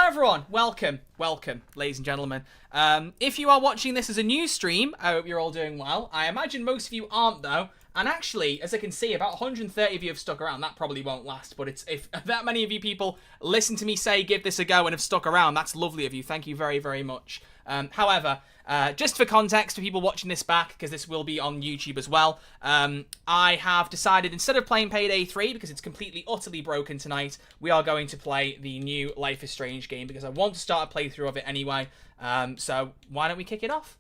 everyone, welcome, ladies and gentlemen. If you are watching this as a new stream, I hope you're all doing well. I imagine most of you aren't though, and actually, as I can see, about 130 of you have stuck around. That probably won't last, but if that many of you people listen to me say give this a go and have stuck around, that's lovely of you. Thank you very, very much. However, just for context, for people watching this back, because this will be on YouTube as well, I have decided, instead of playing Payday 3, because it's completely, utterly broken tonight, we are going to play the new Life is Strange game, because I want to start a playthrough of it anyway. So why don't we kick it off?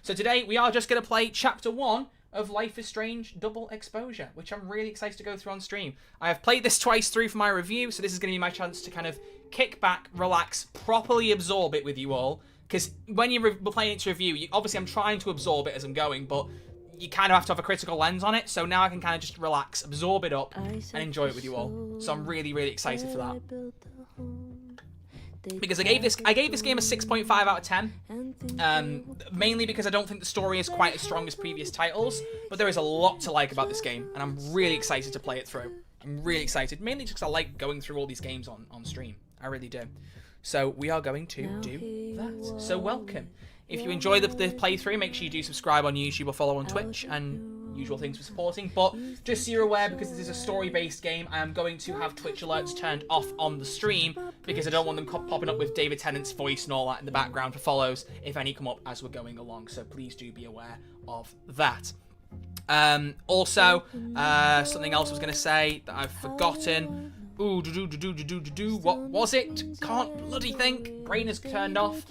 So today, we are just going to play Chapter 1 of Life is Strange Double Exposure, which I'm really excited to go through on stream. I have played this twice through for my review, so this is going to be my chance to kind of kick back, relax, properly absorb it with you all. Because when you're playing it to review, obviously I'm trying to absorb it as I'm going, but you kind of have to have a critical lens on it. So now I can kind of just relax, absorb it up, and enjoy it with you all. So I'm really, really excited for that. Because I gave this game a 6.5 out of 10. Mainly because I don't think the story is quite as strong as previous titles, but there is a lot to like about this game, and I'm really excited to play it through. I'm really excited, mainly just because I like going through all these games on stream. I really do. So we are going to do that. So welcome. If you enjoy the playthrough, make sure you do subscribe on YouTube or follow on Twitch, and usual things for supporting. But just so you're aware, because this is a story-based game, I am going to have Twitch alerts turned off on the stream, because I don't want them popping up with David Tennant's voice and all that in the background for follows, if any come up as we're going along. So please do be aware of that. Also, something else I was going to say that I've forgotten. Ooh, what was it? Can't bloody think. Brain is turned off.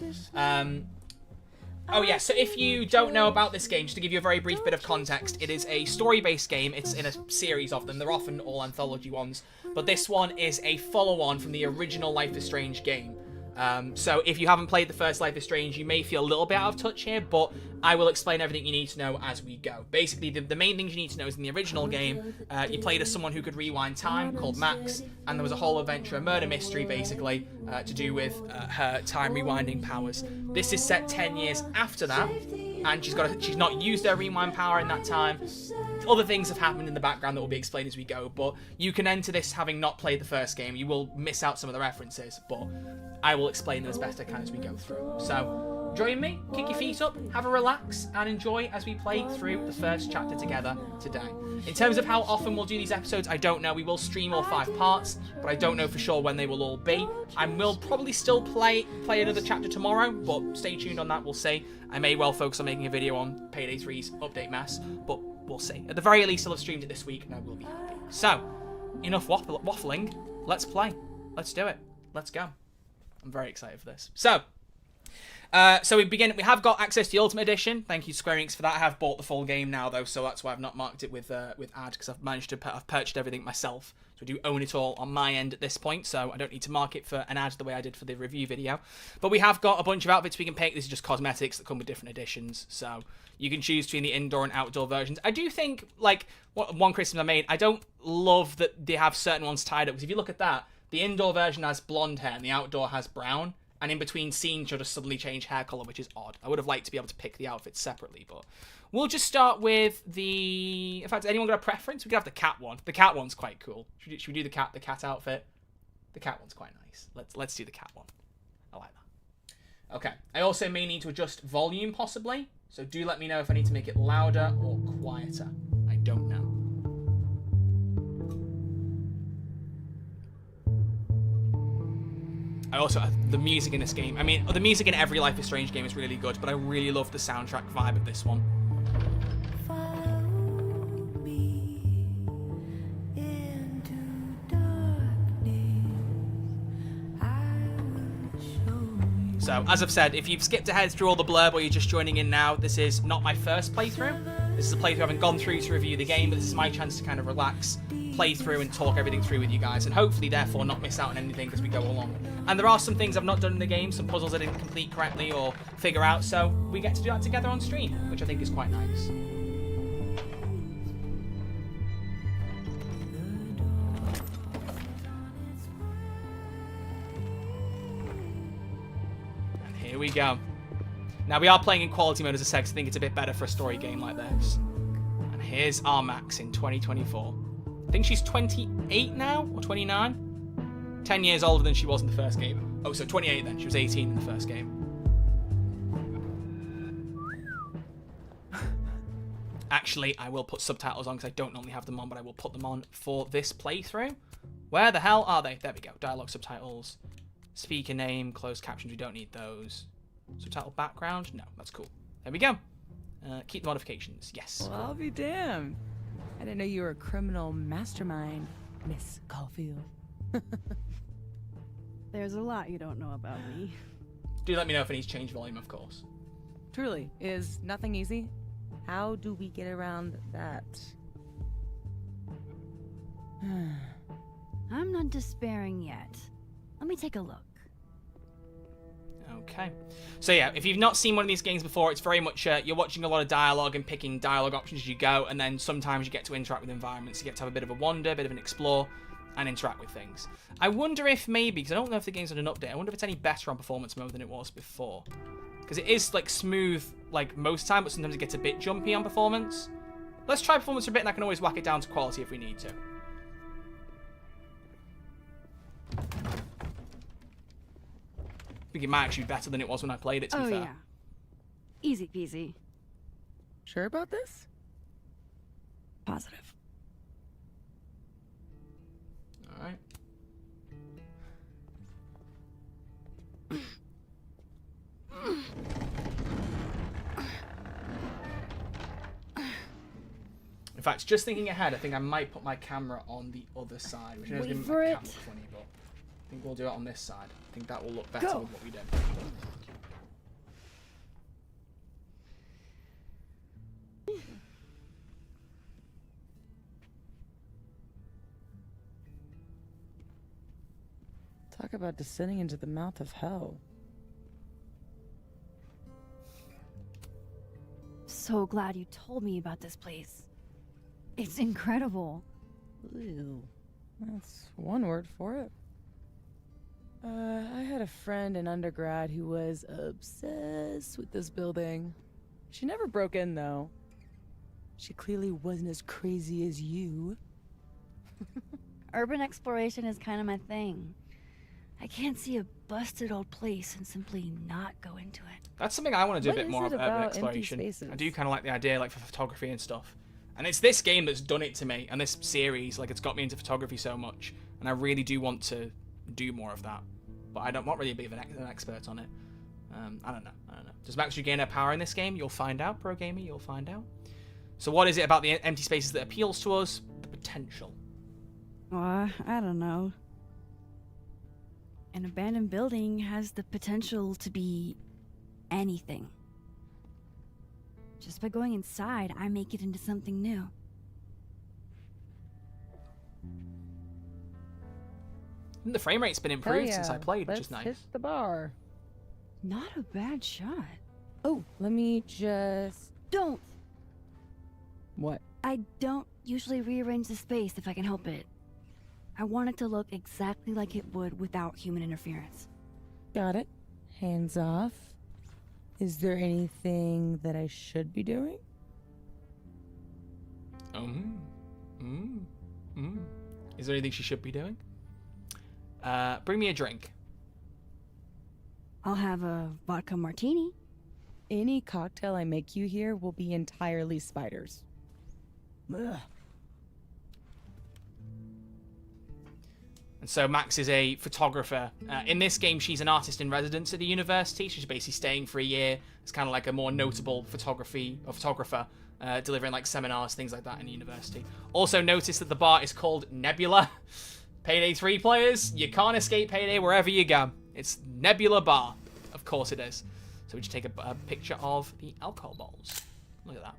Oh yeah, so if you don't know about this game, just to give you a very brief bit of context, it is a story-based game. It's in a series of them. They're often all anthology ones. But this one is a follow-on from the original Life is Strange game. So if you haven't played the first Life is Strange, you may feel a little bit out of touch here, but I will explain everything you need to know as we go. Basically, the main things you need to know is in the original game, you played as someone who could rewind time, called Max, and there was a whole adventure, a murder mystery, basically, to do with her time rewinding powers. This is set 10 years after that, and she's not used her rewind power in that time. Other things have happened in the background that will be explained as we go, but you can enter this having not played the first game. You will miss out some of the references, but I will explain them as best I can as we go through. So, join me, kick your feet up, have a relax, and enjoy as we play through the first chapter together today. In terms of how often we'll do these episodes, I don't know. We will stream all 5 parts, but I don't know for sure when they will all be. I will probably still play another chapter tomorrow, but stay tuned on that, we'll see. I may well focus on making a video on Payday 3's update mess, but we'll see. At the very least, I'll have streamed it this week, and I will be happy. So, enough waffling. Let's play. Let's do it. Let's go. I'm very excited for this. So we begin. We have got access to the Ultimate Edition. Thank you, Square Enix, for that. I have bought the full game now, though, so that's why I've not marked it with ad, because I've purchased everything myself. So I do own it all on my end at this point, so I don't need to mark it for an ad the way I did for the review video. But we have got a bunch of outfits we can pick. This is just cosmetics that come with different editions, so you can choose between the indoor and outdoor versions. I do think, like, one criticism I made, I don't love that they have certain ones tied up, because if you look at that, the indoor version has blonde hair and the outdoor has brown, and in between scenes you'll just suddenly change hair color, which is odd. I would have liked to be able to pick the outfits separately, but we'll just start with the... In fact, anyone got a preference? We could have the cat one. The cat one's quite cool. Should we do the cat outfit? The cat one's quite nice. Let's do the cat one. I like that. Okay. I also may need to adjust volume, possibly. So do let me know if I need to make it louder or quieter. I don't know. I also have the music in this game. I mean, the music in every Life is Strange game is really good, but I really love the soundtrack vibe of this one. So, as I've said, if you've skipped ahead through all the blurb or you're just joining in now, this is not my first playthrough. This is a playthrough I haven't gone through to review the game, but this is my chance to kind of relax, play through and talk everything through with you guys, and hopefully, therefore, not miss out on anything as we go along. And there are some things I've not done in the game, some puzzles I didn't complete correctly or figure out, so we get to do that together on stream, which I think is quite nice. Here we go. Now, we are playing in quality mode, as I said, because I think it's a bit better for a story game like this. And here's our Max in 2024. I think she's 28 now, or 29. 10 years older than she was in the first game. Oh, so 28 then. She was 18 in the first game. Actually, I will put subtitles on because I don't normally have them on, but I will put them on for this playthrough. Where the hell are they? There we go. Dialogue subtitles. Speaker name, closed captions. We don't need those. Subtitle background. No, that's cool. There we go. Keep the modifications. Yes. Well, I'll be damned. I didn't know you were a criminal mastermind, Miss Caulfield. There's a lot you don't know about me. Do let me know if it needs change volume, of course. Truly, is nothing easy? How do we get around that? I'm not despairing yet. Let me take a look. Okay. So yeah, if you've not seen one of these games before, it's very much you're watching a lot of dialogue and picking dialogue options as you go, and then sometimes you get to interact with environments. You get to have a bit of a wander, a bit of an explore, and interact with things. I wonder if maybe, because I don't know if the game's had an update, I wonder if it's any better on performance mode than it was before. Because it is like smooth like most time, but sometimes it gets a bit jumpy on performance. Let's try performance for a bit, and I can always whack it down to quality if we need to. I think it might actually be better than it was when I played it, to be fair. Yeah. Easy peasy. Sure about this? Positive. Alright. In fact, just thinking ahead, I think I might put my camera on the other side, which I know is going to make my camera funny, but I think we'll do it on this side. I think that will look better with what we do. Talk about descending into the mouth of hell. So glad you told me about this place. It's incredible. Ew. That's one word for it. I had a friend in undergrad who was obsessed with this building. She never broke in, though. She clearly wasn't as crazy as you. Urban exploration is kind of my thing. I can't see a busted old place and simply not go into it. That's something I want to do a bit more of urban exploration. I do kind of like the idea, like for photography and stuff. And it's this game that's done it to me, and this series, like it's got me into photography so much, and I really do want to do more of that. But I'm not really a bit of an expert on it. I don't know. Does Max regain her power in this game? You'll find out, pro gamer. You'll find out. So what is it about the empty spaces that appeals to us? The potential. I don't know. An abandoned building has the potential to be anything. Just by going inside, I make it into something new. And the frame rate's been improved since I played, which is nice. Hit the bar. Not a bad shot. Oh, let me just... Don't! What? I don't usually rearrange the space if I can help it. I want it to look exactly like it would without human interference. Got it. Hands off. Is there anything that I should be doing? Is there anything she should be doing? Bring me a drink. I'll have a vodka martini. Any cocktail I make you here will be entirely spiders. Ugh. And so Max is a photographer. In this game, she's an artist in residence at the university. She's basically staying for a year. It's kind of like a more notable photographer, delivering like seminars, things like that in the university. Also notice that the bar is called Nebula. Payday 3 players, you can't escape Payday wherever you go. It's Nebula Bar. Of course it is. So we just take a picture of the alcohol bottles. Look at that.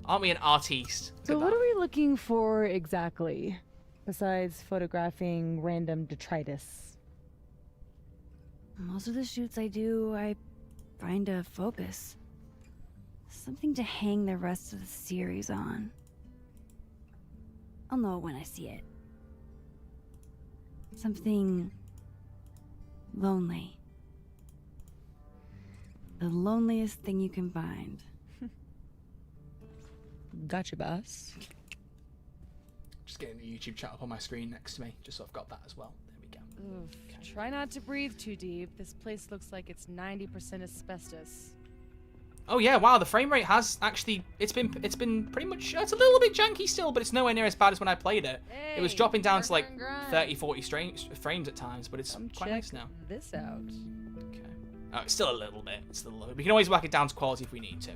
Aren't we an artiste? So what are we looking for exactly? Besides photographing random detritus. Most of the shoots I do, I find a focus. Something to hang the rest of the series on. I'll know it when I see it. Something lonely. The loneliest thing you can find. Gotcha, boss. Just getting the YouTube chat up on my screen next to me, just so I've got that as well. There we go. Oof. Try not to breathe too deep. This place looks like it's 90% asbestos. Oh yeah, wow, the frame rate has actually, it's been pretty much, it's a little bit janky still, but it's nowhere near as bad as when I played it. Hey, It was dropping down to like park and grind. 30, 40 frames at times, but it's Come quite check nice now. this out. Okay. Oh, it's still a little bit, We can always whack it down to quality if we need to.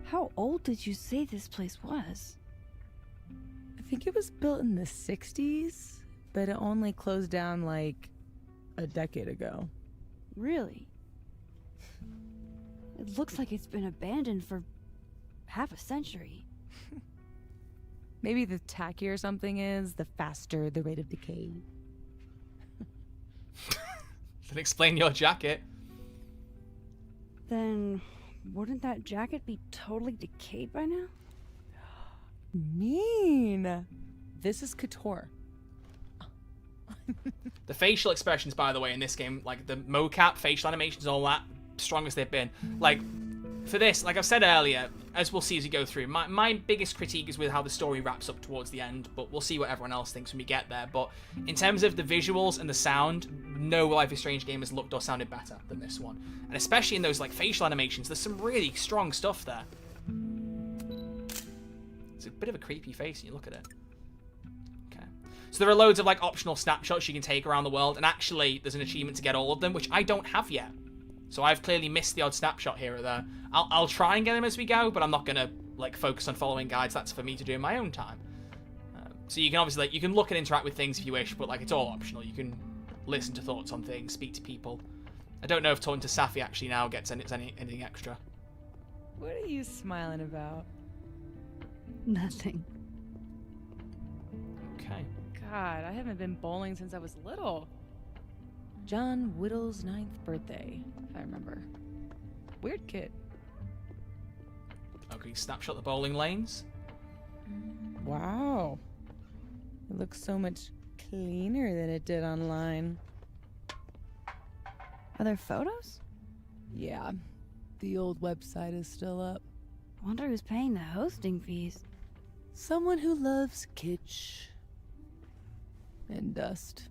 How old did you say this place was? I think it was built in the 60s, but it only closed down like a decade ago. Really? It looks like it's been abandoned for half a century. Maybe the tackier something is, the faster the rate of decay. Then explain your jacket. Then wouldn't that jacket be totally decayed by now? Mean. This is couture. The facial expressions, by the way, in this game, like the mocap, facial animations, all that, strongest they've been. Like, for this, like I've said earlier, as we'll see as we go through, my biggest critique is with how the story wraps up towards the end, but we'll see what everyone else thinks when we get there. But in terms of the visuals and the sound, no Life is Strange game has looked or sounded better than this one. And especially in those like facial animations, there's some really strong stuff there. It's a bit of a creepy face when you look at it. Okay. So there are loads of like optional snapshots you can take around the world, and actually there's an achievement to get all of them, which I don't have yet. So I've clearly missed the odd snapshot here or there. I'll try and get them as we go, but I'm not going to like focus on following guides. That's for me to do in my own time. So you can obviously you can look and interact with things if you wish, but like it's all optional. You can listen to thoughts on things, speak to people. I don't know if talking to Safi actually now gets anything extra. What are you smiling about? Nothing. Okay. God, I haven't been bowling since I was little. John Whittle's 9th birthday, if I remember. Weird kid. Okay, snapshot the bowling lanes. Wow. It looks so much cleaner than it did online. Are there photos? Yeah, the old website is still up. Wonder who's paying the hosting fees. Someone who loves kitsch and dust.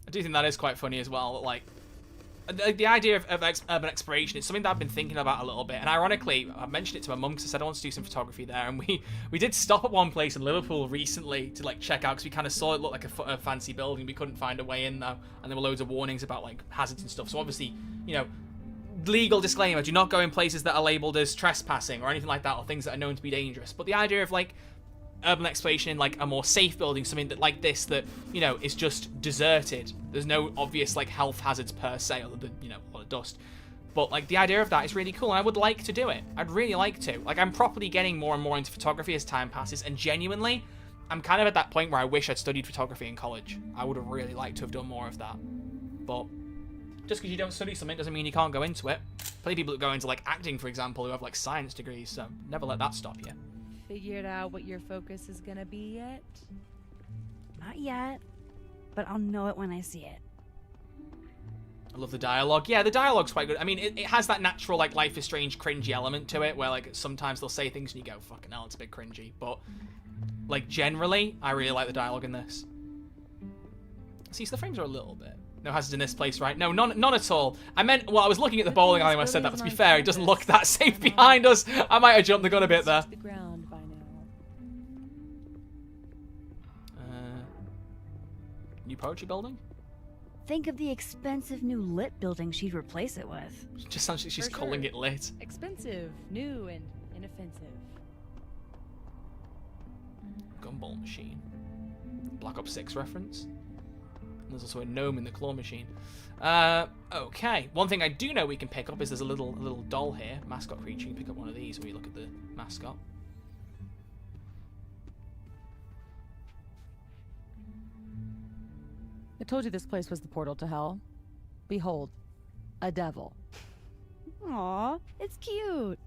I do think that is quite funny as well. Like, the idea of urban exploration is something that I've been thinking about a little bit. And ironically, I mentioned it to my mum because I said I want to do some photography there. And we did stop at one place in Liverpool recently to like check out because we kind of saw it look like a fancy building. We couldn't find a way in though, and there were loads of warnings about like hazards and stuff. So obviously, you know, legal disclaimer: do not go in places that are labelled as trespassing or anything like that, or things that are known to be dangerous. But the idea of like urban exploration in like a more safe building, something that like this that, you know, is just deserted. There's no obvious like health hazards per se, other than, you know, a lot of dust. But like the idea of that is really cool, and I would like to do it. I'd really like to. Like, I'm properly getting more and more into photography as time passes, and genuinely, I'm kind of at that point where I wish I'd studied photography in college. I would have really liked to have done more of that. But just because you don't study something doesn't mean you can't go into it. Plenty of people that go into like acting, for example, who have like science degrees, so never let that stop you. Figured out what your focus is gonna be yet? Not yet, but I'll know it when I see it. I love the dialogue. Yeah, the dialogue's quite good. I mean, it has that natural, like, Life is Strange cringy element to it, where, like, sometimes they'll say things and you go, fucking hell, it's a bit cringy. But, like, generally, I really like the dialogue in this. See, so the frames are a little bit. No hazards in this place, right? No, none at all. I meant, well, I was looking at the bowling alley when I said that, but to be fair, it doesn't look that safe behind us. I might have jumped the gun a bit there. The ground by now. New poetry building? Think of the expensive new lit building she'd replace it with. It just sounds like she's For calling sure. it lit. Expensive, new, and inoffensive. Gumball machine. Black Ops 6 reference. And there's also a gnome in the claw machine. Okay. One thing I do know we can pick up is there's a little doll here, mascot creature. You can pick up one of these when you look at the mascot. I told you this place was the portal to hell. Behold, a devil. Aw, it's cute.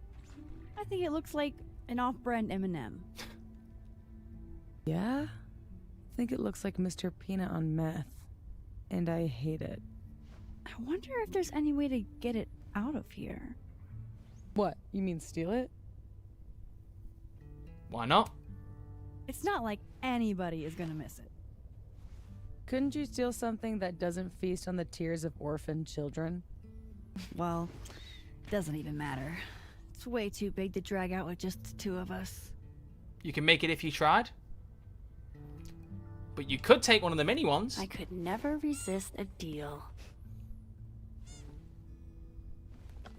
I think it looks like an off-brand M&M. Yeah? I think it looks like Mr. Peanut on meth. And I hate it. I wonder if there's any way to get it out of here. What? You mean steal it? Why not? It's not like anybody is gonna miss it. couldn't you steal something that doesn't feast on the tears of orphaned children? Well, doesn't even matter. It's way too big to drag out with just the two of us. You can make it if you tried. But you could take one of the mini ones. I could never resist a deal. I'm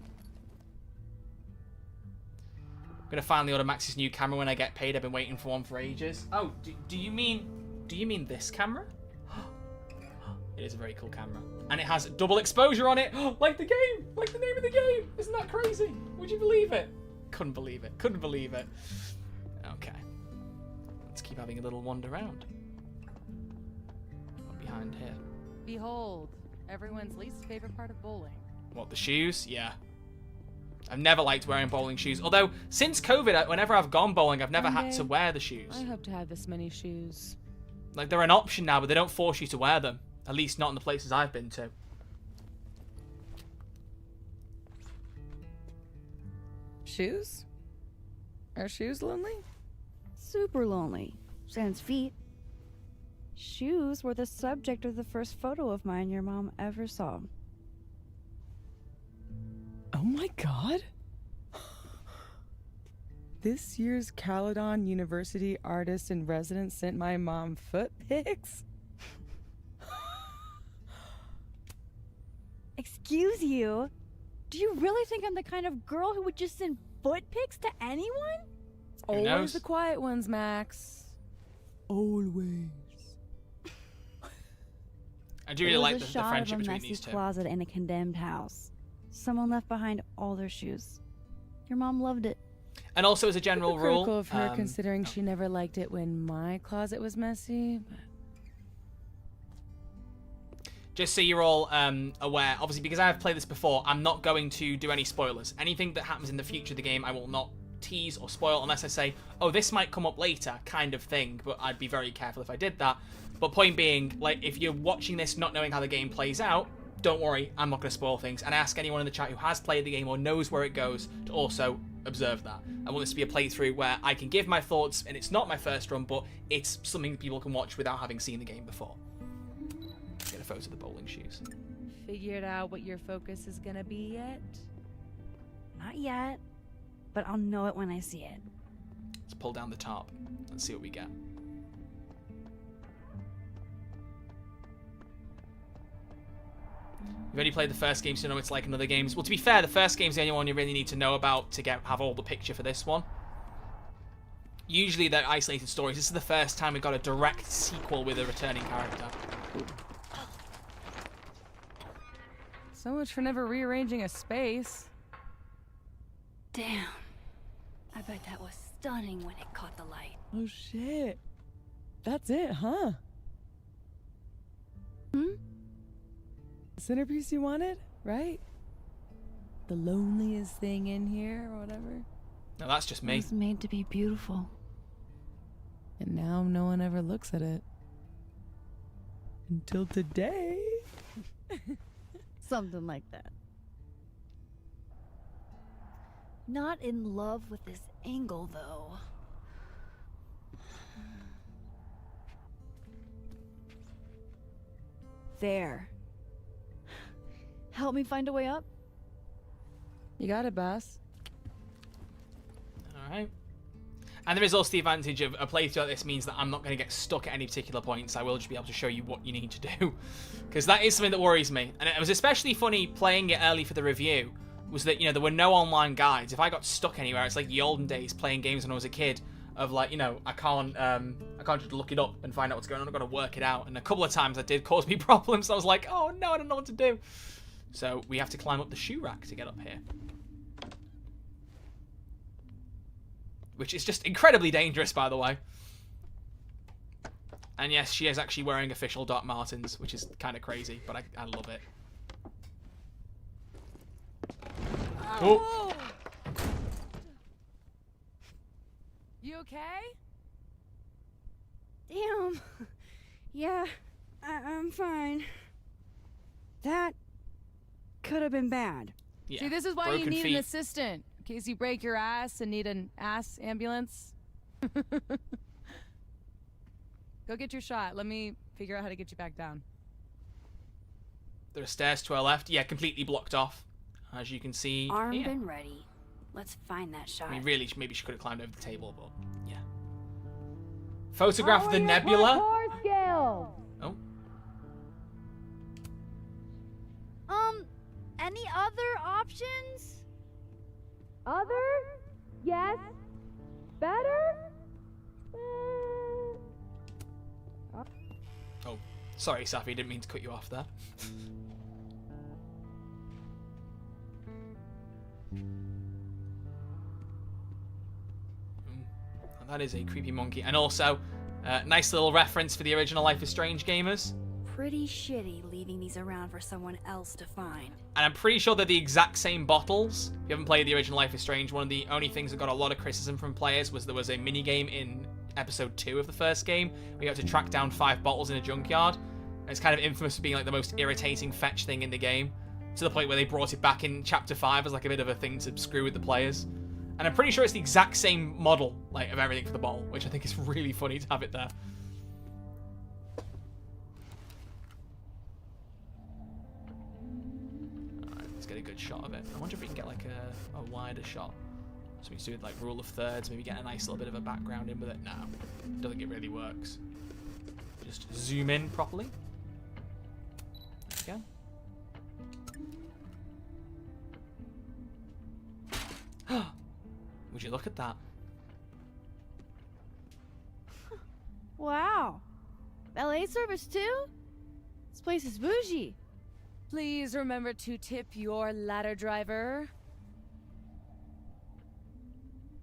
gonna finally order Max's new camera when I get paid. I've been waiting for one for ages. Oh, do you mean this camera? It is a very cool camera. And it has double exposure on it, like the game, like the name of the game. Isn't that crazy? Would you believe it? Couldn't believe it, couldn't believe it. Okay. Let's keep having a little wander around. What behind here? Behold, everyone's least favorite part of bowling. What, the shoes? Yeah. I've never liked wearing bowling shoes. Although, since COVID, whenever I've gone bowling, I've never had to wear the shoes. I hope to have this many shoes. Like, they're an option now, but they don't force you to wear them. At least not in the places I've been to. Shoes? Are shoes lonely? Super lonely. Sans feet. Shoes were the subject of the first photo of mine your mom ever saw. Oh my god. This year's Caledon University artist in residence sent my mom foot pics? Excuse you? Do you really think I'm the kind of girl who would just send foot pics to anyone? Who knows? Always the quiet ones, Max. Always. I do really like the friendship between these two. It was a shot of a messy closet in a condemned house. Someone left behind all their shoes. Your mom loved it. And also, as a general rule, Critical of her, considering she never liked it when my closet was messy. But... just so you're all aware, obviously, because I have played this before, I'm not going to do any spoilers. Anything that happens in the future of the game, I will not tease or spoil unless I say, oh, this might come up later, kind of thing. But I'd be very careful if I did that. But point being, like, if you're watching this not knowing how the game plays out, don't worry, I'm not going to spoil things. And I ask anyone in the chat who has played the game or knows where it goes to also observe that. I want this to be a playthrough where I can give my thoughts, and it's not my first run, but it's something that people can watch without having seen the game before. Get a photo of the bowling shoes. Figured out what your focus is gonna be yet? Not yet, but I'll know it when I see it. Let's pull down the tarp. Let's see what we get. You've only played the first game, so you know it's like in other games. Well, to be fair, the first game's the only one you really need to know about to have all the picture for this one. Usually they're isolated stories. This is the first time we got a direct sequel with a returning character. So much for never rearranging a space. Damn. I bet that was stunning when it caught the light. Oh shit. That's it, huh? The centerpiece you wanted, right? The loneliest thing in here or whatever. No, that's just It me. was made to be beautiful. And now no one ever looks at it. Until today. Something like that. Not in love with this angle, though. There. Help me find a way up? You got it, boss. Alright. And there is also the advantage of a playthrough like this means that I'm not going to get stuck at any particular points. I will just be able to show you what you need to do. Because that is something that worries me. And it was especially funny playing it early for the review, was that, you know, there were no online guides. If I got stuck anywhere, it's like the olden days playing games when I was a kid of like, you know, I can't just look it up and find out what's going on. I've got to work it out. And a couple of times that did cause me problems. I was like, oh no, I don't know what to do. So we have to climb up the shoe rack to get up here. Which is just incredibly dangerous, by the way. And yes, she is actually wearing official Doc Martens, which is kind of crazy, but I love it. Oh! You okay? Damn. Yeah, I'm fine. That could have been bad. Yeah. See, this is why you broken need feet. an assistant. In case you break your ass and need an ass ambulance. Go get your shot. Let me figure out how to get you back down. There are stairs to our left. Yeah, completely blocked off, as you can see Armed here. and ready. Let's find that shot. I mean, really, maybe she could have climbed over the table, but yeah. Photograph of the nebula. Oh. Any other options? Other? Yes. Better? Oh, sorry, Safi. Didn't mean to cut you off there. That is a creepy monkey. And also, nice little reference for the original Life is Strange gamers. Pretty shitty leaving these around for someone else to find. And I'm pretty sure they're the exact same bottles. If you haven't played the original Life is Strange, one of the only things that got a lot of criticism from players was there was a minigame in episode 2 of the first game where you had to track down 5 bottles in a junkyard. And it's kind of infamous for being like the most irritating fetch thing in the game, to the point where they brought it back in chapter 5 as like a bit of a thing to screw with the players. And I'm pretty sure it's the exact same model, like, of everything for the bottle, which I think is really funny to have it there. Alright, let's get a good shot of it. I wonder if we can get like a wider shot. So we can do like rule of thirds, maybe get a nice little bit of a background in with it. No, don't think it really works. Just zoom in properly. There we go. Would you look at that? Wow. Valet service too? This place is bougie. Please remember to tip your ladder driver.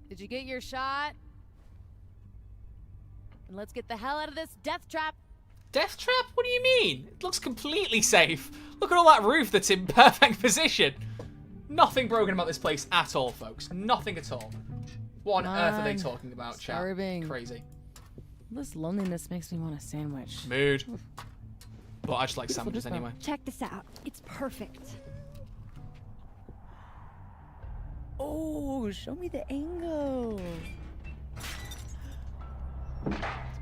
Did you get your shot? And let's get the hell out of this death trap. Death trap? What do you mean? It looks completely safe. Look at all that roof that's in perfect position. Nothing broken about this place at all, folks. Nothing at all. What on earth are they talking about, chat? Starving. Crazy. This loneliness makes me want a sandwich. Mood. But I just like sandwiches anyway. Check this out. It's perfect. Oh, show me the angle.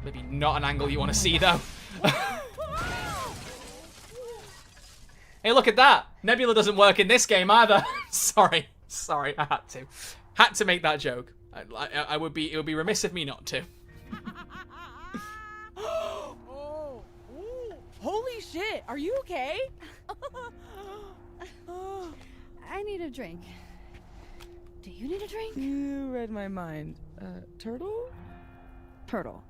Maybe not an angle you want to see, though. Hey, look at that. Nebula doesn't work in this game either. Sorry, I had to make that joke. It would be remiss of me not to. Oh, holy shit! Are you okay? I need a drink. Do you need a drink? You read my mind. Turtle? Turtle.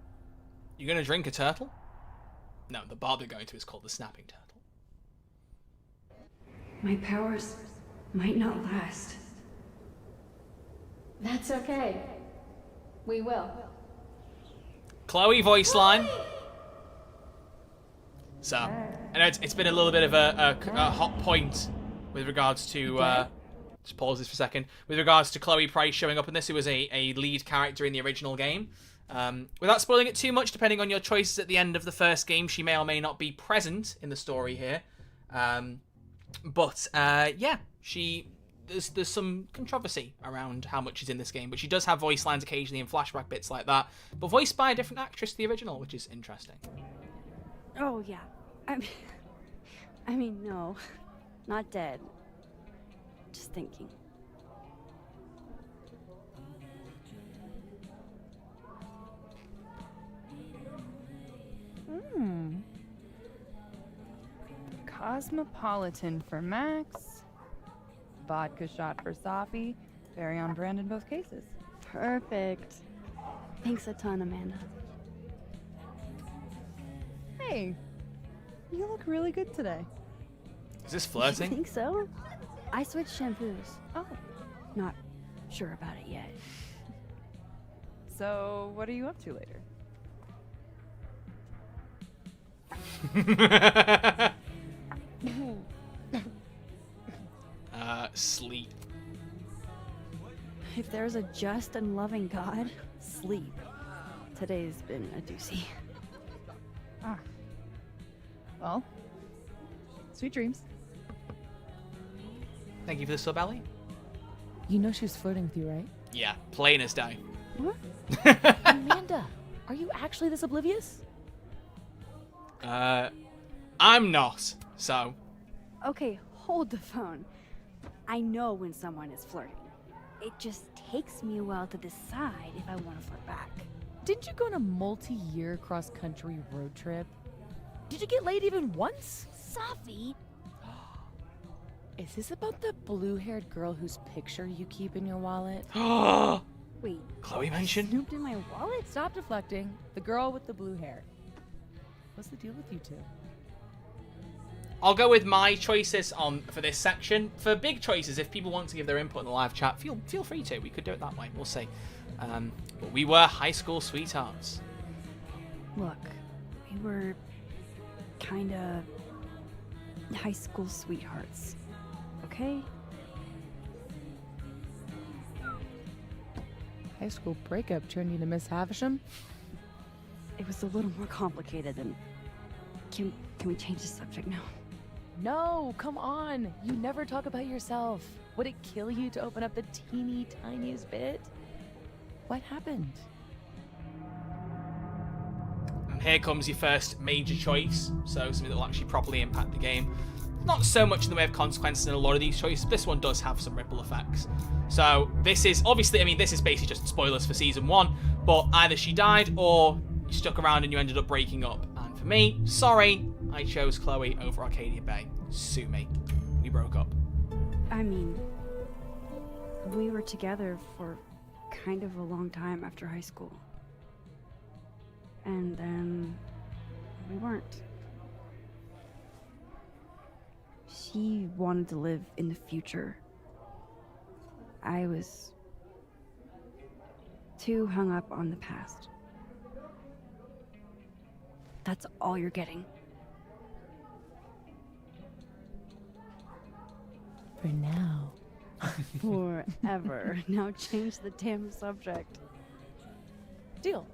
You gonna drink a turtle? No, the bar they're going to is called the Snapping Turtle. My powers might not last. That's okay. We will. Chloe voice line. So, I know it's been a little bit of a hot point with regards to. Just pause this for a second. With regards to Chloe Price showing up in this, who was a lead character in the original game. Without spoiling it too much, depending on your choices at the end of the first game, she may or may not be present in the story here. But yeah, there's some controversy around how much she's in this game, but she does have voice lines occasionally in flashback bits like that, but voiced by a different actress to the original, which is interesting. Oh yeah. I mean no. Not dead. Just thinking. Cosmopolitan for Max. Vodka shot for Safi. Very on brand in both cases. Perfect. Thanks a ton, Amanda. Hey, you look really good today. Is this You flirting? think so? I switched shampoos. Oh, Not sure about it yet. so what are you up to later? Sleep. If there's a just and loving God, sleep. Today's been a doozy. Well, sweet dreams. Thank you for the sub, Ali. You know she was flirting with you, right? Yeah, plain as day. What? Amanda, are you actually this oblivious? I'm not, so... Okay, hold the phone. I know when someone is flirting. It just takes me a while to decide if I want to flirt back. Didn't you go on a multi-year cross-country road trip? Did you get laid even once? Safi? Is this about the blue-haired girl whose picture you keep in your wallet? Wait, Chloe mentioned? snooped in my wallet? Stop deflecting. The girl with the blue hair. What's the deal with you two? I'll go with my choices for this section. For big choices, if people want to give their input in the live chat, feel free to. We could do it that way. We'll see. But we were high school sweethearts. Look, we were kinda high school sweethearts. Okay? High school breakup turned you to Miss Havisham? It was a little more complicated than... Can we change the subject now? No, come on. You never talk about yourself. Would it kill you to open up the teeny tiniest bit? What happened? And here comes your first major choice. So something that will actually properly impact the game. Not so much in the way of consequences in a lot of these choices. This one does have some ripple effects. So this is obviously, I mean, this is basically just spoilers for season 1. But either she died or you stuck around and you ended up breaking up. And for me, sorry, I chose Chloe over Arcadia Bay. Sue me. We broke up. I mean, we were together for kind of a long time after high school. And then we weren't. She wanted to live in the future. I was too hung up on the past. That's all you're getting. For now. Forever. Now change the damn subject. Deal.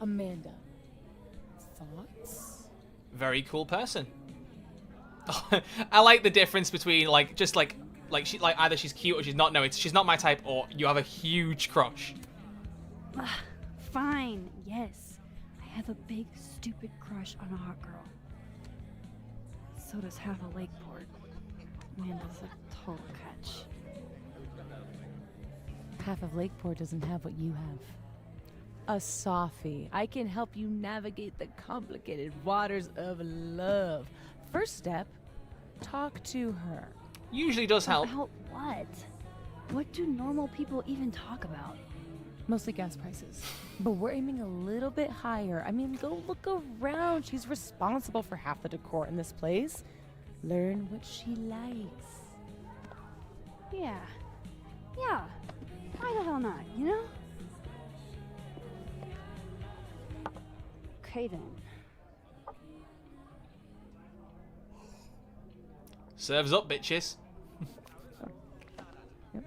Amanda. Thoughts? Very cool person. I like the difference between just she either she's cute or she's not. No, she's not my type, or you have a huge crush. Fine, yes. I have a big, stupid crush on a hot girl. So does half a Lakeport. Amanda's a total catch. Half of Lakeport doesn't have what you have. A Safi. I can help you navigate the complicated waters of love. First step, talk to her. Usually does help. About what? What do normal people even talk about? Mostly gas prices. But we're aiming a little bit higher. I mean, go look around. She's responsible for half the decor in this place. Learn what she likes. Yeah. Yeah. Why the hell not, you know? Okay then. Serves up, bitches. Yep.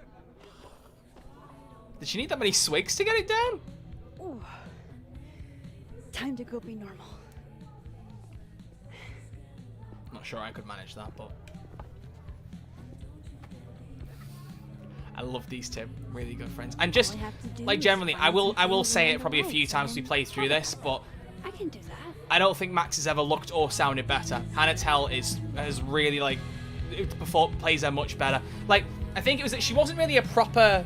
Did she need that many swigs to get it down? Ooh. Time to go be normal. Not sure I could manage that, but I love these two. Really good friends. And just like generally, I will say it probably a few times as we play through this, but I can do that. I don't think Max has ever looked or sounded better. Hannah Tell has really plays her much better. Like, I think it was that she wasn't really a proper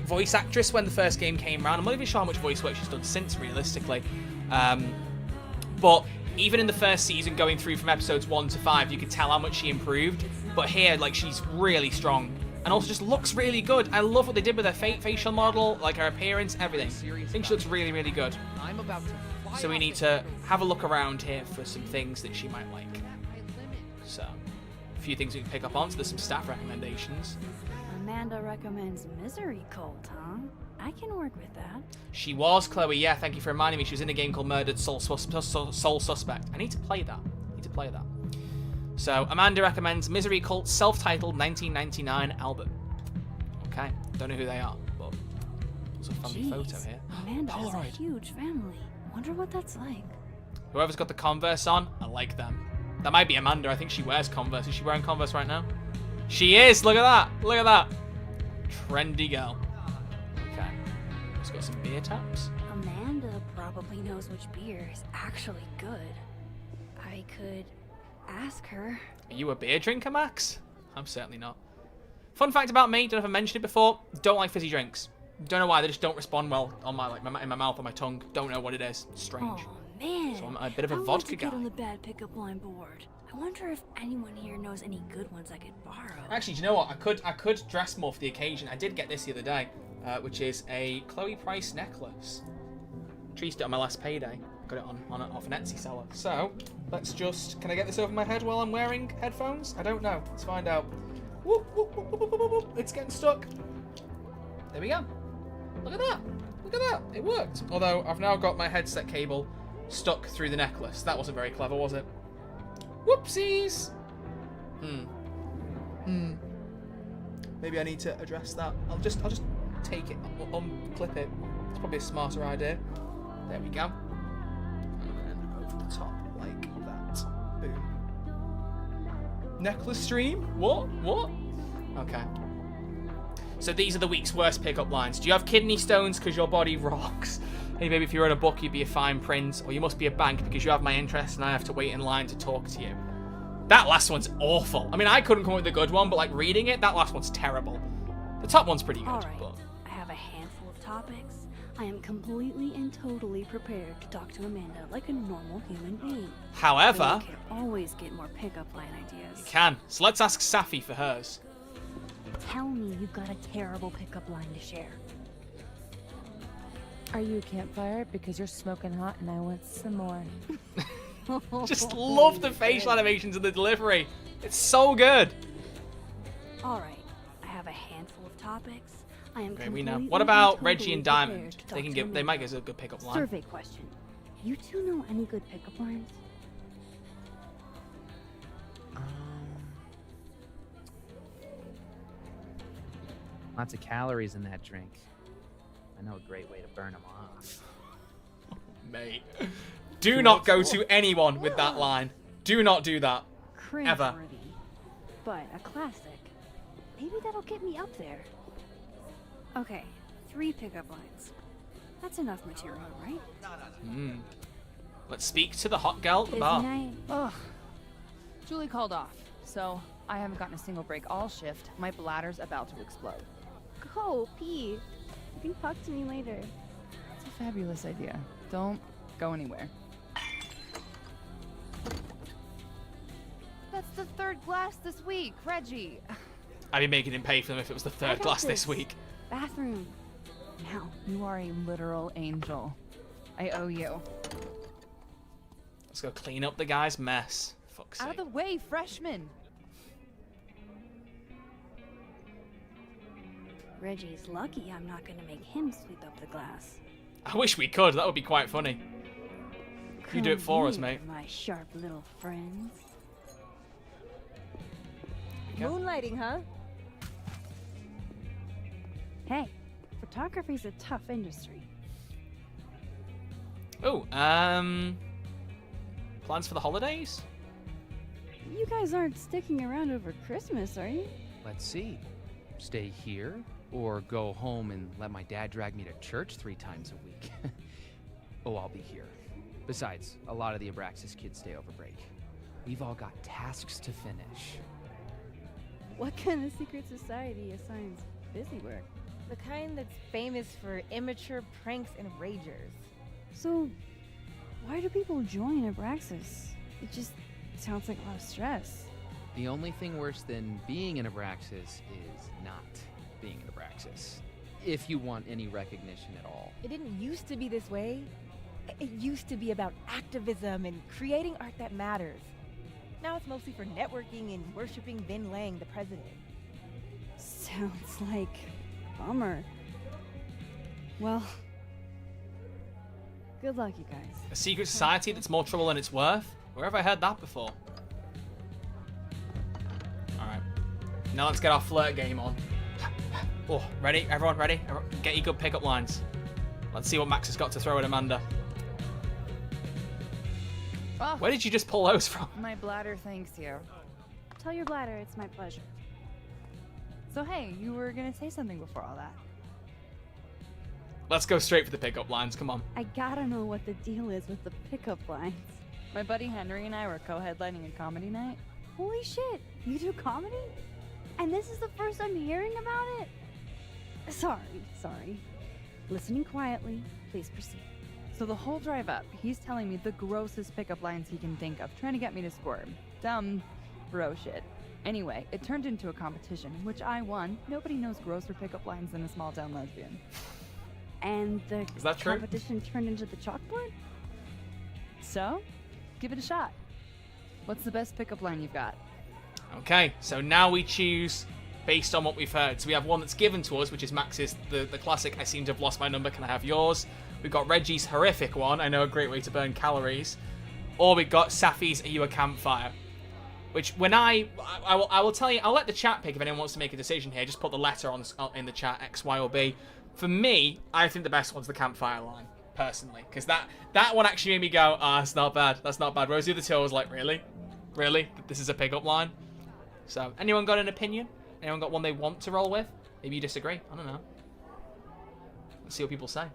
voice actress when the first game came around. I'm not even sure how much voice work she's done since, realistically. But even in the first season, going through from episodes 1 to 5, you could tell how much she improved. But here, she's really strong. And also just looks really good. I love what they did with her facial model, her appearance, everything. I think she looks really, really good. So we need to have a look around here for some things that she might like. So, a few things we can pick up on. So there's some staff recommendations. Amanda recommends Misery Cult, huh? I can work with that. She was, Chloe. Yeah, thank you for reminding me. She was in a game called Murdered Soul Suspect. I need to play that. So, Amanda recommends Misery Cult's self-titled 1999 album. Okay, don't know who they are, but there's a family photo here. Amanda has a huge family. Wonder what that's like. Whoever's got the Converse on, I like them. That might be Amanda. I think she wears Converse. Is she wearing Converse right now? She is. Look at that. Look at that. Trendy girl. Okay. Let's got some beer taps. Amanda probably probably knows which beer is actually good. I could ask her. Are you a beer drinker, Max? I'm certainly not. Fun fact about me, don't know if I mentioned it before, don't like fizzy drinks. Don't know why, they just don't respond well on my in my mouth or my tongue. Don't know what it is. It's strange. Oh man, So I'm a bit of a I want vodka to get guy. on the bad pickup line board. I wonder if anyone here knows any good ones I could borrow. Actually, do you know what? I could dress more for the occasion. I did get this the other day, which is a Chloe Price necklace. Treated it on my last payday. Got it off an Etsy seller. So let's just. Can I get this over my head while I'm wearing headphones? I don't know. Let's find out. Whoop, whoop, whoop, whoop, whoop, whoop. It's getting stuck. There we go. Look at that. Look at that. It worked. Although I've now got my headset cable stuck through the necklace. That wasn't very clever, was it? Whoopsies. Maybe I need to address that. I'll just take it, unclip it. It's probably a smarter idea. There we go. And over the top like that. Boom. Necklace stream? What? What? Okay. So these are the week's worst pickup lines. Do you have kidney stones because your body rocks? Hey baby, if you wrote a book, you'd be a fine print. Or you must be a bank because you have my interest and I have to wait in line to talk to you. That last one's awful. I mean, I couldn't come up with a good one, but like reading it, that last one's terrible. The top one's pretty good. All right, But... I have a handful of topics. I am completely and totally prepared to talk to Amanda like a normal human being. However, Though I can always get more pickup line ideas. you can. So let's ask Safi for hers. Tell me you've got a terrible pickup line to share. Are you a campfire? Because you're smoking hot and I want some more. Just love the facial animations and the delivery. It's so good. All right, I have a handful of topics. I am Okay, we know. completely What about and Reggie and totally Diamond? prepared to They talk can to give. They Amanda. might get us a good pickup line. Survey question. You two know any good pickup lines? Lots of calories in that drink. I know a great way to burn them off. Mate, do not go to anyone with that line. Do not do that. Ever. Cringeworthy, but a classic. Maybe that'll get me up there. Okay, 3 pickup lines. That's enough material, right? Let's speak to the hot girl at the Busy bar. night. Ugh. Julie called off, so I haven't gotten a single break all shift. My bladder's about to explode. Go, pee. You can talk to me later. It's a fabulous idea. Don't go anywhere. That's the 3rd glass this week, Reggie. I'd be making him pay for them if it was the I 3rd got glass this this. week. Bathroom. Now. You are a literal angel. I owe you. Let's go clean up the guy's mess. Fuck's Out of sake. the way, freshman. Reggie's lucky I'm not gonna make him sweep up the glass. I wish we could. That would be quite funny. You do it for us, Come mate. here, my sharp little friends. There we go. Moonlighting, huh? Hey, photography's a tough industry. Oh, plans for the holidays? You guys aren't sticking around over Christmas, are you? Let's see. Stay here or go home and let my dad drag me to church 3 times a week. Oh, I'll be here. Besides, a lot of the Abraxas kids stay over break. We've all got tasks to finish. What kind of secret society assigns busy work? The kind that's famous for immature pranks and ragers. So, why do people join Abraxas? It just sounds like a lot of stress. The only thing worse than being an Abraxas is not being an Abraxas. If you want any recognition at all. It didn't used to be this way. It used to be about activism and creating art that matters. Now it's mostly for networking and worshiping Vin Lang, the president. Sounds like a bummer. Well, good luck, you guys. A secret society that's more trouble than it's worth? Where have I heard that before? Alright. Now let's get our flirt game on. Oh, ready? Everyone ready? Get your good pickup lines. Let's see what Max has got to throw at Amanda. Oh, Where did you just pull those from? my bladder thanks you. Tell your bladder it's my pleasure. So hey, you were gonna say something before all that. Let's go straight for the pickup lines. Come on. I gotta know what the deal is with the pickup lines. My buddy Henry and I were co-headlining a comedy night. Holy shit, you do comedy? And this is the first I'm hearing about it? Sorry. Listening quietly, please proceed. So the whole drive up, he's telling me the grossest pickup lines he can think of, trying to get me to squirm. Dumb bro shit. Anyway, it turned into a competition, in which I won. Nobody knows grosser pickup lines than a small town lesbian. And the Is that true? competition turned into the chalkboard? So, give it a shot. What's the best pickup line you've got? Okay, so now we choose based on what we've heard. So we have one that's given to us, which is Max's, the classic, I seem to have lost my number, can I have yours? We've got Reggie's horrific one, I know, a great way to burn calories. Or we've got Safi's Are You a Campfire? Which, when I will tell you, I'll let the chat pick if anyone wants to make a decision here. Just put the letter on in the chat, X, Y, or B. For me, I think the best one's the campfire line, personally. Because that one actually made me go, that's not bad, that's not bad. Whereas the other two, I was like, really? Really? This is a pickup line? So, anyone got an opinion? Anyone got one they want to roll with? Maybe you disagree. I don't know. Let's see what people say.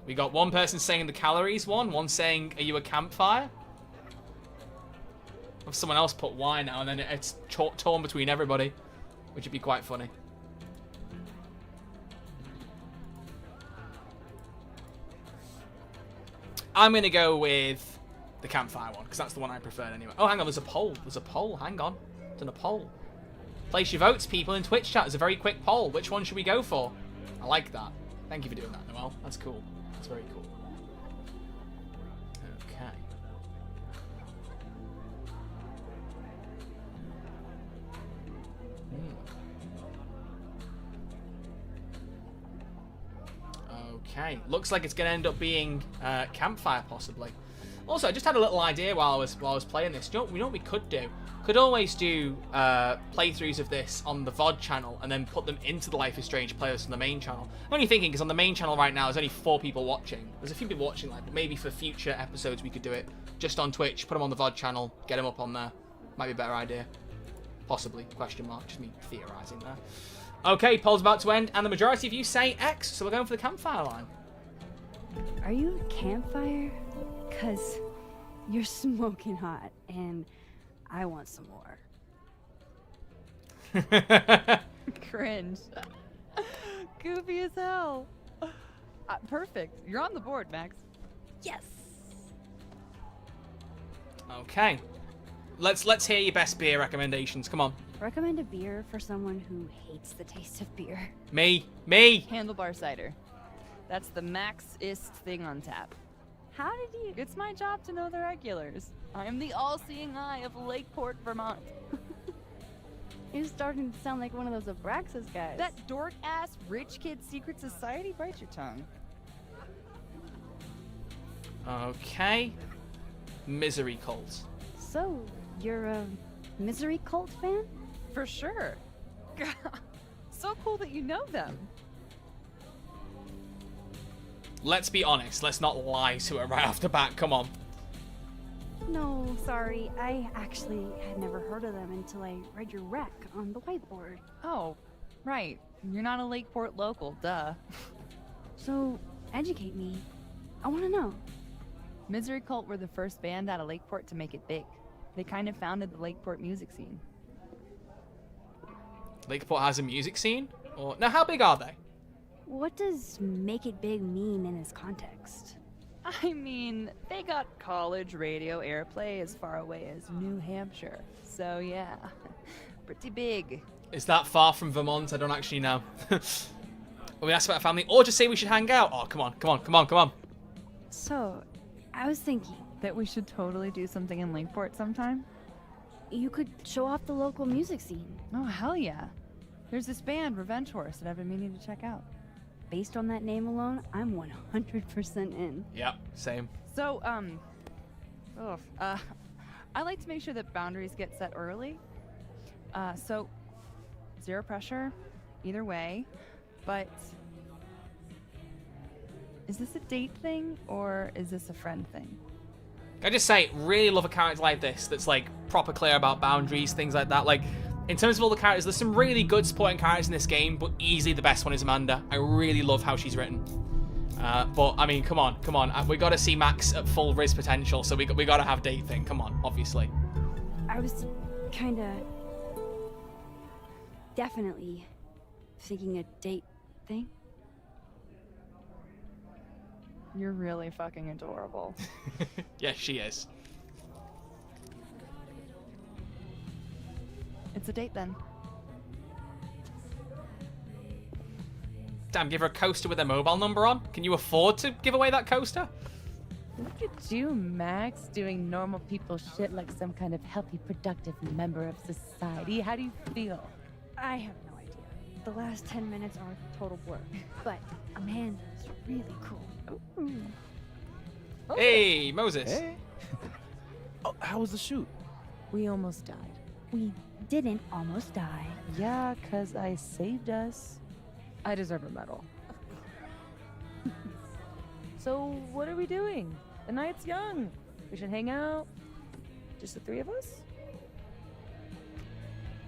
We got one person saying the calories one saying, Are you a campfire? If someone else put Y now, and then it's torn between everybody, which would be quite funny. I'm going to go with the campfire one, because that's the one I prefer anyway. Oh, hang on, there's a poll. There's a poll. Hang on. Done a poll. Place your votes, people, in Twitch chat. There's a very quick poll. Which one should we go for? I like that. Thank you for doing that, Noel. That's cool. That's very cool. Okay. Okay. Looks like it's going to end up being campfire, possibly. Also, I just had a little idea while I was playing this. You know what we could do? Could always do playthroughs of this on the VOD channel and then put them into the Life is Strange playlist on the main channel. I'm only thinking because on the main channel right now there's only 4 people watching. There's a few people watching, like, but maybe for future episodes we could do it just on Twitch, put them on the VOD channel, get them up on there. Might be a better idea. Possibly, question mark, just me theorising there. Okay, poll's about to end, and the majority of you say X, so we're going for the campfire line. Are you a campfire? 'Cause you're smoking hot, and I want some more. Cringe. Goofy as hell. Perfect. You're on the board, Max. Yes. Okay. Let's hear your best beer recommendations. Come on. Recommend a beer for someone who hates the taste of beer. Me. Handlebar cider. That's the Max-ist thing on tap. How did you... It's my job to know the regulars. I am the all-seeing eye of Lakeport, Vermont. You're starting to sound like one of those Abraxas guys. That dork-ass rich kid secret society? Bite your tongue. Okay. Misery Cult. So, you're a Misery Cult fan? For sure. So cool that you know them. Let's be honest. Let's not lie to it right off the bat. Come on. No, sorry. I actually had never heard of them until I read your rec on the whiteboard. Oh, right. You're not a Lakeport local, duh. So, educate me. I want to know. Misery Cult were the first band out of Lakeport to make it big. They kind of founded the Lakeport music scene. Lakeport has a music scene? Or no, how big are they? What does make it big mean in this context? I mean, they got college radio airplay as far away as New Hampshire. So yeah, pretty big. Is that far from Vermont? I don't actually know. We asked about a family, or just say we should hang out. Oh, come on. So, I was thinking, That we should totally do something in Lakeport sometime? you could show off the local music scene. Oh, hell yeah. There's this band, Revenge Horse, that I've been meaning to check out. Based on that name alone, I'm 100% in. Yep, same. So, I like to make sure that boundaries get set early. So, zero pressure, either way, but is this a date thing, or is this a friend thing? Can I just say, really love a character like this that's like proper clear about boundaries, things like that. Like, In terms of all the characters, there's some really good supporting characters in this game, but easily the best one is Amanda. I really love how she's written. But I mean, come on. We got to see Max at full Riz potential, so we got to have date thing. Come on, obviously. I was kinda... definitely thinking a date thing. You're really fucking adorable. Yes, she is. It's a date then. Damn, give her a coaster with a mobile number on? Can you afford to give away that coaster? Look at you, Max, doing normal people shit like some kind of healthy, productive member of society. How do you feel? I have no idea. The last 10 minutes are a total blur. But Amanda's really cool. Ooh. Oh, Hey, Moses. Hey. Oh, how was the shoot? we almost died. We didn't almost die. Yeah, 'cause I saved us. I deserve a medal. So, what are we doing? The night's young. We should hang out. Just the three of us?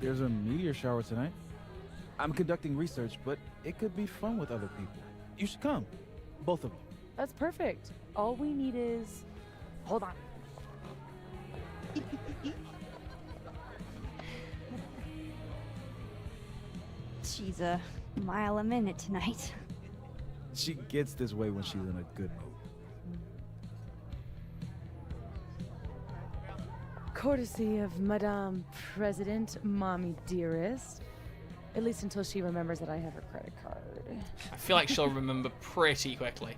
There's a meteor shower tonight. I'm conducting research, but it could be fun with other people. You should come. Both of you. That's perfect. All we need is... Hold on. She's a mile a minute tonight. She gets this way when she's in a good mood. Courtesy of Madame President, Mommy Dearest. At least until she remembers that I have her credit card. I feel like she'll remember pretty quickly.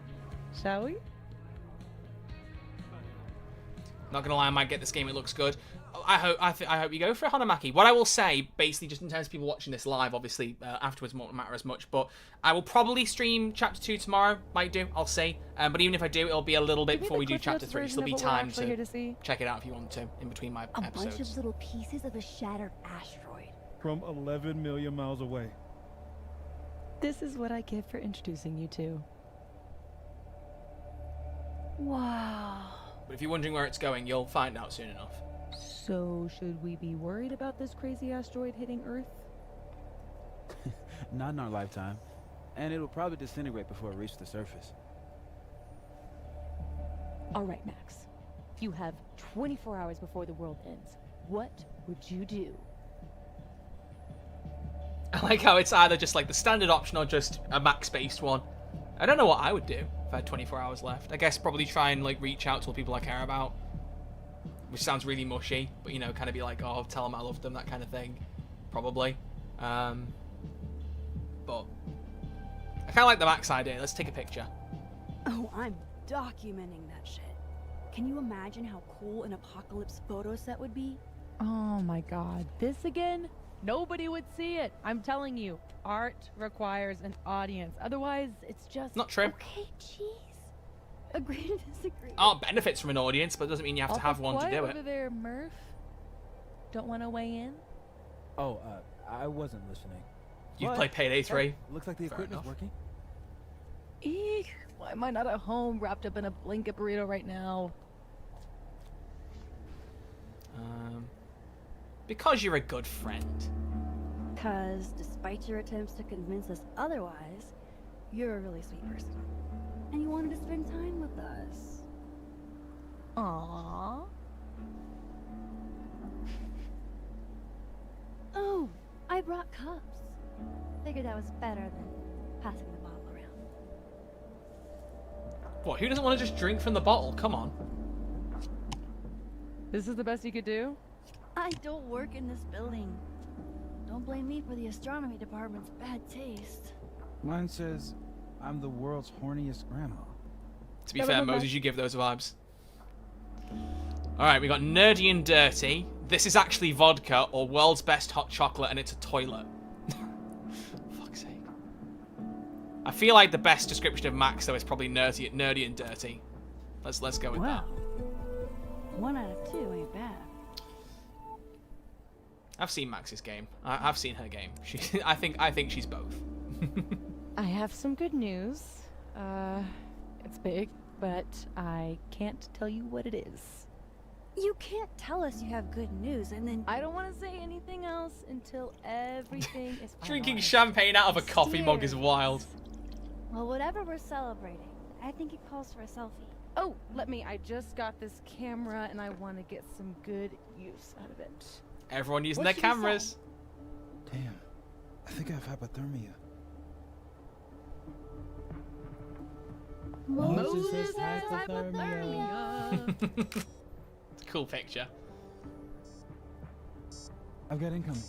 Shall we? Not gonna lie, I might get this game. It looks good. I hope you go for it, Hanamaki. What I will say, basically, just in terms of people watching this live, obviously afterwards won't matter as much. But I will probably stream Chapter 2 tomorrow. Might do. I'll see. But even if I do, it'll be a little bit before we do Chapter 3, so there'll be time to check it out if you want to in between my episodes. A bunch of little pieces of a shattered asteroid. From 11 million miles away. This is what I get for introducing you to. Wow. But if you're wondering where it's going, you'll find out soon enough. So, should we be worried about this crazy asteroid hitting Earth? Not in our lifetime. And it'll probably disintegrate before it reaches the surface. All right, Max. You have 24 hours before the world ends. What would you do? I like how it's either just like the standard option or just a max-based one. I don't know what I would do if I had 24 hours left. I guess probably try and like reach out to the people I care about. Which sounds really mushy, but you know, kind of be like, oh, tell them I love them, that kind of thing. Probably. But I kind of like the Max idea. Let's take a picture. Oh, I'm documenting that shit. Can you imagine how cool an apocalypse photo set would be? Oh my god, this again? Nobody would see it. I'm telling you, art requires an audience. Otherwise, it's just... Not true. Okay, jeez. Agree to disagree. Art benefits from an audience, but it doesn't mean you have to have one to do it. Over there, Murph. Don't want to weigh in? Oh, I wasn't listening. You play Payday 3. Looks like the equipment's working. Eek, why am I not at home wrapped up in a blanket burrito right now? Because you're a good friend. Because despite your attempts to convince us otherwise, you're a really sweet person. And you wanted to spend time with us. Aww. Oh, I brought cups. Figured that was better than passing the bottle around. What, who doesn't want to just drink from the bottle? Come on. This is the best you could do? I don't work in this building. Don't blame me for the astronomy department's bad taste. Mine says, I'm the world's horniest grandma. To be fair, Moses, you give those vibes. Alright, we got Nerdy and Dirty. This is actually vodka or world's best hot chocolate and it's a toilet. Fuck's sake. I feel like the best description of Max, though, is probably nerdy and dirty. Let's go with that. 1 out of 2 ain't bad. I've seen Max's game. I've seen her game. I think she's both. I have some good news. It's big, but I can't tell you what it is. You can't tell us you have good news and then... I don't want to say anything else until everything is Drinking finalized. champagne out of a coffee mug is wild. Well, whatever we're celebrating, I think it calls for a selfie. Oh, I just got this camera and I want to get some good use out of it. Everyone using What their should we cameras. Damn. I think I have hypothermia. Moses has hypothermia. It's a cool picture. I've got incoming.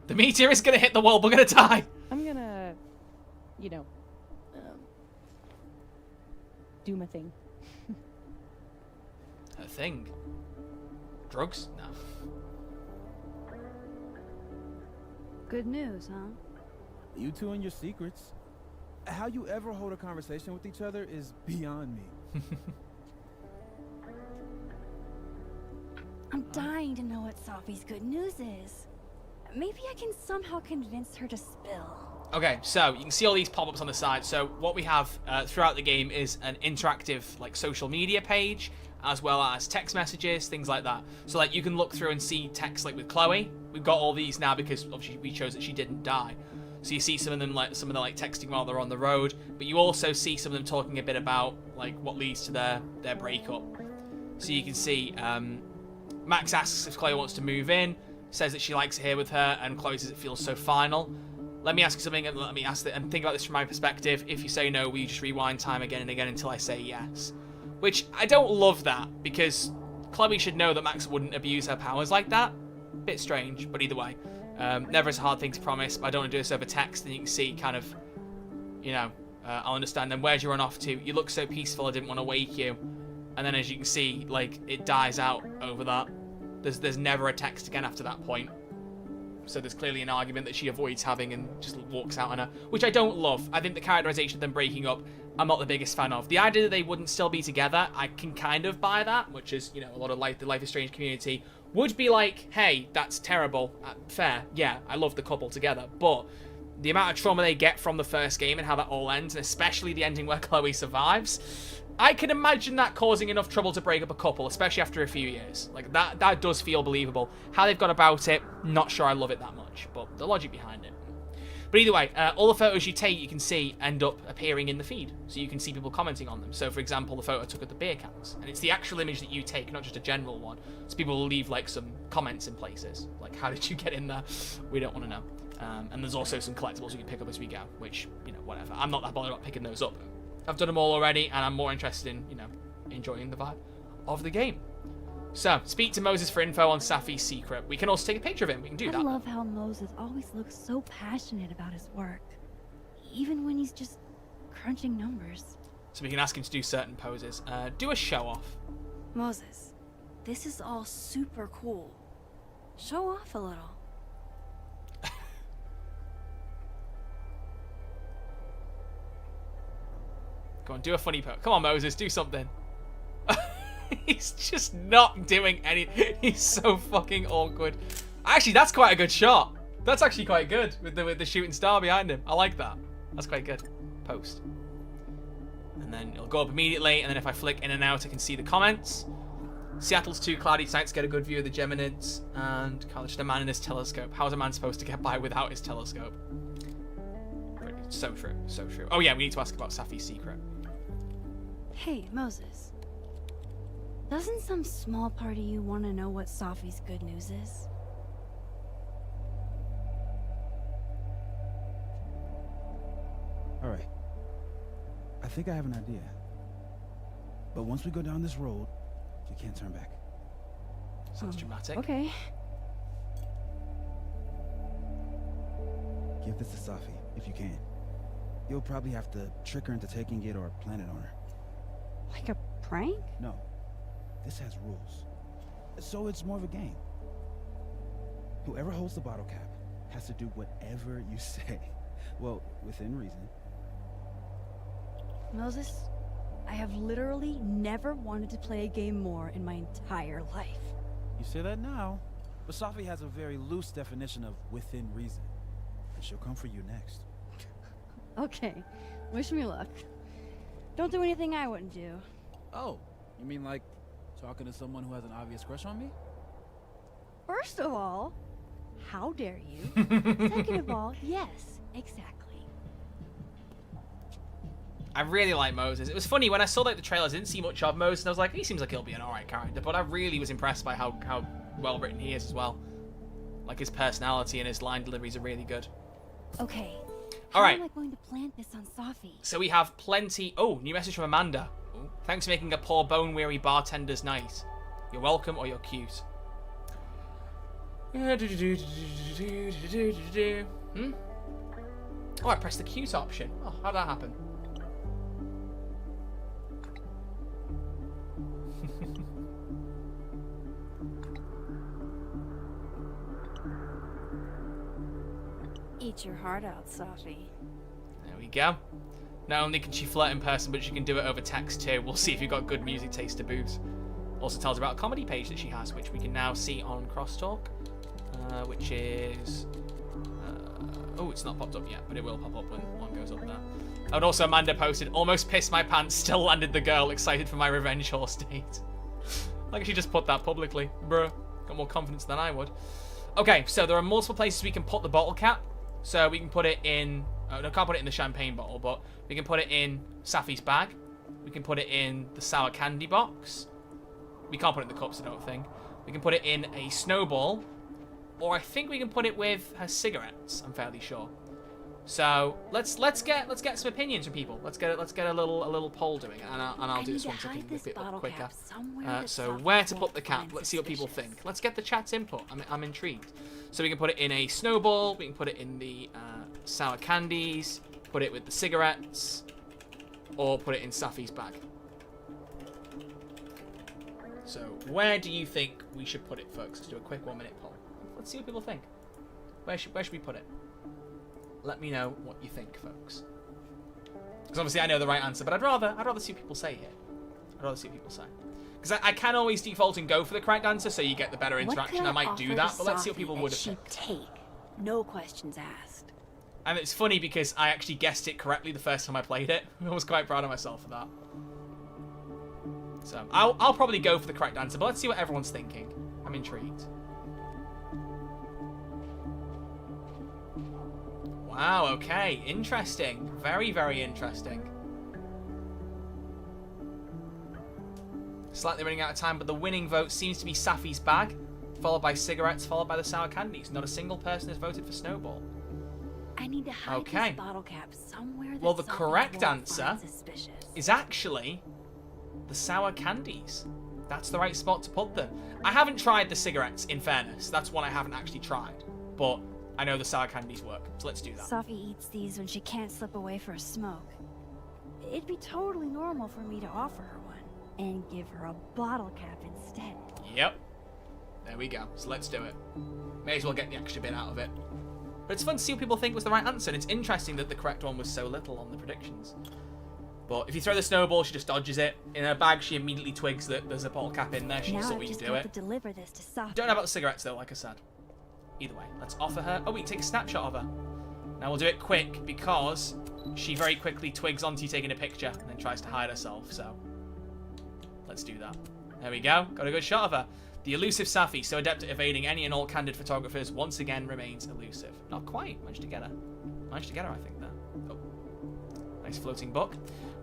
The meteor is gonna hit the wall. We're gonna die. I'm gonna, do my thing. A thing. Drugs? No. Good news, huh? You two and your secrets. How you ever hold a conversation with each other is beyond me. I'm dying to know what Safi's good news is. Maybe I can somehow convince her to spill. Okay, so you can see all these pop-ups on the side. So what we have throughout the game is an interactive like social media page, as well as text messages, things like that. So like you can look through and see text like with Chloe. We've got all these now because obviously we chose that she didn't die. So you see some of them like texting while they're on the road, but you also see some of them talking a bit about like what leads to their breakup. So you can see Max asks if Chloe wants to move in, says that she likes it here with her, and Chloe says it feels so final. Let me ask you something, and let me ask it, and think about this from my perspective. If you say no, will you just rewind time again and again until I say yes? Which, I don't love that, because Chloe should know that Max wouldn't abuse her powers like that. Bit strange, but either way. Never is a hard thing to promise, but I don't want to do this over text, and you can see kind of, I'll understand. Then where'd you run off to? You look so peaceful, I didn't want to wake you. And then as you can see, like, it dies out over that. There's never a text again after that point. So there's clearly an argument that she avoids having and just walks out on her, which I don't love. I think the characterization of them breaking up, I'm not the biggest fan of. The idea that they wouldn't still be together, I can kind of buy that, which is, a lot of the Life is Strange community would be like, hey, that's terrible. Fair, yeah, I love the couple together. But the amount of trauma they get from the first game and how that all ends, and especially the ending where Chloe survives, I can imagine that causing enough trouble to break up a couple, especially after a few years. Like, that does feel believable. How they've gone about it, not sure I love it that much, but the logic behind it. But either way, all the photos you take, you can see, end up appearing in the feed. So you can see people commenting on them. So, for example, the photo I took of the beer cans. And it's the actual image that you take, not just a general one. So people will leave, like, some comments in places. Like, how did you get in there? We don't want to know. And there's also some collectibles you can pick up as we go, which, whatever. I'm not that bothered about picking those up. I've done them all already, and I'm more interested in, enjoying the vibe of the game. So, speak to Moses for info on Safi's secret. We can also take a picture of him. We can do that. I love how Moses always looks so passionate about his work, even when he's just crunching numbers. So we can ask him to do certain poses. Do a show off. Moses, this is all super cool. Show off a little. Come on, do a funny pose. Come on, Moses, do something. He's just not doing anything. He's so fucking awkward. Actually, that's quite a good shot. That's actually quite good with the shooting star behind him. I like that. That's quite good. Post. And then it'll go up immediately, and then if I flick in and out, I can see the comments. Seattle's too cloudy tonight to get a good view of the Geminids, and Carl, just a man in his telescope. How is a man supposed to get by without his telescope? So true, so true. Oh yeah, we need to ask about Safi's secret. Hey, Moses. Doesn't some small part of you want to know what Safi's good news is? All right. I think I have an idea. But once we go down this road, you can't turn back. Sounds dramatic. Okay. Give this to Safi, if you can. You'll probably have to trick her into taking it or plant it on her. Like a prank? No. This has rules. So it's more of a game. Whoever holds the bottle cap has to do whatever you say. Well, within reason. Moses, I have literally never wanted to play a game more in my entire life. You say that now, but Safi has a very loose definition of within reason. And she'll come for you next. Okay, wish me luck. Don't do anything I wouldn't do. Oh, you mean like Talking to someone who has an obvious crush on me? First of all, how dare you? Second of all, yes, exactly. I really like Moses. It was funny when I saw like the trailers, I didn't see much of Moses, and I was like, he seems like he'll be an alright character, but I really was impressed by how well written he is as well. Like his personality and his line deliveries are really good. Okay. All right. How am I going to plant this on Safi? So we have plenty. Oh, new message from Amanda. Oh, thanks for making a poor bone-weary bartender's night. You're welcome, or you're cute. Hmm? Oh, I pressed the cute option. Oh, how'd that happen? Eat your heart out, Safi. There we go. Not only can she flirt in person, but she can do it over text too. We'll see if you've got good music taste to boot. Also tells about a comedy page that she has, which we can now see on Crosstalk, which is... oh, it's not popped up yet, but it will pop up when one goes up there. And also Amanda posted, almost pissed my pants, still landed the girl, excited for my revenge horse date. Like she just put that publicly. Bruh. Got more confidence than I would. Okay, so there are multiple places we can put the bottle cap. So we can put it in... no, I can't put it in the champagne bottle, but we can put it in Safi's bag. We can put it in the sour candy box. We can't put it in the cups, I don't think. We can put it in a snowball. Or I think we can put it with her cigarettes, I'm fairly sure. So let's get some opinions from people. Let's get a little poll doing, and I'll do this one so I can be a bit quicker. So where to put the cap? Let's see what people think. Let's get the chat's input. I'm intrigued. So we can put it in a snowball. We can put it in the sour candies. Put it with the cigarettes, or put it in Safi's bag. So where do you think we should put it, folks? Let's do a quick 1-minute poll. Let's see what people think. Where should we put it? Let me know what you think, folks. Because obviously I know the right answer, but I'd rather see what people say here. I'd rather see what people say. Because I can always default and go for the correct answer, so you get the better interaction. I might do that, but let's see what people would have picked. Take. No questions asked. And it's funny because I actually guessed it correctly the first time I played it. I was quite proud of myself for that. So I'll probably go for the correct answer, but let's see what everyone's thinking. I'm intrigued. Wow, okay. Interesting. Very, very interesting. Slightly running out of time, but the winning vote seems to be Safi's bag, followed by cigarettes, followed by the sour candies. Not a single person has voted for Snowball. I need to hide this bottle cap somewhere. Well, the correct answer is actually the sour candies. That's the right spot to put them. I haven't tried the cigarettes, in fairness. That's one I haven't actually tried. But I know the sour candies work, so let's do that. Safi eats these when she can't slip away for a smoke. It'd be totally normal for me to offer her one and give her a bottle cap instead. Yep. There we go. So let's do it. May as well get the extra bit out of it. But it's fun to see what people think was the right answer, and it's interesting that the correct one was so little on the predictions. But if you throw the snowball, she just dodges it. In her bag, she immediately twigs that there's a bottle cap in there. She just thought we could do it. To deliver this to Safi. Don't know about the cigarettes, though, like I said. Either way, let's offer her... Oh, we can take a snapshot of her. Now, we'll do it quick because she very quickly twigs onto you taking a picture and then tries to hide herself, so... Let's do that. There we go. Got a good shot of her. The elusive Safi, so adept at evading any and all candid photographers, once again remains elusive. Not quite. Managed to get her. Managed to get her, I think, there. Oh. Nice floating book.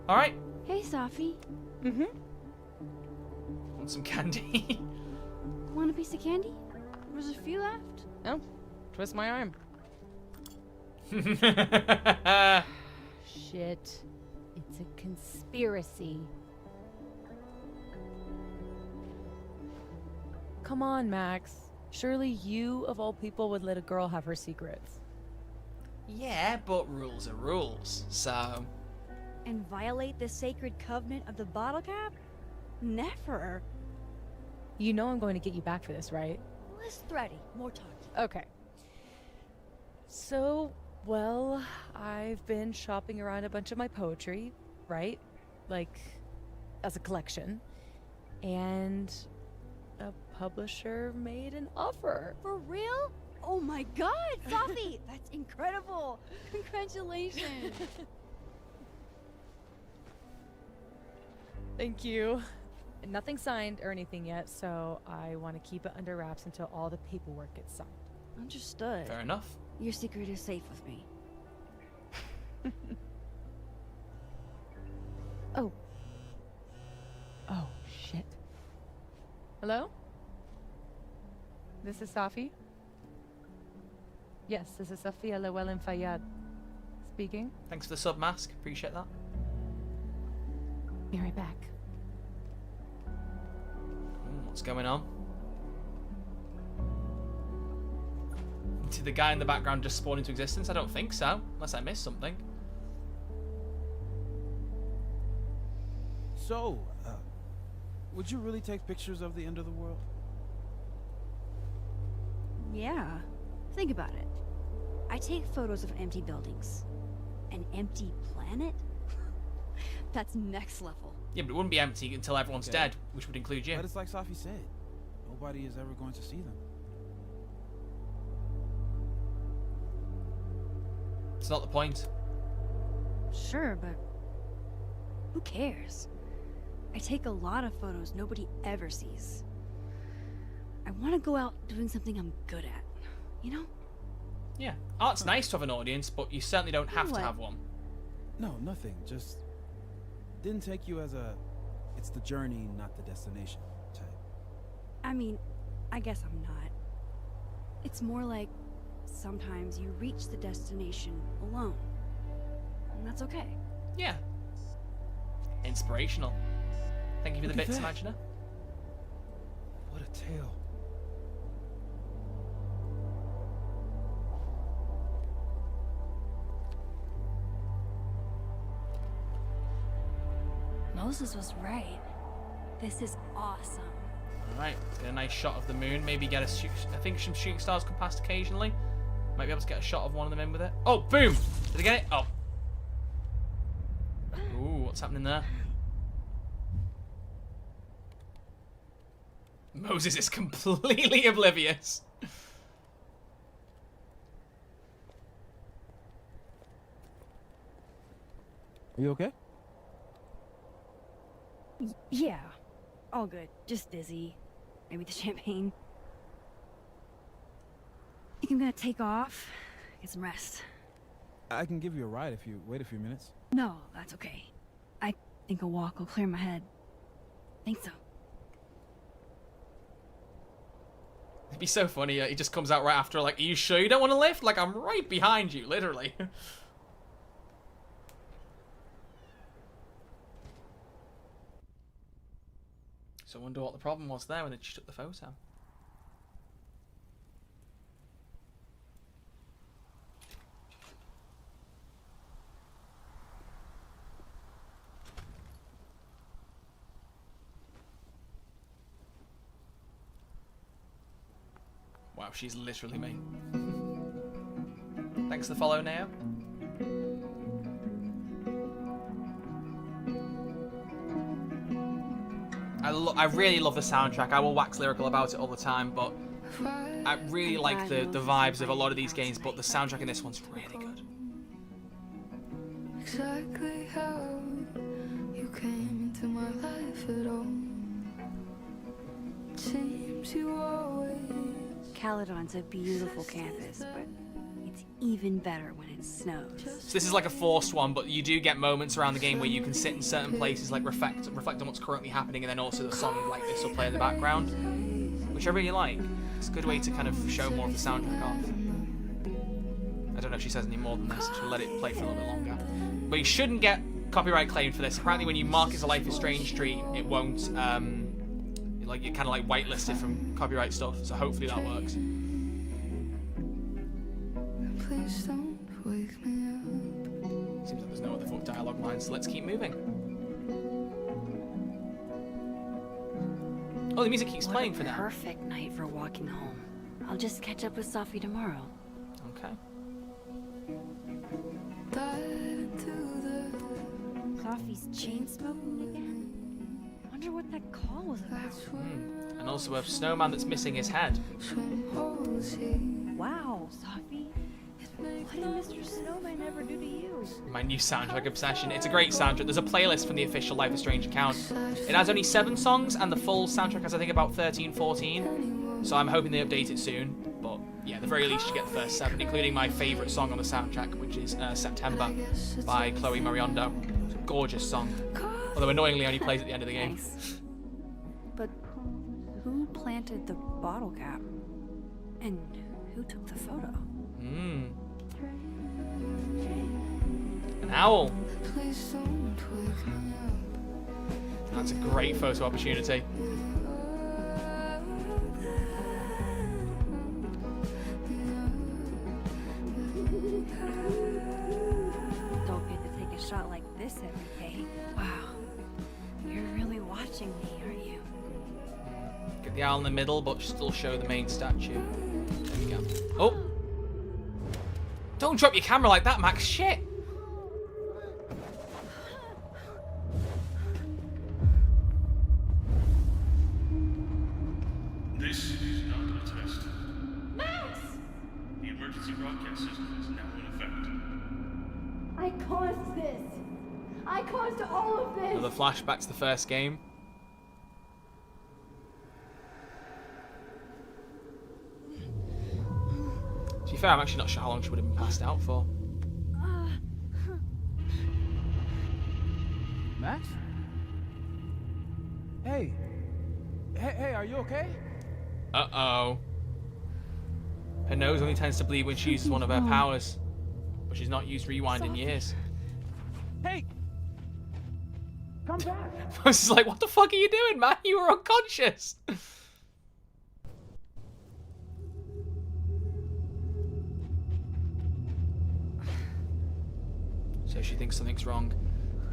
All right. Hey, Safi. Mm-hmm. Want some candy? Want a piece of candy? There's a few left. No. Twist my arm. Shit. It's a conspiracy. Come on, Max. Surely you, of all people, would let a girl have her secrets. Yeah, but rules are rules, so... And violate the sacred covenant of the bottle cap? Never. You know I'm going to get you back for this, right? Less thready, more talk. Okay. So, well, I've been shopping around a bunch of my poetry, right? Like, as a collection. And a publisher made an offer. For real? Oh my god, Safi! That's incredible! Congratulations! Thank you. Nothing signed or anything yet, so I want to keep it under wraps until all the paperwork gets signed. Understood. Fair enough. Your secret is safe with me. Oh. Oh, shit. Hello? This is Safi? Yes, this is Safia Llewellyn Fayyad speaking. Thanks for the sub mask. Appreciate that. Be right back. What's going on? Did the guy in the background just spawn into existence? I don't think so, unless I missed something. So, would you really take pictures of the end of the world? Yeah. Think about it. I take photos of empty buildings. An empty planet? That's next level. Yeah, but it wouldn't be empty until everyone's Okay. dead, which would include you. But it's like Safi said, nobody is ever going to see them. It's not the point. Sure, but who cares? I take a lot of photos nobody ever sees. I want to go out doing something I'm good at, you know? Yeah. Art's nice to have an audience, but you certainly don't have to What? have one. No, nothing. Just didn't take you as a it's the journey, not the destination type. I mean, I guess I'm not. It's more like sometimes you reach the destination alone. And that's okay. Yeah. Inspirational. Thank you for the Look at bits, that. Imaginer. What a tale. Moses was right. This is awesome. Alright, let's get a nice shot of the moon. Maybe get a I think some shooting stars come past occasionally. Might be able to get a shot of one of them in with it. Oh, boom! Did I get it? Oh. Ooh, what's happening there? Moses is completely oblivious. Are you okay? Yeah. All good. Just dizzy. Maybe the champagne. Think I'm gonna take off. Get some rest. I can give you a ride if you wait a few minutes. No, that's okay. I think a walk will clear my head. Think so. It'd be so funny. He just comes out right after, like, are you sure you don't want to lift? Like, I'm right behind you, literally. So I wonder what the problem was there when they just took the photo. Wow, she's literally me. Thanks for the follow, Neo. I really love the soundtrack. I will wax lyrical about it all the time, but I really like the vibes of a lot of these games, but the soundtrack in this one's really good. Exactly how you came into my life at all. Seems you always. Caledon's a beautiful campus, but it's even better when it snows. So this is like a forced one, but you do get moments around the game where you can sit in certain places, like reflect on what's currently happening, and then also the song like this will play in the background, which I really like. It's a good way to kind of show more of the soundtrack off. I don't know if she says any more than this, so we'll let it play for a little bit longer. But you shouldn't get copyright claimed for this. Apparently when you mark it as a Life is Strange stream, it won't, like you're kind of like whitelisted from copyright stuff, so hopefully that works. Please don't wake me up. Seems like there's no other full dialogue lines, so let's keep moving. Oh, the music keeps playing for now. Perfect night for walking home. I'll just catch up with Safi tomorrow. Okay. Safi's chain smoking again? Wonder what that call was about. And also a snowman that's missing his head. Wow, Safi. What did Mr. Snowman ever do to you? My new soundtrack obsession. It's a great soundtrack. There's a playlist from the official Life is Strange account. It has only 7 songs, and the full soundtrack has, I think, about 13, 14. So I'm hoping they update it soon. But yeah, at the very least, you get the first 7, including my favourite song on the soundtrack, which is September by Chloe Moriondo. It's a gorgeous song. Although annoyingly only plays at the end of the game. Nice. But who planted the bottle cap? And who took the photo? An owl. That's a great photo opportunity. Don't get to take a shot like this every day. Wow. You're really watching me, aren't you? Get the owl in the middle, but still show the main statue. There we go. Oh! Don't drop your camera like that, Max. Shit! This is not a test. Max! The emergency broadcast system is now in effect. I caused this. I caused all of this. Another flashback to the first game. To be fair, I'm actually not sure how long she would have been passed out for. Max? Hey. Hey, are you okay? Uh-oh. Her nose only tends to bleed when she uses one of her powers. But she's not used rewind in years. Hey! Come back! I was just like, what the fuck are you doing, man? You were unconscious! So she thinks something's wrong.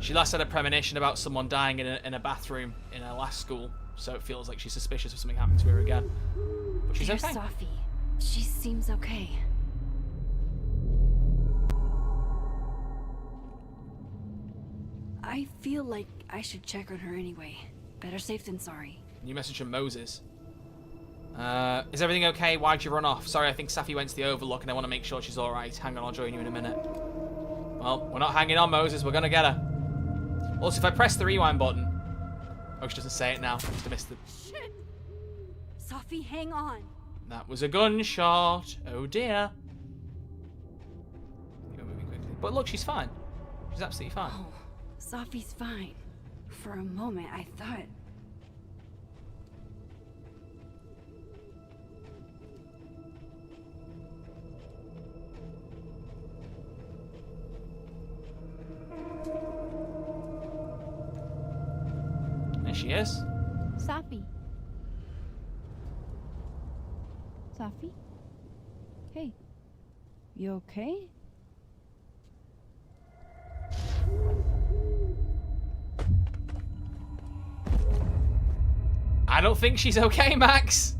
She last had a premonition about someone dying in a bathroom in her last school, so it feels like she's suspicious of something happening to her again. But she's okay. Safi. She seems okay. I feel like I should check on her anyway. Better safe than sorry. New message from Moses. Is everything okay? Why'd you run off? Sorry, I think Safi went to the Overlook and I want to make sure she's alright. Hang on, I'll join you in a minute. Well, we're not hanging on, Moses. We're gonna get her. Also, if I press the rewind button... Oh, she doesn't say it now. Must have missed it. Shit! Safi, hang on. That was a gunshot. Oh dear. You're moving quickly. But look, she's fine. She's absolutely fine. Oh, Safi's fine. For a moment, I thought... There she is. Safi. Safi? Hey. You okay? I don't think she's okay, Max.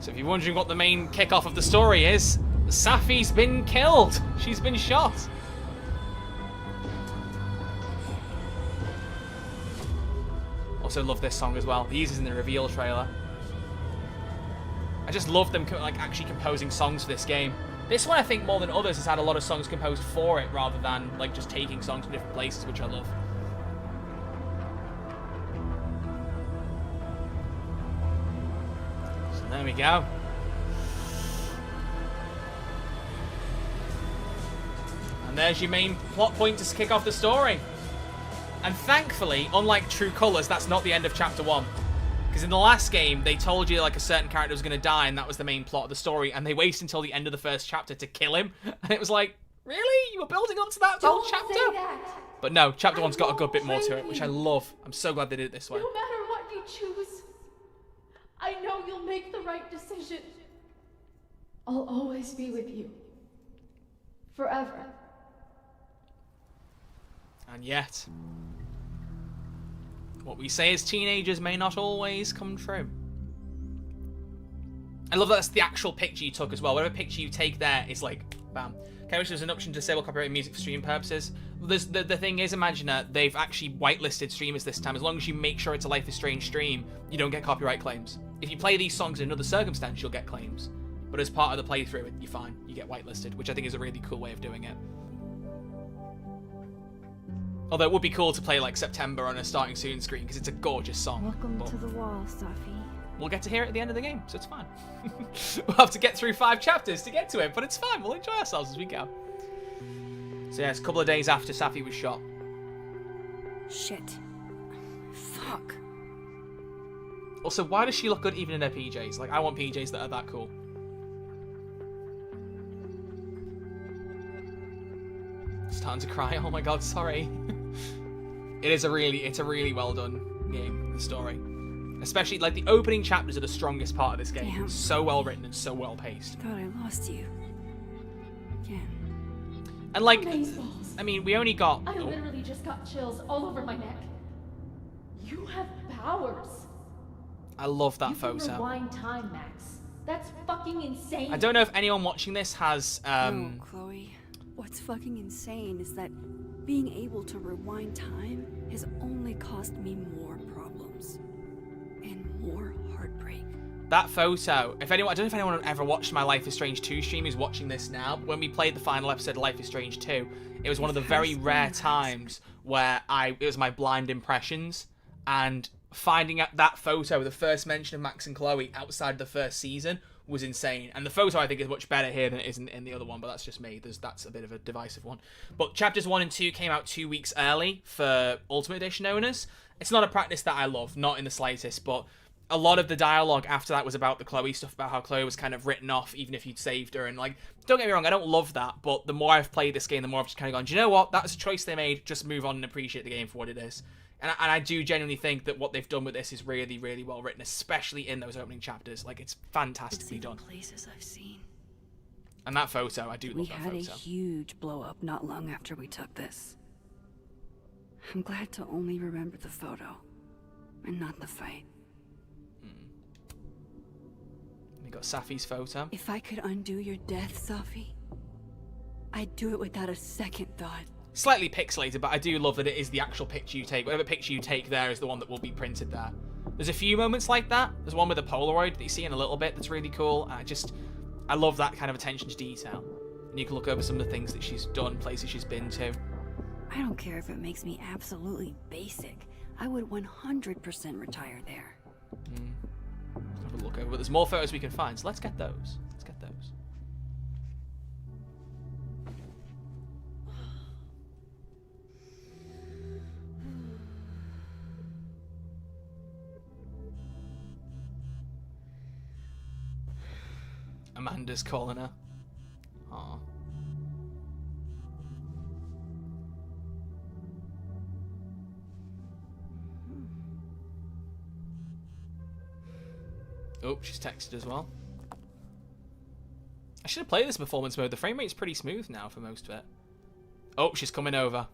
So if you're wondering what the main kickoff of the story is, Safi's been killed. She's been shot. Also love this song as well. He uses in the reveal trailer. I just love them like actually composing songs for this game. This one, I think, more than others, has had a lot of songs composed for it rather than like just taking songs from different places, which I love. So there we go. And there's your main plot point to kick off the story. And thankfully, unlike True Colors, that's not the end of Chapter 1. Because in the last game, they told you like a certain character was going to die, and that was the main plot of the story, and they waited until the end of the first chapter to kill him. And it was like, Really? You were building onto that whole chapter? Say that. But no, chapter 1's got a good bit more to it, which I love. I'm so glad they did it this way. No matter what you choose, I know you'll make the right decision. I'll always be with you. Forever. And yet, what we say as teenagers may not always come true. I love that that's the actual picture you took as well. Whatever picture you take there is like, bam. Okay, which there's an option to disable copyrighted music for streaming purposes. The thing is, imagine that they've actually whitelisted streamers this time. As long as you make sure it's a Life is Strange stream, you don't get copyright claims. If you play these songs in another circumstance, you'll get claims. But as part of the playthrough, you're fine. You get whitelisted, which I think is a really cool way of doing it. Although it would be cool to play like September on a starting soon screen because it's a gorgeous song. Welcome to the wall, Safi. We'll get to hear it at the end of the game, so it's fine. We'll have to get through 5 chapters to get to it, but it's fine. We'll enjoy ourselves as we go. So yeah, it's a couple of days after Safi was shot. Shit. Fuck. Also, why does she look good even in her PJs? Like, I want PJs that are that cool. Starting to cry. Oh my god, sorry. It's a really well done game, the story. Especially, like, the opening chapters are the strongest part of this game. Damn. It's so well written and so well paced. Thought I lost you. Again. And, like, Amazeballs. I mean, we only got... I literally just got chills all over my neck. You have powers. I love that You can photo. rewind time, Max. That's fucking insane. I don't know if anyone watching this has... No, Chloe. What's fucking insane is that being able to rewind time has only caused me more problems. And more heartbreak. That photo, if anyone, I don't know if anyone ever watched my Life is Strange 2 stream who's watching this now, but when we played the final episode of Life is Strange 2, it was one of the very rare times where it was my blind impressions, and finding out that photo, the first mention of Max and Chloe outside the first season, was insane. And the photo I think is much better here than it is in the other one, but that's just me. That's a bit of a divisive one. But chapters 1 and 2 came out 2 weeks early for Ultimate Edition owners. It's not a practice that I love, not in the slightest, but a lot of the dialogue after that was about the Chloe stuff, about how Chloe was kind of written off even if you'd saved her. And, like, don't get me wrong, I don't love that, but the more I've played this game, the more I've just kind of gone, do you know what? That's a choice they made. Just move on and appreciate the game for what it is. And I do genuinely think that what they've done with this is really, really well written, especially in those opening chapters. Like, it's fantastically done. Places I've seen. And that photo, I do love that photo. We had a huge blow up not long after we took this. I'm glad to only remember the photo and not the fight. We got Safi's photo. If I could undo your death, Safi, I'd do it without a second thought. Slightly pixelated, but I do love that it is the actual picture you take. Whatever picture you take there is the one that will be printed there. There's a few moments like that. There's one with a Polaroid that you see in a little bit that's really cool. I love that kind of attention to detail. And you can look over some of the things that she's done, places she's been to. I don't care if it makes me absolutely basic. I would 100% retire there. Have a look over. But there's more photos we can find, so let's get those. Let's get those. Amanda's calling her. Aw. Oh, she's texted as well. I should have played this performance mode. The frame rate's pretty smooth now for most of it. Oh, she's coming over.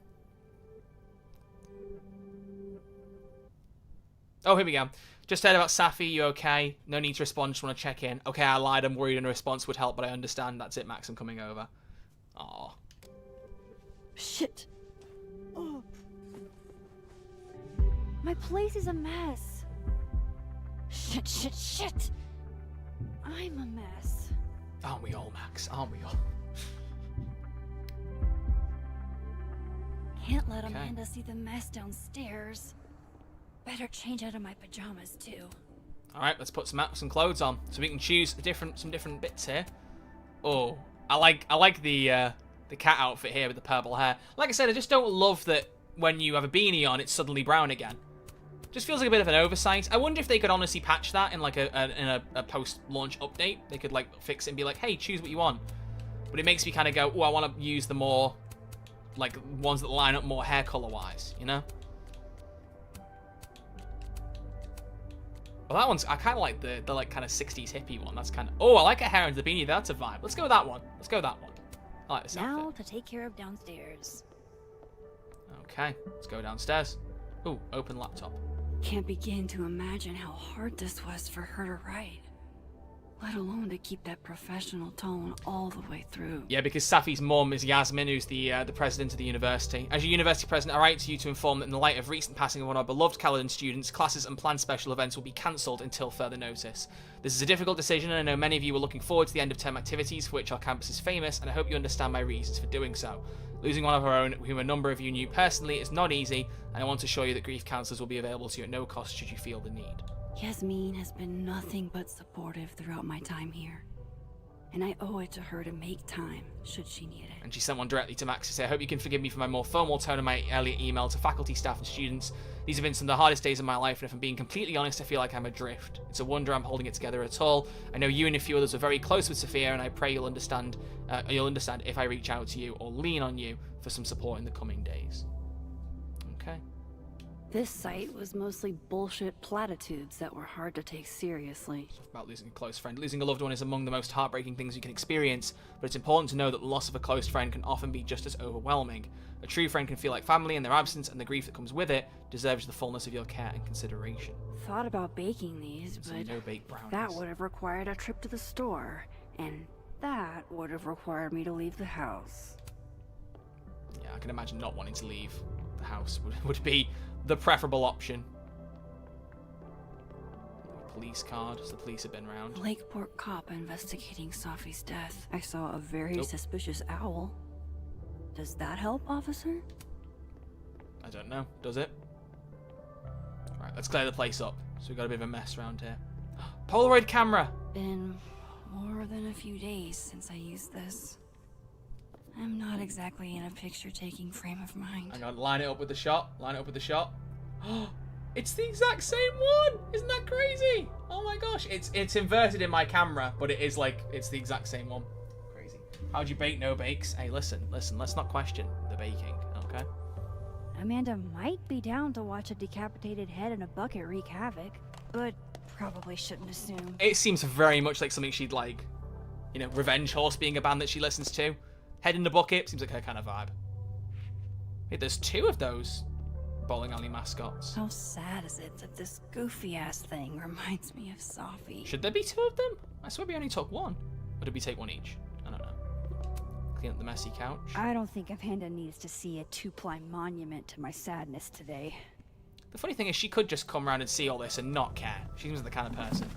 Oh, here we go. Just heard about Safi. You okay? No need to respond. Just want to check in. Okay, I lied. I'm worried and a response would help, but I understand. That's it, Max. I'm coming over. Aw. Shit. Oh. My place is a mess. Shit. I'm a mess. Aren't we all, Max? Aren't we all? Can't let Amanda see the mess downstairs. Better change out of my pajamas too. All right, let's put some clothes on so we can choose some different bits here. Oh, I like the cat outfit here with the purple hair. Like I said, I just don't love that when you have a beanie on, it's suddenly brown again. Just feels like a bit of an oversight. I wonder if they could honestly patch that in like a post-launch update. They could like fix it and be like, hey, choose what you want. but it makes me kind of go, oh, I want to use the more, like, ones that line up more hair color-wise, you know? Well, that one's, I kind of like the like, kind of 60s hippie one. That's kind of, oh, I like her hair under the beanie. That's a vibe. Let's go with that one. Let's go with that one. I like this Now outfit. to take care of downstairs. Okay, let's go downstairs. Ooh, open laptop. Can't begin to imagine how hard this was for her to write. Let alone to keep that professional tone all the way through. Yeah, because Safi's mum is Yasmine, who's the president of the university. As your university president, I write to you to inform that in the light of recent passing of one of our beloved Caledon students, classes and planned special events will be cancelled until further notice. This is a difficult decision, and I know many of you were looking forward to the end of term activities for which our campus is famous, and I hope you understand my reasons for doing so. Losing one of our own, whom a number of you knew personally, is not easy, and I want to assure you that grief counsellors will be available to you at no cost should you feel the need. Yasmine has been nothing but supportive throughout my time here. And I owe it to her to make time, should she need it. And she sent one directly to Max to say, I hope you can forgive me for my more formal tone in my earlier email to faculty, staff and students. These have been some of the hardest days of my life, and if I'm being completely honest, I feel like I'm adrift. It's a wonder I'm holding it together at all. I know you and a few others are very close with Sophia, and I pray you'll understand if I reach out to you or lean on you for some support in the coming days. Okay. This site was mostly bullshit platitudes that were hard to take seriously. About losing a close friend. Losing a loved one is among the most heartbreaking things you can experience, but it's important to know that the loss of a close friend can often be just as overwhelming. A true friend can feel like family, and their absence and the grief that comes with it deserves the fullness of your care and consideration. Thought about baking these, but no-bake brownies. that would have required a trip to the store, and that would have required me to leave the house. Yeah, I can imagine not wanting to leave the house would be the preferable option. Police card, so the police have been around. Lakeport cop investigating Safi's death. I saw a very suspicious owl. Does that help, officer? I don't know. Does it? Right, let's clear the place up. So we've got a bit of a mess around here. Polaroid camera! Been more than a few days since I used this. I'm not exactly in a picture-taking frame of mind. Hang on, line it up with the shot. Line it up with the shot. It's the exact same one! Isn't that crazy? Oh my gosh. It's inverted in my camera, but it is like, it's the exact same one. Crazy. How'd you bake no bakes? Hey, listen, let's not question the baking, okay? Amanda might be down to watch a decapitated head in a bucket wreak havoc, but probably shouldn't assume. It seems very much like something she'd like. You know, Revenge Horse being a band that she listens to. Head in the bucket seems like her kind of vibe. Wait, there's two of those bowling alley mascots. How sad is it that this goofy-ass thing reminds me of Safi? Should there be two of them? I swear we only took one. Or did we take one each? I don't know. Clean up the messy couch. I don't think Amanda needs to see a two-ply monument to my sadness today. The funny thing is she could just come around and see all this and not care. She seems the kind of person.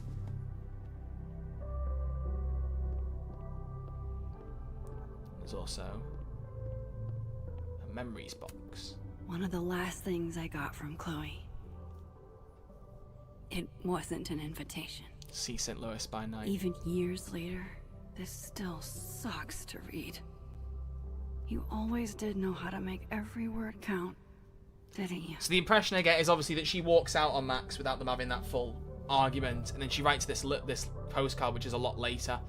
There's also a memories box. One of the last things I got from Chloe. It wasn't an invitation. See St. Louis by night. Even years later, this still sucks to read. You always did know how to make every word count, didn't you? So the impression I get is obviously that she walks out on Max without them having that full argument, and then she writes this postcard, which is a lot later.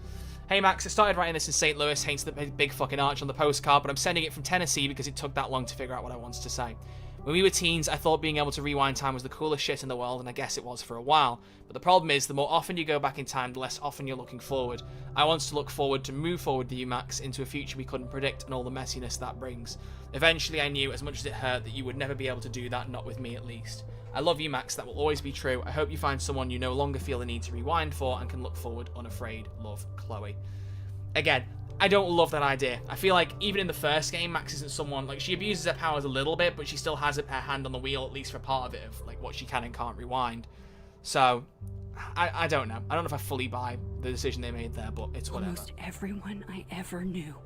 Hey Max, I started writing this in St. Louis, hence the big fucking arch on the postcard, but I'm sending it from Tennessee because it took that long to figure out what I wanted to say. When we were teens, I thought being able to rewind time was the coolest shit in the world, and I guess it was for a while. But the problem is, the more often you go back in time, the less often you're looking forward. I wanted to look forward to move forward with you, Max, into a future we couldn't predict and all the messiness that brings. Eventually, I knew, as much as it hurt, that you would never be able to do that, not with me at least. I love you, Max, that will always be true. I hope you find someone you no longer feel the need to rewind for and can look forward unafraid. Love, Chloe. Again, I don't love that idea. I feel like even in the first game, Max isn't someone, like, she abuses her powers a little bit, but she still has her hand on the wheel, at least for part of it, of like what she can and can't rewind. So, I don't know. I don't know if I fully buy the decision they made there, but it's whatever. Almost everyone I ever knew.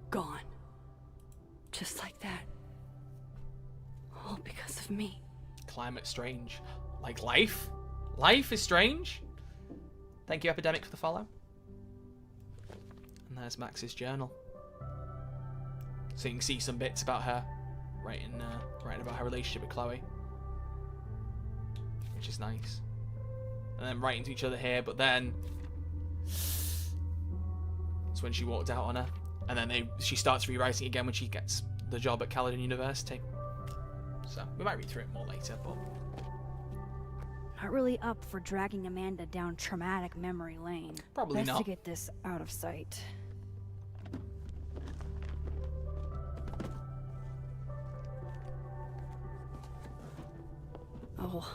Gone. Just like that. All because of me. Climate strange. Like life? Life is strange? Thank you, Epidemic, for the follow. And there's Max's journal. So you can see some bits about her writing about her relationship with Chloe, which is nice. And then writing to each other here, but then it's when she walked out on her. And then she starts rewriting again when she gets the job at Caledon University. So we might read through it more later, but... Not really up for dragging Amanda down traumatic memory lane. Probably Best not. to get this out of sight. Oh,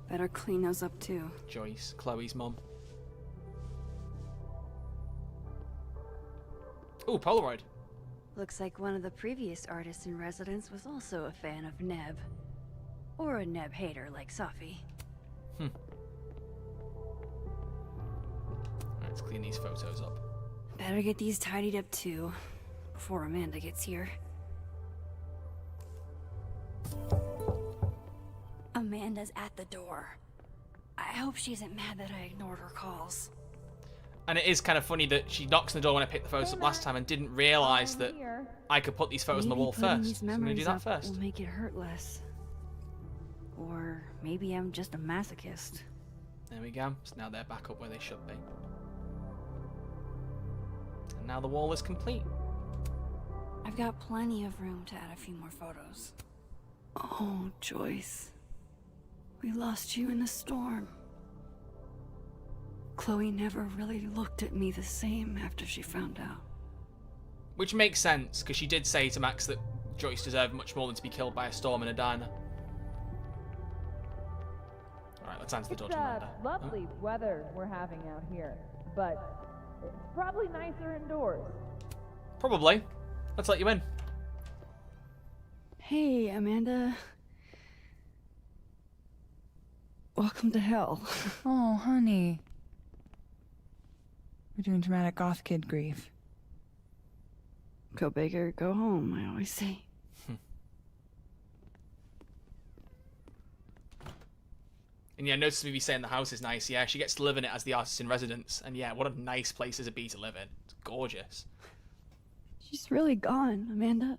better clean those up too. Joyce, Chloe's mum. Ooh, Polaroid. Looks like one of the previous artists in residence was also a fan of Neb. Or a Neb hater like Safi. Let's clean these photos up. Better get these tidied up too, before Amanda gets here. Amanda's at the door. I hope she isn't mad that I ignored her calls. And it is kind of funny that she knocks on the door when I picked the photos up last time and didn't realise that I could put these photos on the wall first. So I'm going to do that first. Will make it hurt less. Or maybe I'm just a masochist. There we go. So now they're back up where they should be. And now the wall is complete. I've got plenty of room to add a few more photos. Oh, Joyce. We lost you in the storm. Chloe never really looked at me the same after she found out. Which makes sense, because she did say to Max that Joyce deserved much more than to be killed by a storm in a diner. Alright, let's answer the door to Amanda. Lovely weather we're having out here, but it's probably nicer indoors. Probably. Let's let you in. Hey, Amanda. Welcome to hell. Oh, honey. We're doing dramatic goth kid grief. Go big or go home, I always say. And yeah, notice me saying the house is nice. Yeah, she gets to live in it as the artist in residence. And yeah, what a nice place is it be to live in. It's gorgeous. She's really gone, Amanda.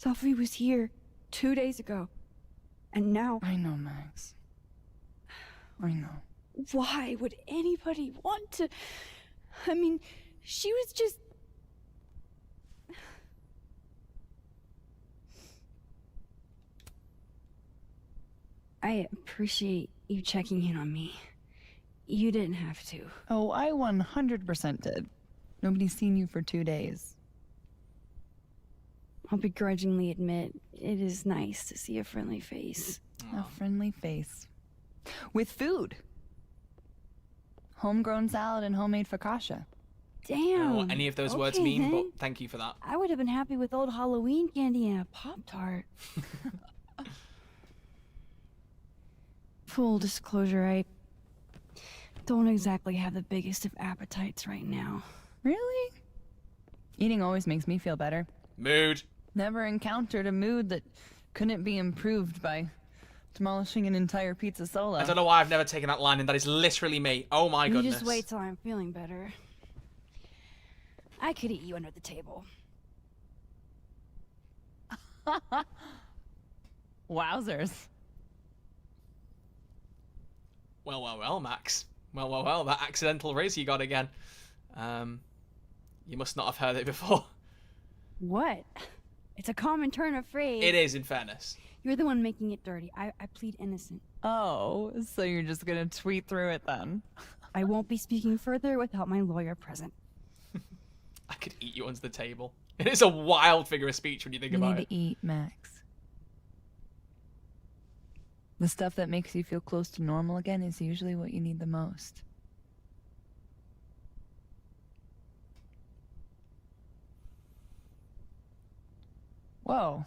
Safi was here 2 days ago. And now... I know, Max. I know. Why would anybody want to... I mean, she was just... I appreciate you checking in on me. You didn't have to. Oh, I 100% did. Nobody's seen you for 2 days. I'll begrudgingly admit, it is nice to see a friendly face. A friendly face. With food. Homegrown salad and homemade focaccia. I don't know Damn. what any of those words Okay, mean, then. but thank you for that. I would have been happy with old Halloween candy and a Pop-Tart. Full disclosure, I don't exactly have the biggest of appetites right now. Really? Eating always makes me feel better. Mood. Never encountered a mood that couldn't be improved by demolishing an entire pizza solo. I don't know why I've never taken that line, and that is literally me. Oh my You goodness. just wait till I'm feeling better. I could eat you under the table. Wowzers. Well, Max. Well, that accidental raise you got again. You must not have heard it before. What? It's a common turn of phrase. It is, in fairness. You're the one making it dirty. I plead innocent. Oh, so you're just gonna tweet through it then? I won't be speaking further without my lawyer present. I could eat you under the table. It is a wild figure of speech when you think You about need it. to eat, Max. The stuff that makes you feel close to normal again is usually what you need the most. Whoa.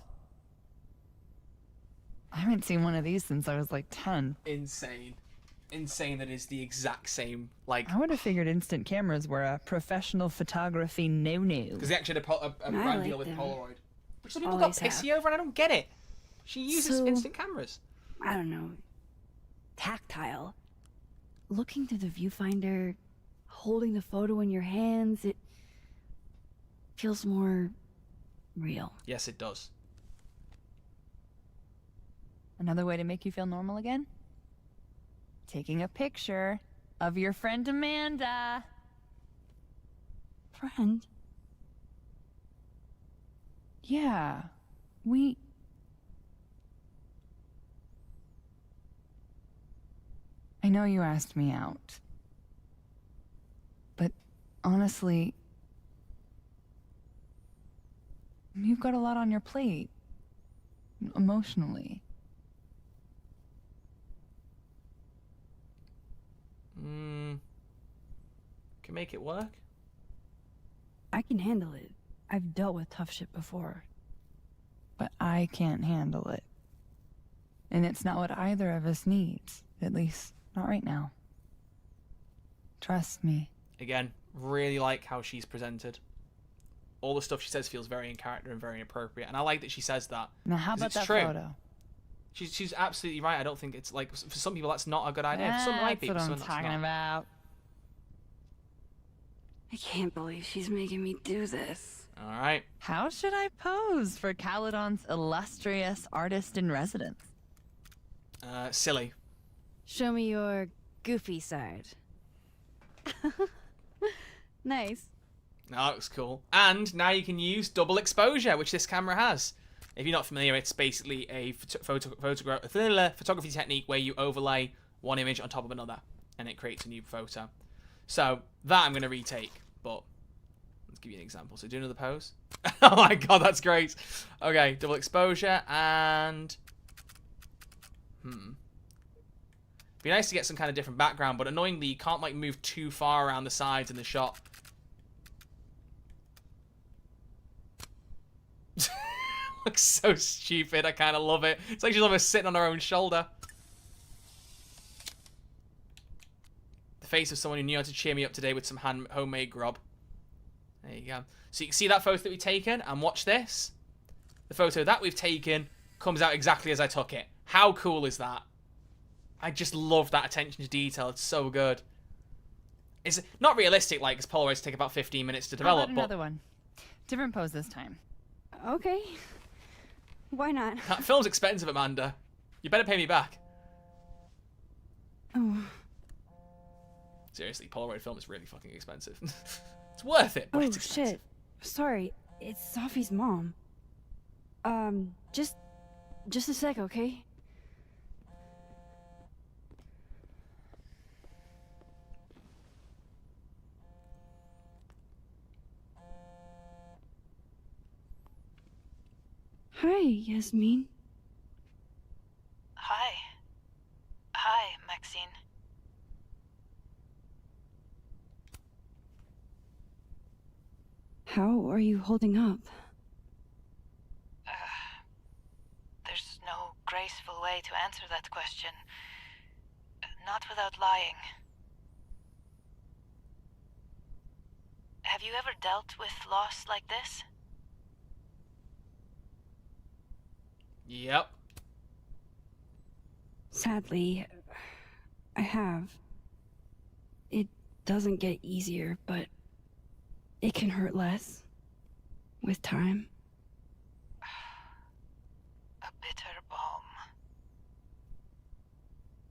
I haven't seen one of these since I was like 10. Insane. Insane that is the exact same, like... I would have figured instant cameras were a professional photography no-no. Because they actually had a brand like deal with them. Polaroid. Which some people Always got pissy over, and I don't get it. She uses So- instant cameras. I don't know. Tactile. Looking through the viewfinder, holding the photo in your hands, it feels more real. Yes, it does. Another way to make you feel normal again? Taking a picture of your friend Amanda. Friend? Yeah, I know you asked me out. But honestly, you've got a lot on your plate. Emotionally. Can make it work. I can handle it. I've dealt with tough shit before. But I can't handle it. And it's not what either of us needs. At least, not right now. Trust me. Again, really like how she's presented. All the stuff she says feels very in character and very appropriate. And I like that she says that. Now how about that photo? She's absolutely right. I don't think it's like, for some people that's not a good idea. For some it might be. That's what I'm talking about. I can't believe she's making me do this. All right. How should I pose for Caledon's illustrious artist in residence? Silly. Show me your goofy side. Nice. That looks cool. And now you can use double exposure, which this camera has. If you're not familiar, it's basically a photography technique where you overlay one image on top of another, and it creates a new photo. So that I'm going to retake, but let's give you an example. So do another pose. Oh my god, that's great. Okay, double exposure, and... Be nice to get some kind of different background, but annoyingly you can't like move too far around the sides in the shot. Looks so stupid. I kind of love it. It's like she's almost sitting on her own shoulder. The face of someone who knew how to cheer me up today with some homemade grub. There you go. So you can see that photo that we've taken, and watch this. The photo that we've taken comes out exactly as I took it. How cool is that? I just love that attention to detail. It's so good. It's not realistic, like, because Polaroids take about 15 minutes to develop. How about another one? Different pose this time. Okay. Why not? That film's expensive, Amanda. You better pay me back. Oh. Seriously, Polaroid film is really fucking expensive. It's worth it, but Oh, it's expensive. shit. Sorry, it's Safi's mom. Just a sec, okay? Hi, Yasmine. Hi. Hi, Maxine. How are you holding up? There's no graceful way to answer that question. Not without lying. Have you ever dealt with loss like this? Yep. Sadly, I have. It doesn't get easier, but it can hurt less with time. A bitter balm.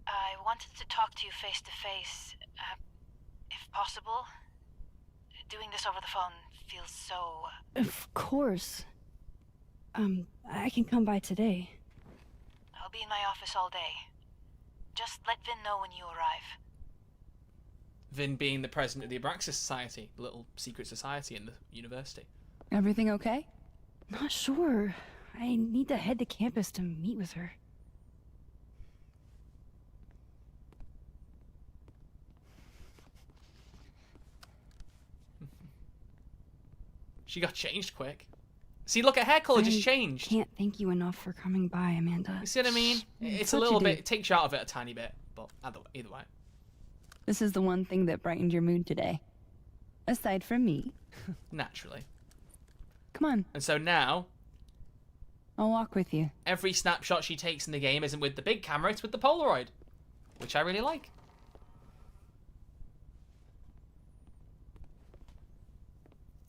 I wanted to talk to you face to face, if possible. Doing this over the phone feels so... Of course. I can come by today. I'll be in my office all day. Just let Vin know when you arrive. Vin being the president of the Abraxas Society, the little secret society in the university. Everything okay? Not sure. I need to head to campus to meet with her. She got changed quick. See, look, her hair color just changed. Can't thank you enough for coming by, Amanda. You see what I mean? It's a little bit, it takes you out of it a tiny bit, but either way. This is the one thing that brightened your mood today. Aside from me. Naturally. Come on. And so now... I'll walk with you. Every snapshot she takes in the game isn't with the big camera, it's with the Polaroid. Which I really like.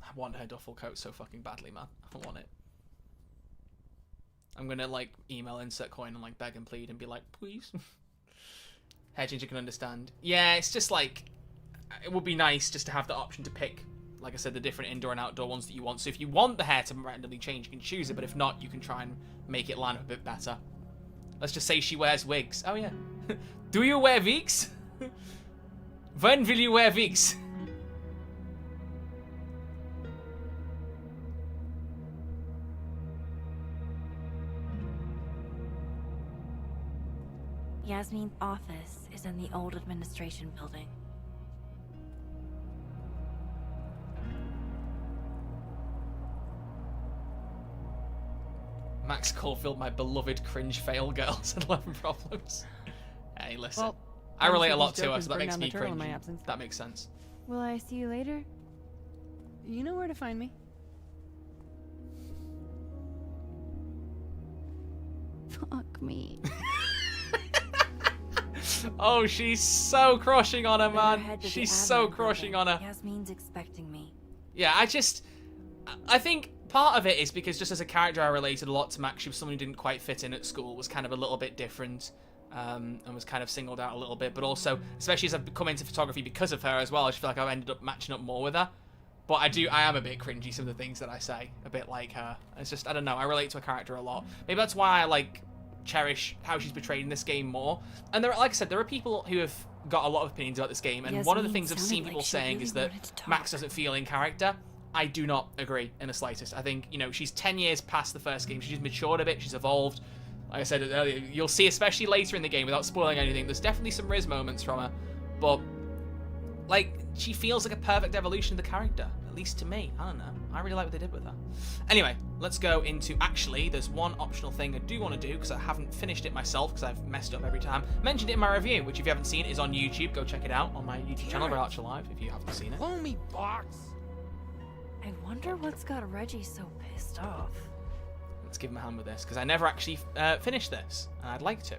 I want her duffel coat so fucking badly, man. I want it. I'm gonna, like, email Insert Coin and, like, beg and plead and be like, please. Hedge you can understand. Yeah, it's just, like, it would be nice just to have the option to pick, like I said, the different indoor and outdoor ones that you want. So if you want the hair to randomly change, you can choose it, but if not, you can try and make it line up a bit better. Let's just say she wears wigs. Oh yeah. Do you wear wigs? When will you wear wigs? Yasmine's office is in the old administration building. Max Caulfield, my beloved cringe fail girl, said 11 problems. Hey, listen. Well, I relate a Tom lot Safi's to joke her, is so that burn makes down me the turtle in my cringe. absence. That makes sense. Will I see you later? You know where to find me. Fuck me. Oh, she's so crushing on her, Better man. head to the She's so admin crushing building. on her. Yasmine's expecting me. Yeah, I think part of it is because just as a character I related a lot to Max. She was someone who didn't quite fit in at school, was kind of a little bit different, and was kind of singled out a little bit. But also, especially as I've come into photography because of her as well, I just feel like I've ended up matching up more with her. But I am a bit cringy, some of the things that I say, a bit like her. It's just, I don't know, I relate to a character a lot. Maybe that's why I cherish how she's portrayed in this game more. And like I said, there are people who have got a lot of opinions about this game, and one of the things I've seen people saying is that Max doesn't feel in character. I do not agree in the slightest. I think, she's 10 years past the first game. She's matured a bit. She's evolved. Like I said earlier, you'll see, especially later in the game, without spoiling anything, there's definitely some Riz moments from her. But, she feels like a perfect evolution of the character. At least to me. I don't know. I really like what they did with her. Anyway, let's go into... Actually, there's one optional thing I do want to do, because I haven't finished it myself, because I've messed up every time. Mentioned it in my review, which if you haven't seen it, is on YouTube. Go check it out on my YouTube channel, Red Archer Live, if you haven't seen it. Blow me, box! I wonder what's got Reggie so pissed off. Let's give him a hand with this, because I never actually finished this, and I'd like to.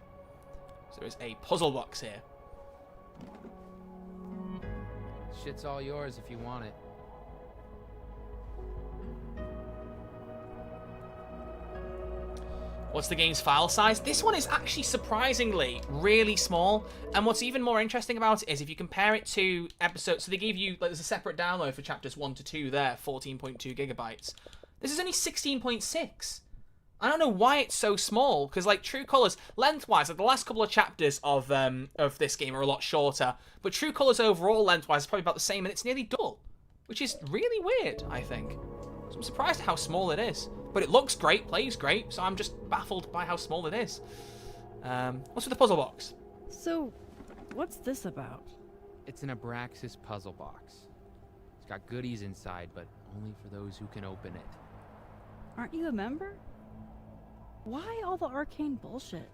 So there's a puzzle box here. Shit's all yours if you want it. What's the game's file size? This one is actually surprisingly really small. And what's even more interesting about it is if you compare it to episodes, so they gave you, there's a separate download for chapters 1 to 2 there, 14.2 gigabytes. This is only 16.6. I don't know why it's so small, because True Colors, lengthwise, the last couple of chapters of this game are a lot shorter, but True Colors overall lengthwise is probably about the same, and it's nearly double, which is really weird, I think. So I'm surprised at how small it is. But it looks great, plays great, so I'm just baffled by how small it is. What's with the puzzle box? So, what's this about? It's an Abraxas puzzle box. It's got goodies inside, but only for those who can open it. Aren't you a member? Why all the arcane bullshit?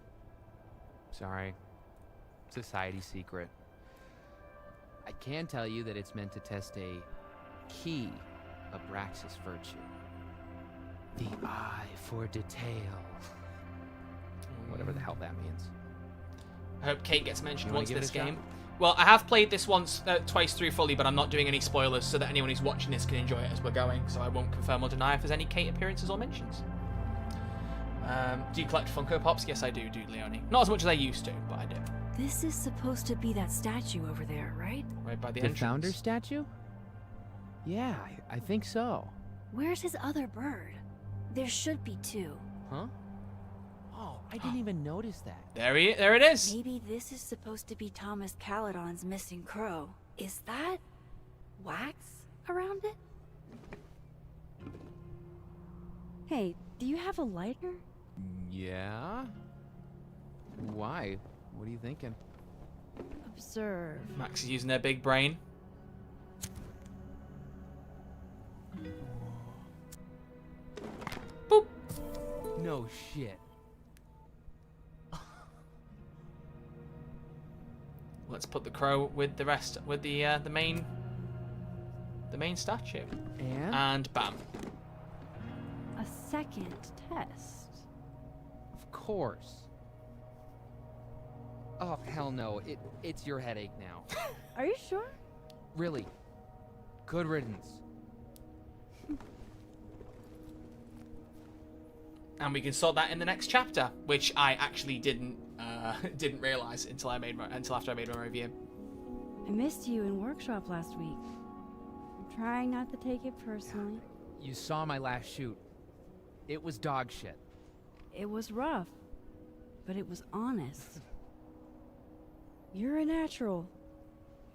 Sorry. Society secret. I can tell you that it's meant to test a key Abraxas virtue. The eye for detail. Whatever the hell that means. I hope Kate gets mentioned once in this game. Shot? Well, I have played this twice through fully, but I'm not doing any spoilers so that anyone who's watching this can enjoy it as we're going, so I won't confirm or deny if there's any Kate appearances or mentions. Do you collect Funko Pops? Yes, I do, Leonie. Not as much as I used to, but I do. This is supposed to be that statue over there, right? Right by the The entrance. founder statue? Yeah, I think so. Where's his other bird? There should be two. Huh? Oh, I didn't even notice that. There it is. Maybe this is supposed to be Thomas Caledon's missing crow. Is that wax around it? Hey, do you have a lighter? Yeah? Why? What are you thinking? Observe. Max is using their big brain. Boop. No shit. Let's put the crow with the rest, with the main statue. And bam. A second test. Of course. Oh, hell no. It's your headache now. Are you sure? Really. Good riddance. And we can sort that in the next chapter, which I actually didn't realize until after I made my review. I missed you in workshop last week. I'm trying not to take it personally. You saw my last shoot. It was dog shit. It was rough, but it was honest. You're a natural,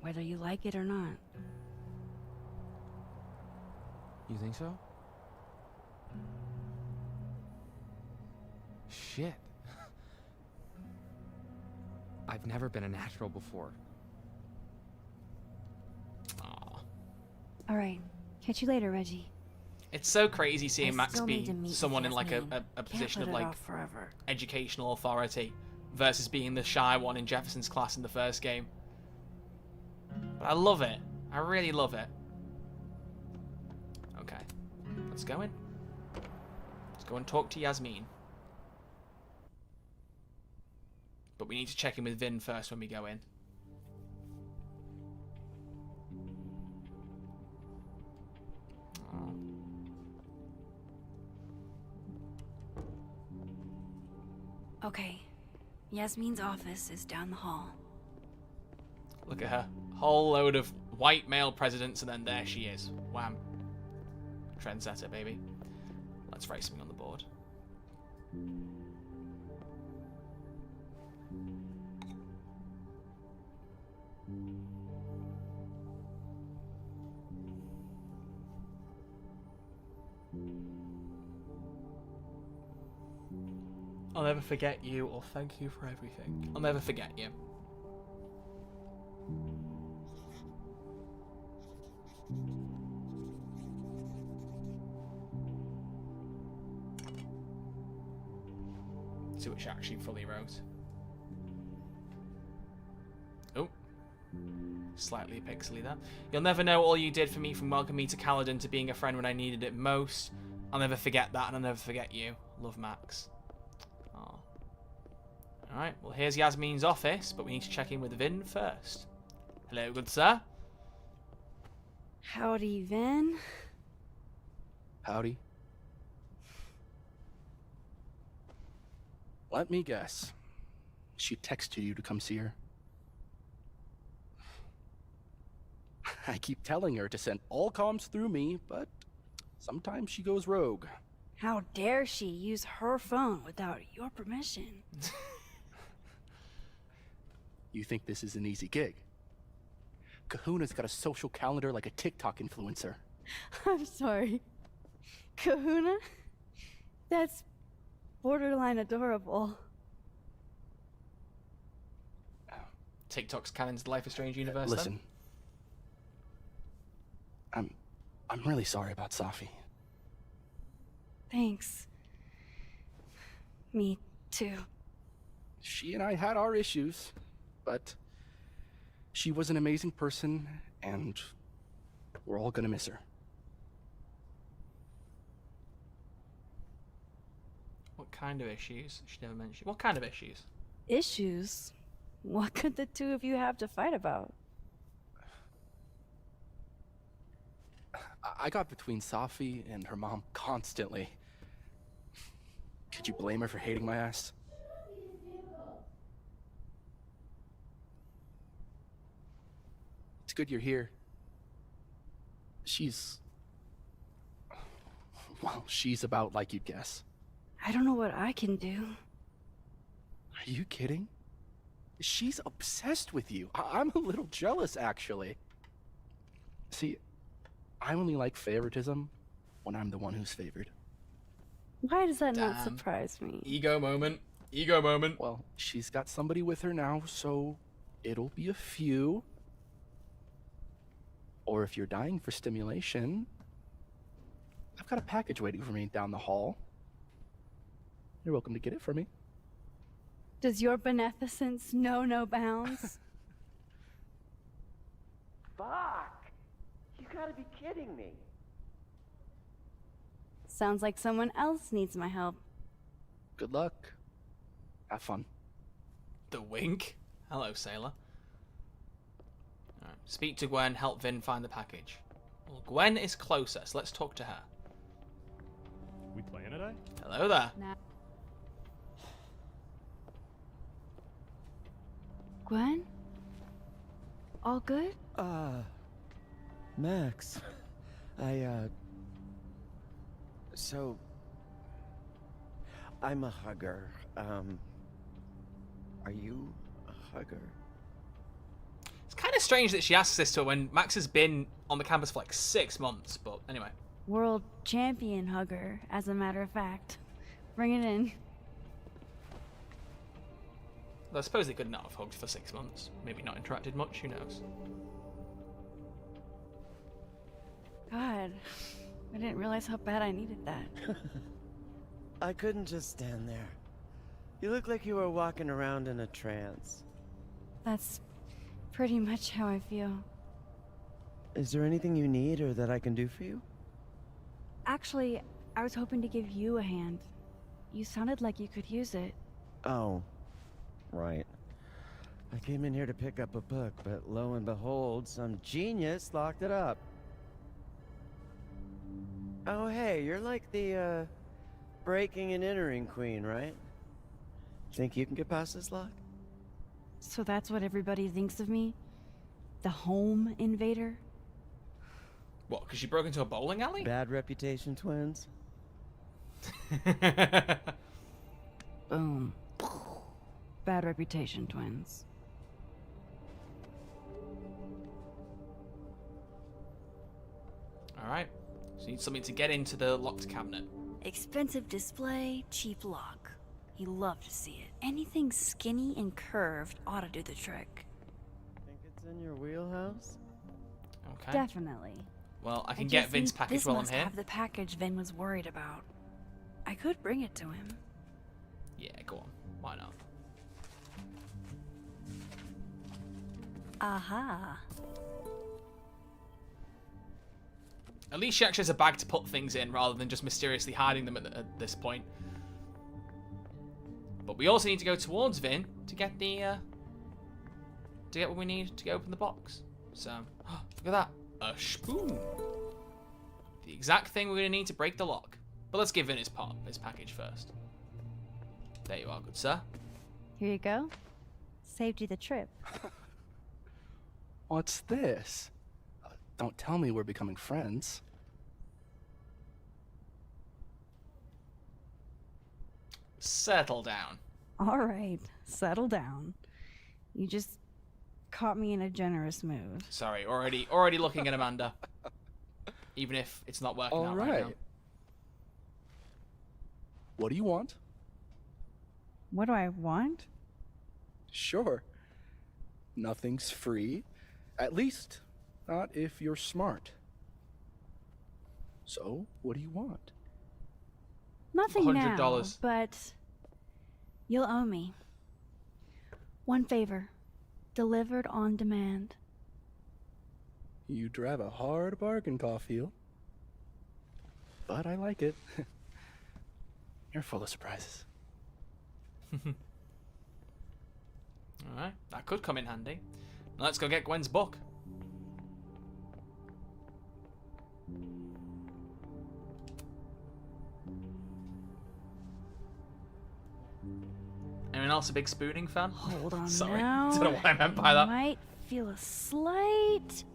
whether you like it or not. You think so? Shit. I've never been a natural before. Aw. All right, catch you later, Reggie. It's so crazy seeing I Max still need be to meet someone in with like Yasmine. a Can't position put of it like off forever. educational authority versus being the shy one in Jefferson's class in the first game. But I love it. I really love it. Okay. Let's go in. Let's go and talk to Yasmine. But we need to check in with Vin first when we go in. Okay, Yasmine's office is down the hall. Look at her. Whole load of white male presidents, and then there she is. Wham. Trendsetter, baby. Let's write something on the board. I'll never forget you, or thank you for everything. I'll never forget you. See what she actually fully wrote. Oh. Slightly pixely there. You'll never know all you did for me, from welcoming me to Caledon to being a friend when I needed it most. I'll never forget that, and I'll never forget you. Love, Max. Oh. Alright, well here's Yasmine's office, but we need to check in with Vin first. Hello, good sir. Howdy, Vin. Howdy. Let me guess. She texted you to come see her? I keep telling her to send all comms through me, but sometimes she goes rogue. How dare she use her phone without your permission? You think this is an easy gig? Kahuna's got a social calendar like a TikTok influencer. I'm sorry. Kahuna? That's borderline adorable. TikTok's canon's the Life is Strange universe. Listen. I'm really sorry about Safi. Thanks. Me too. She and I had our issues, but she was an amazing person, and we're all gonna miss her. What kind of issues? She never mentioned. What kind of issues? Issues? What could the two of you have to fight about? I got between Safi and her mom constantly. Could you blame her for hating my ass? It's good you're here. Well, she's about like you'd guess. I don't know what I can do. Are you kidding? She's obsessed with you. I'm a little jealous, actually. See, I only like favoritism when I'm the one who's favored. Why does that Damn. not surprise me? Ego moment. Ego moment. Well, she's got somebody with her now, so it'll be a few. Or if you're dying for stimulation, I've got a package waiting for me down the hall. You're welcome to get it for me. Does your beneficence know no bounds? Fuck! You gotta be kidding me. Sounds like someone else needs my help. Good luck. Have fun. The wink. Hello, sailor. Alright. Speak to Gwen, help Vin find the package. Well, Gwen is closer, so let's talk to her. We playing today? Hello there. Gwen? All good? Max. So, I'm a hugger. Are you a hugger? It's kind of strange that she asks this to her when Max has been on the campus for like 6 months, but anyway. World champion hugger, as a matter of fact. Bring it in. Well, I suppose they could not have hugged for 6 months. Maybe not interacted much, who knows. God, I didn't realize how bad I needed that. I couldn't just stand there. You look like you were walking around in a trance. That's pretty much how I feel. Is there anything you need or that I can do for you? Actually, I was hoping to give you a hand. You sounded like you could use it. Oh, right. I came in here to pick up a book, but lo and behold, some genius locked it up. Oh, hey, you're like the, breaking and entering queen, right? Think you can get past this lock? So that's what everybody thinks of me? The home invader? What, because you broke into a bowling alley? Bad reputation, twins. Boom. Bad reputation, twins. Alright. So you need something to get into the locked cabinet. Expensive display, cheap lock. You love to see it. Anything skinny and curved ought to do the trick. Think it's in your wheelhouse? Okay. Definitely. Well, I can get Vin's package while I'm here. This must have the package Vin was worried about. I could bring it to him. Yeah, go on. Why not? Aha. At least she actually has a bag to put things in rather than just mysteriously hiding them at this point. But we also need to go towards Vin to get the to get what we need to open the box. So, look at that. A spoon. The exact thing we're going to need to break the lock. But let's give Vin his package first. There you are, good sir. Here you go. Saved you the trip. What's this? Don't tell me we're becoming friends. Settle down. All right, settle down. You just caught me in a generous mood. Sorry, already looking at Amanda. Even if it's not working out right now. What do you want? What do I want? Sure. Nothing's free. At least, not if you're smart. So, what do you want? Nothing now, $100. but you'll owe me. One favor. Delivered on demand. You drive a hard bargain, Caulfield. But I like it. You're full of surprises. Alright, that could come in handy. Now let's go get Gwen's book. Anyone else a big spooning fan? Hold on Sorry, now. don't know what I meant by that. Might feel a slight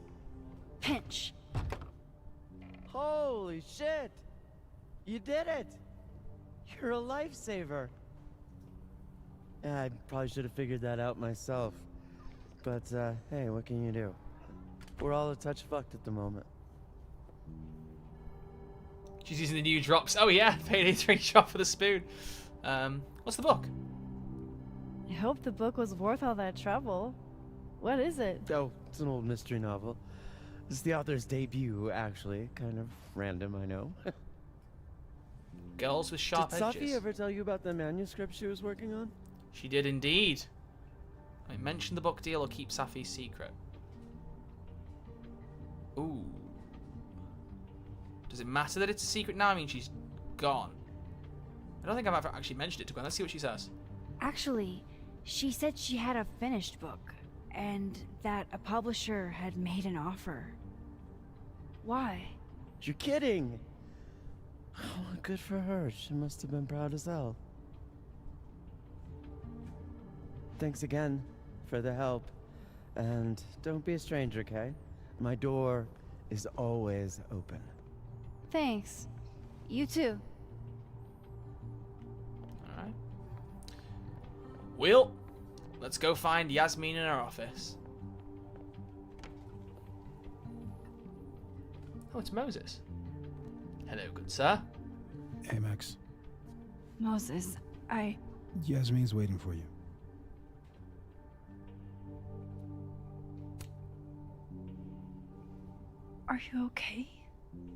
pinch. Holy shit! You did it! You're a lifesaver. Yeah, I probably should have figured that out myself. But, hey, what can you do? We're all a touch fucked at the moment. She's using the new drops. Oh yeah, Payday 3 shop for the spoon. What's the book? I hope the book was worth all that trouble. What is it? Oh, it's an old mystery novel. It's the author's debut, actually. Kind of random, I know. Girls with sharp Did edges. Safi ever tell you about the manuscript she was working on? She did indeed. I mentioned the book deal or keep Safi's secret. Ooh. Does it matter that it's a secret now? I mean, she's gone. I don't think I've ever actually mentioned it to Gwen. Let's see what she says. Actually, she said she had a finished book, and that a publisher had made an offer. Why? You're kidding! Oh, good for her. She must have been proud as hell. Thanks again for the help. And don't be a stranger, okay? My door is always open. Thanks. You too. Alright. Well, let's go find Yasmine in her office. Oh, it's Moses. Hello, good sir. Hey, Max. Moses, Yasmine's waiting for you. Are you okay?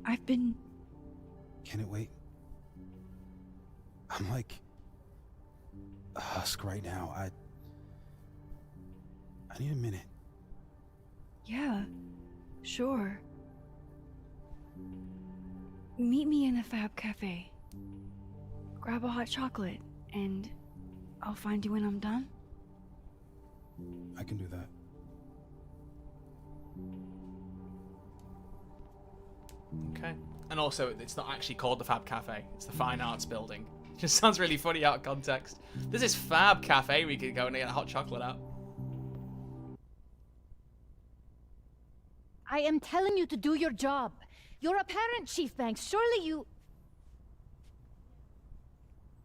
I've been... Can it wait? I'm like a husk right now. I need a minute. Yeah, sure. Meet me in a Fab Cafe. Grab a hot chocolate, and I'll find you when I'm done. I can do that. Okay. And also, it's not actually called the Fab Cafe. It's the Fine Arts Building. It just sounds really funny out of context. This is Fab Cafe. We could go and get a hot chocolate out. I am telling you to do your job. You're a parent, Chief Banks. Surely you...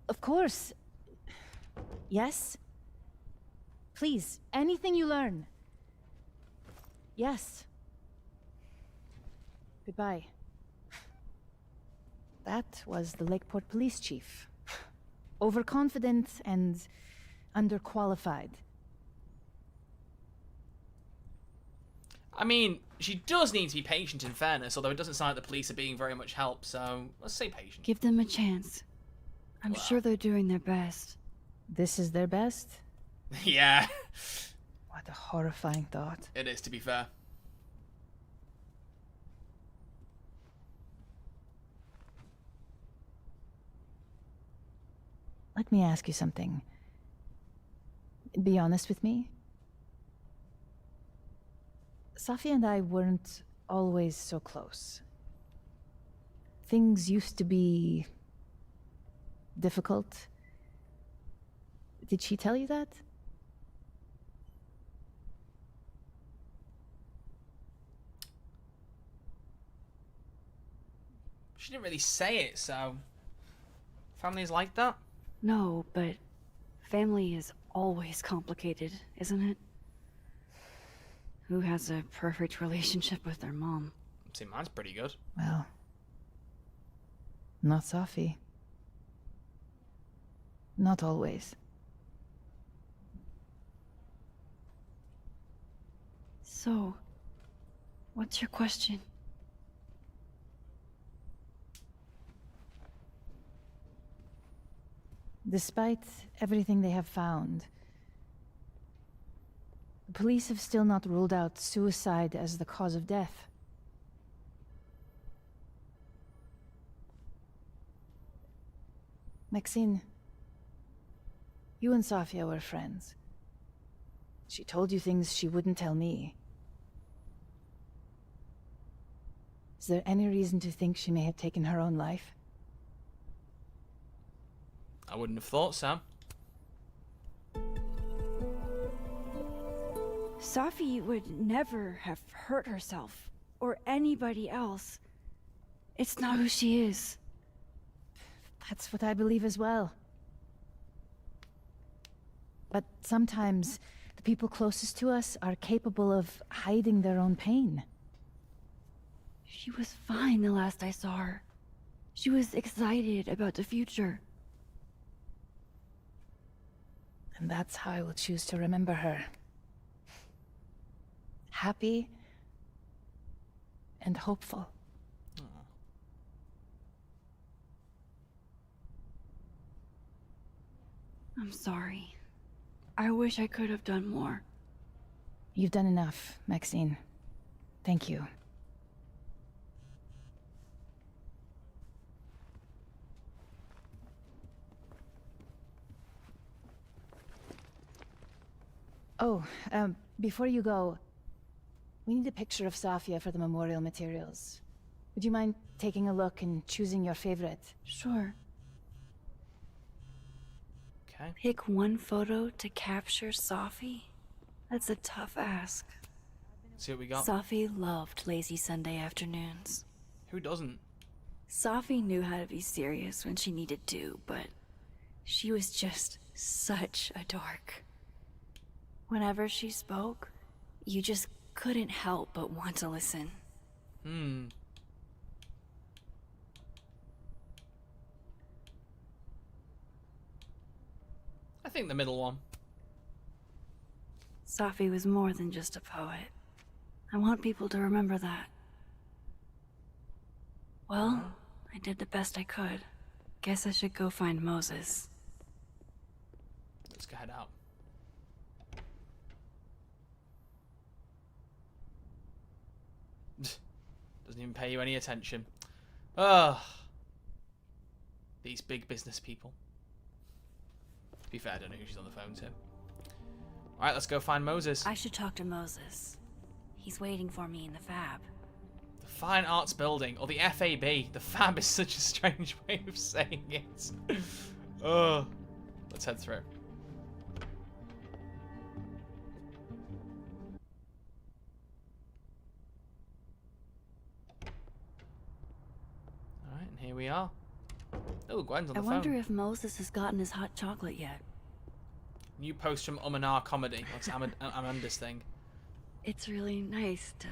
Of course. Yes? Please, anything you learn. Yes. Goodbye. That was the Lakeport Police Chief. Overconfident and underqualified. I mean, she does need to be patient in fairness, although it doesn't sound like the police are being very much help, so let's say patient. Give them a chance. I'm sure they're doing their best. This is their best? Yeah. What a horrifying thought. It is, to be fair. Let me ask you something. Be honest with me. Safi and I weren't always so close. Things used to be... difficult. Did she tell you that? She didn't really say it, so... Families like that? No, but family is always complicated, isn't it? Who has a perfect relationship with their mom? See, mine's pretty good. Well... not Safi. Not always. So, what's your question? Despite everything they have found, the police have still not ruled out suicide as the cause of death. Maxine, you and Safia were friends. She told you things she wouldn't tell me. Is there any reason to think she may have taken her own life? I wouldn't have thought so. Safi would never have hurt herself, or anybody else. It's not who she is. That's what I believe as well. But sometimes, the people closest to us are capable of hiding their own pain. She was fine the last I saw her. She was excited about the future. And that's how I will choose to remember her. Happy and hopeful. I'm sorry. I wish I could have done more. You've done enough, Maxine. Thank you. Oh, before you go, we need a picture of Safia for the memorial materials. Would you mind taking a look and choosing your favorite? Sure. Okay. Pick one photo to capture Safi? That's a tough ask. See what we got. Safi loved lazy Sunday afternoons. Who doesn't? Safi knew how to be serious when she needed to, but she was just such a dork. Whenever she spoke, you just couldn't help but want to listen. I think the middle one. Safi was more than just a poet. I want people to remember that. Well, I did the best I could. Guess I should go find Moses. Let's go head out. Doesn't even pay you any attention. Ugh. These big business people. To be fair, I don't know who she's on the phone to. Alright, let's go find Moses. I should talk to Moses. He's waiting for me in the Fab. The Fine Arts Building, or the FAB. The Fab is such a strange way of saying it. Ugh. Let's head through. Alright, and here we are. Oh, Gwen's on the I phone. wonder if Moses has gotten his hot chocolate yet. New post from Amanar Comedy. That's Amanda's thing. It's really nice to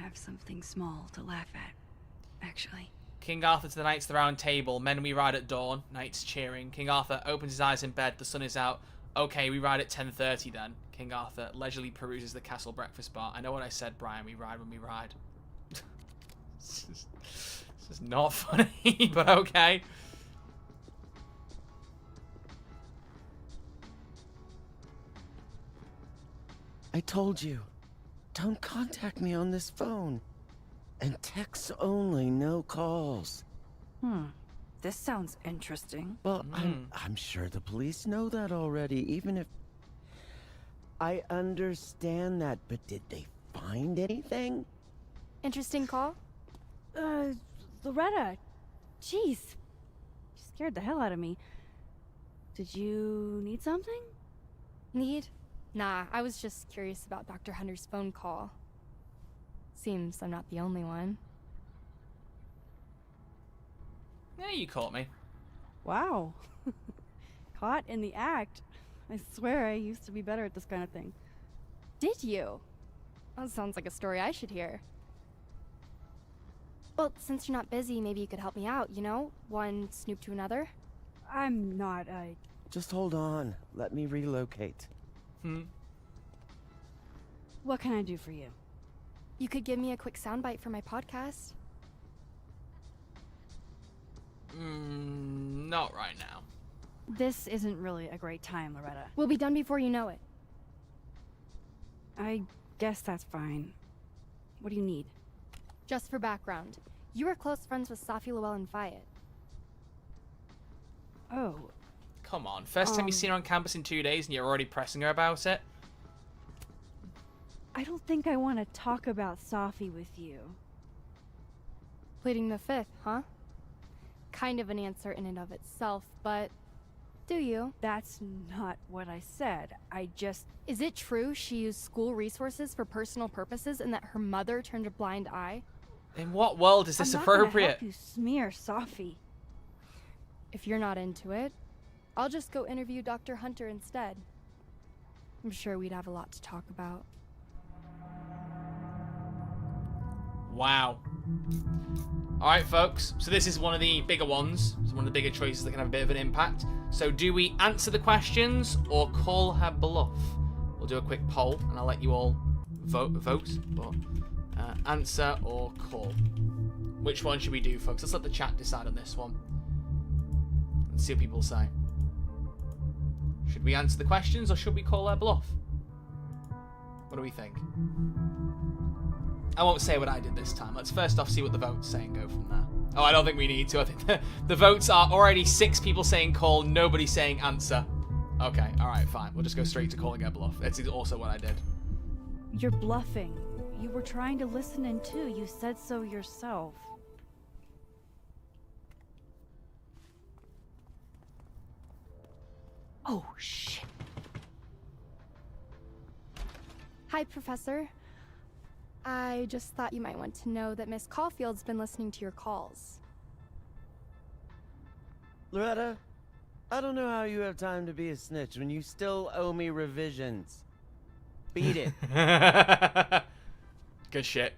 have something small to laugh at, actually. King Arthur to the Knights of the Round Table. Men we ride at dawn. Knights cheering. King Arthur opens his eyes in bed. The sun is out. Okay, we ride at 10:30 then. King Arthur leisurely peruses the castle breakfast bar. I know what I said, Brian. We ride when we ride. This is not funny, but okay. I told you, don't contact me on this phone. And texts only, no calls. This sounds interesting. Well, I'm sure the police know that already, even if... I understand that, but did they find anything? Interesting call? Loretta. Jeez. You scared the hell out of me. Did you need something? Need? Nah, I was just curious about Dr. Hunter's phone call. Seems I'm not the only one. Yeah, you caught me. Wow. Caught in the act. I swear I used to be better at this kind of thing. Did you? That sounds like a story I should hear. Well, since you're not busy, maybe you could help me out, you know? One snoop to another. I'm not, Just hold on. Let me relocate. What can I do for you? You could give me a quick soundbite for my podcast. Not right now. This isn't really a great time, Loretta. We'll be done before you know it. I guess that's fine. What do you need? Just for background, you were close friends with Safi, Llewellyn, and Fayette. Oh. Come on. First time you've seen her on campus in 2 days and you're already pressing her about it? I don't think I want to talk about Safi with you. Pleading the fifth, huh? Kind of an answer in and of itself, but do you? That's not what I said. I just... Is it true she used school resources for personal purposes and that her mother turned a blind eye? In what world is this I'm not gonna appropriate? help you smear Safi. If you're not into it, I'll just go interview Dr. Hunter instead. I'm sure we'd have a lot to talk about. Wow. Alright, folks. So this is one of the bigger ones. It's one of the bigger choices that can have a bit of an impact. So do we answer the questions or call her bluff? We'll do a quick poll and I'll let you all vote. Answer or call. Which one should we do, folks? Let's let the chat decide on this one. Let's see what people say. Should we answer the questions or should we call her bluff? What do we think? I won't say what I did this time. Let's first off see what the votes say and go from there. Oh, I don't think we need to. I think the votes are already 6 people saying call, nobody saying answer. Okay, alright, fine. We'll just go straight to calling her bluff. It's also what I did. You're bluffing. You were trying to listen in too. You said so yourself. Oh, shit. Hi, Professor. I just thought you might want to know that Miss Caulfield's been listening to your calls. Loretta, I don't know how you have time to be a snitch when you still owe me revisions. Beat it. Good shit.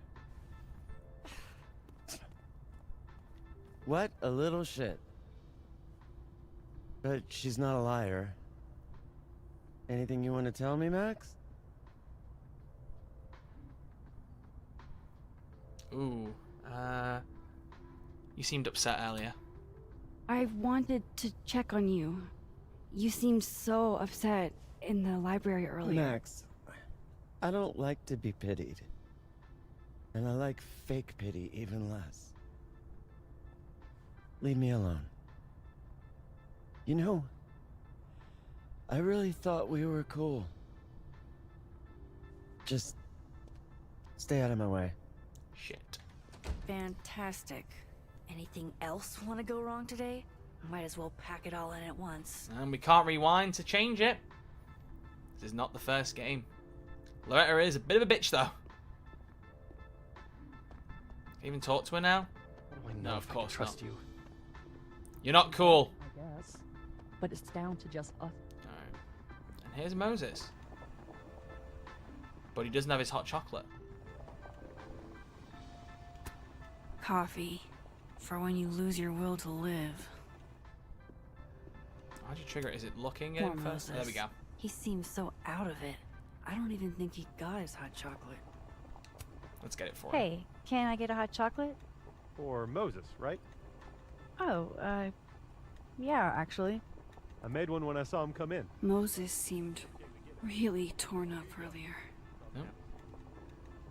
What a little shit. But she's not a liar. Anything you want to tell me, Max? Ooh, you seemed upset earlier. I wanted to check on you. You seemed so upset in the library earlier. Max, I don't like to be pitied. And I like fake pity even less. Leave me alone. You know, I really thought we were cool. Just stay out of my way. Shit. Fantastic. Anything else want to go wrong today? Might as well pack it all in at once. And we can't rewind to change it. This is not the first game. Loretta is a bit of a bitch, though. Can you even talk to her now? No, of course trust not. you. You're not cool. I guess. But it's down to just us. Alright. And here's Moses. But he doesn't have his hot chocolate. Coffee. For when you lose your will to live. How'd you trigger it? Is it looking Poor at it first? Moses. There we go. He seems so out of it. I don't even think he got his hot chocolate. Let's get it for him. Hey, can I get a hot chocolate? For Moses, right? Oh, yeah, actually. I made one when I saw him come in. Moses seemed really torn up earlier. Nope.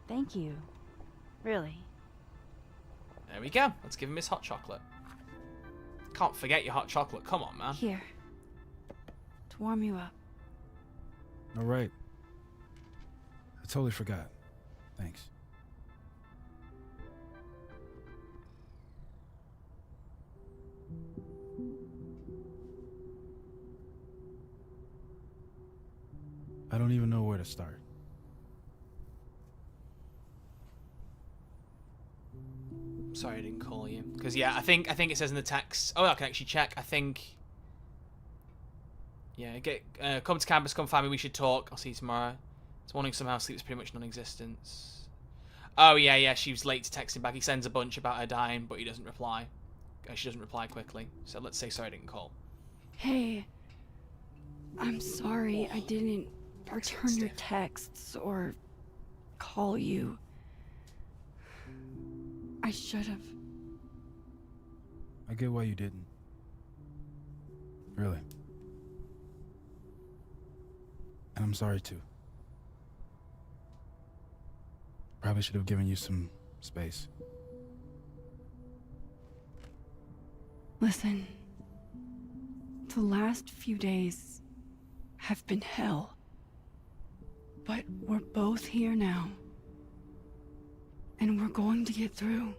Thank you. Really. There we go. Let's give him his hot chocolate. Can't forget your hot chocolate. Come on, man. Here. To warm you up. All right. I totally forgot. Thanks. I don't even know where to start. Sorry I didn't call you. Because, yeah, I think it says in the text... Oh, I can actually check. I think... Yeah, come to campus, come find me, we should talk. I'll see you tomorrow. This morning somehow sleep is pretty much non-existent. Oh, yeah, she was late to texting back. He sends a bunch about her dying, but he doesn't reply. She doesn't reply quickly. So let's say sorry I didn't call. Hey, I'm sorry I didn't return your texts or call you. I should have. I get why you didn't. Really. And I'm sorry too. Probably should have given you some space. Listen, the last few days have been hell. But we're both here now. And we're going to get through.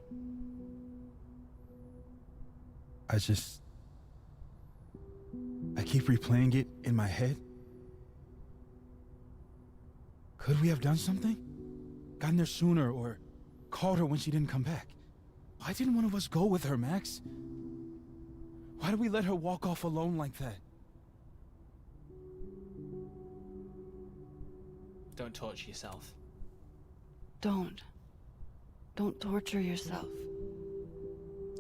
I keep replaying it in my head. Could we have done something? Gotten there sooner or called her when she didn't come back? Why didn't one of us go with her, Max? Why did we let her walk off alone like that? Don't torture yourself. Don't torture yourself.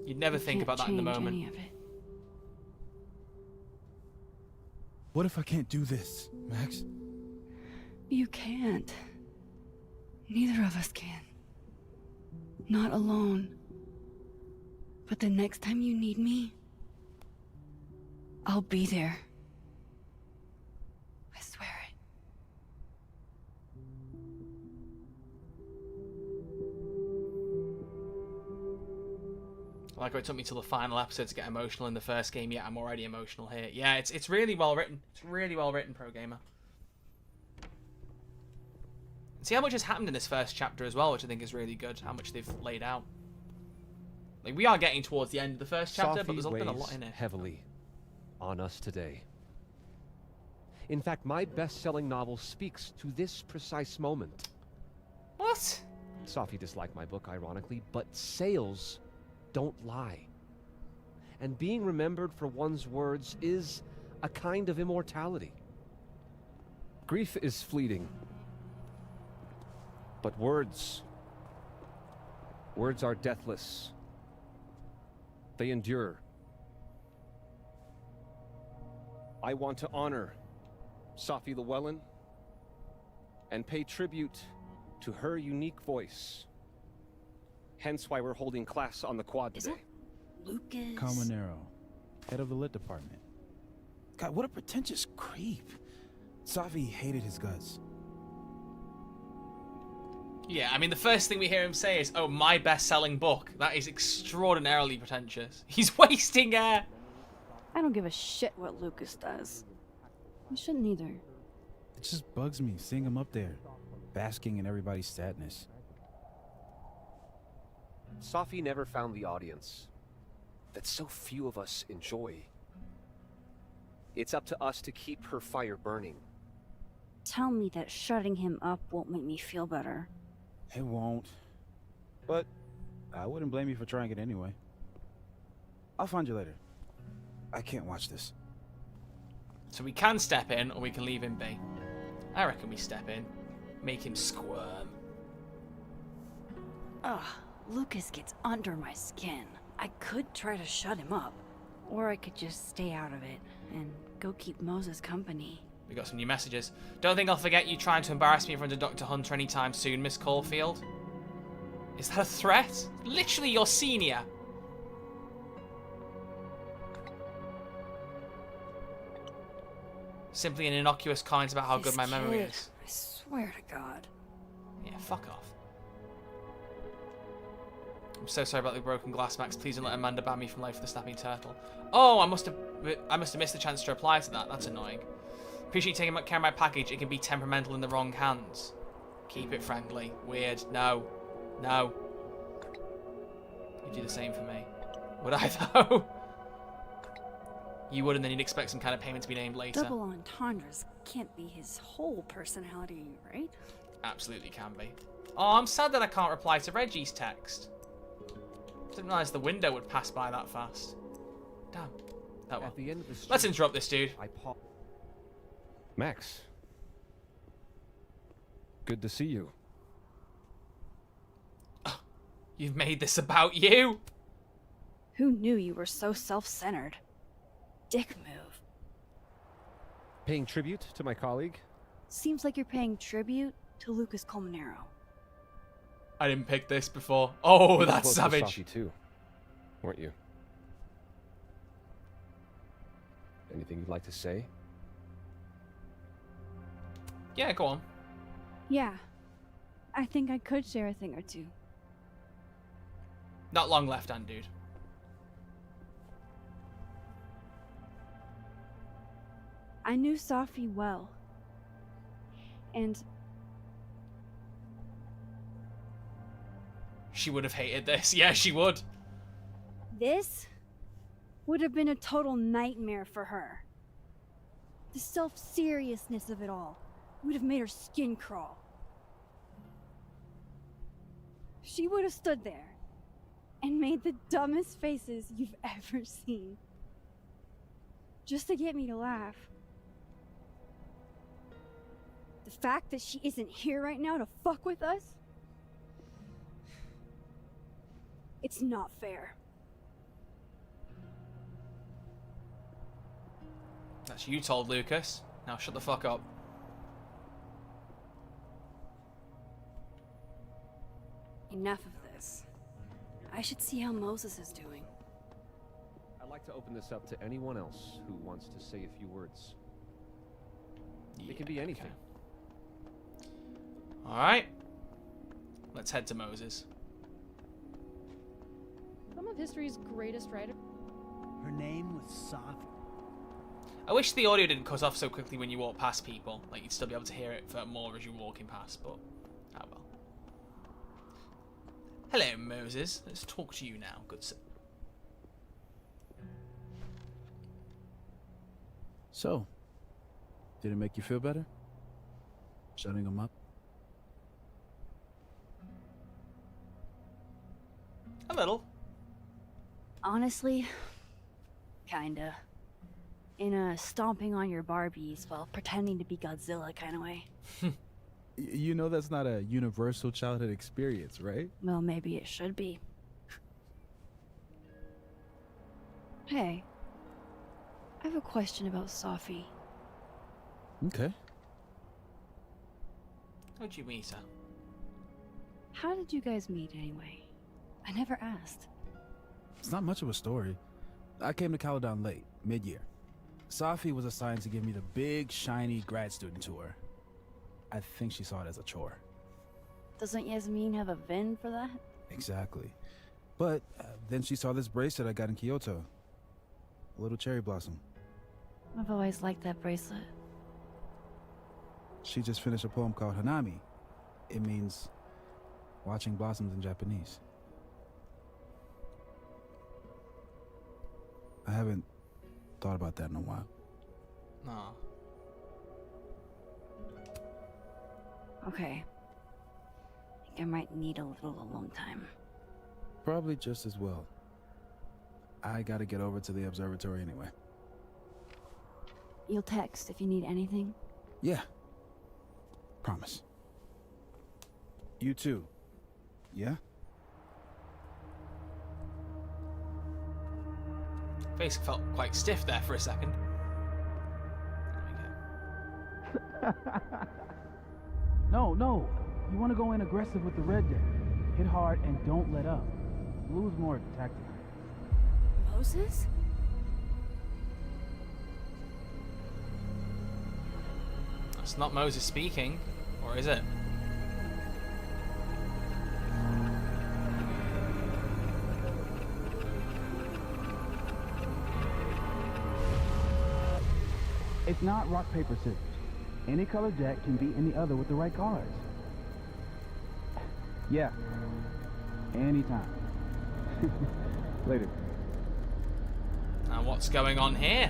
You'd never think about that in the moment. Any of it. What if I can't do this, Max? You can't. Neither of us can. Not alone. But the next time you need me, I'll be there. I swear it. Like it took me till the final episode to get emotional in the first game, yet I'm already emotional here. Yeah, it's really well written. It's really well written, Pro Gamer. See how much has happened in this first chapter as well, which I think is really good. How much they've laid out. Like we are getting towards the end of the first chapter, but there's been a lot in it. Heavily on us today. In fact, my best-selling novel speaks to this precise moment. What? Safi disliked my book, ironically, but sales don't lie. And being remembered for one's words is a kind of immortality. Grief is fleeting. But words are deathless. They endure. I want to honor Safi Llewellyn and pay tribute to her unique voice. Hence why we're holding class on the quad today. Lucas. Calmanero, head of the lit department. God, what a pretentious creep. Safi hated his guts. Yeah, I mean, the first thing we hear him say is, oh, my best-selling book. That is extraordinarily pretentious. He's wasting air. I don't give a shit what Lucas does. You shouldn't either. It just bugs me seeing him up there, basking in everybody's sadness. Safi never found the audience that so few of us enjoy. It's up to us to keep her fire burning. Tell me that shutting him up won't make me feel better. It won't. But I wouldn't blame you for trying it anyway. I'll find you later. I can't watch this. So we can step in, or we can leave him be. I reckon we step in. Make him squirm. Ugh, Lucas gets under my skin. I could try to shut him up, or I could just stay out of it and go keep Moses company. We got some new messages. Don't think I'll forget you trying to embarrass me in front of Dr. Hunter anytime soon, Miss Caulfield. Is that a threat? Literally your senior. Simply an innocuous comment about how good my memory is. I swear to God. Yeah, fuck off. I'm so sorry about the broken glass, Max. Please don't let Amanda ban me from Life of the Snapping Turtle. Oh, I must have missed the chance to reply to that. That's annoying. Appreciate you taking care of my package. It can be temperamental in the wrong hands. Keep it friendly. Weird. No. No. You do the same for me. Would I, though? You would, and then you'd expect some kind of payment to be named later. Double entendres can't be his whole personality, right? Absolutely can be. Oh, I'm sad that I can't reply to Reggie's text. Didn't realize the window would pass by that fast. Damn. Oh well. At the end of the street, Let's interrupt this dude. Max. Good to see you. Oh, you've made this about you? Who knew you were so self-centered? Dick move. Paying tribute to my colleague? Seems like you're paying tribute to Lucas Colmenero. I didn't pick this before. Oh, You were that's close to savage. Safi too, weren't you? Anything you'd like to say? Yeah, go on. Yeah. I think I could share a thing or two. Not long left, dude. I knew Safi well. And She would have hated this. Yeah, she would. this would have been a total nightmare for her. The self-seriousness of it all would have made her skin crawl. She would have stood there and made the dumbest faces you've ever seen. Just to get me to laugh. The fact that she isn't here right now to fuck with us? It's not fair. That's you told Lucas. Now shut the fuck up. Enough of this. I should see how Moses is doing. I'd like to open this up to anyone else who wants to say a few words. It can be anything. Alright. Let's head to Moses. Some of history's greatest writers. Her name was Safi. I wish the audio didn't cut off so quickly when you walk past people. Like, you'd still be able to hear it for more as you're walking past, but oh well. Hello, Moses. Let's talk to you now, good sir. So, did it make you feel better? Shutting him up? little. Honestly, kinda. In a stomping on your Barbies while pretending to be Godzilla kind of way. You know that's not a universal childhood experience, right? Well, maybe it should be. Hey, I have a question about Safi. Okay. How'd you meet her? How did you guys meet anyway? I never asked. It's not much of a story. I came to Caledon late, mid-year. Safi was assigned to give me the big, shiny grad student tour. I think she saw it as a chore. Doesn't Yasmine have a VIN for that? Exactly. But then she saw this bracelet I got in Kyoto. A little cherry blossom. I've always liked that bracelet. She just finished a poem called Hanami. It means watching blossoms in Japanese. I haven't thought about that in a while. No. Okay. I think I might need a little alone time. Probably just as well. I gotta get over to the observatory anyway. You'll text if you need anything? Yeah. Promise. You too. Yeah? Face felt quite stiff there for a second. No. You want to go in aggressive with the red deck. Hit hard and don't let up. Blue's more tactical. Moses? That's not Moses speaking, or is it? It's not rock, paper, scissors. Any color jack can beat any other with the right cards. Yeah. Anytime. Later. And what's going on here?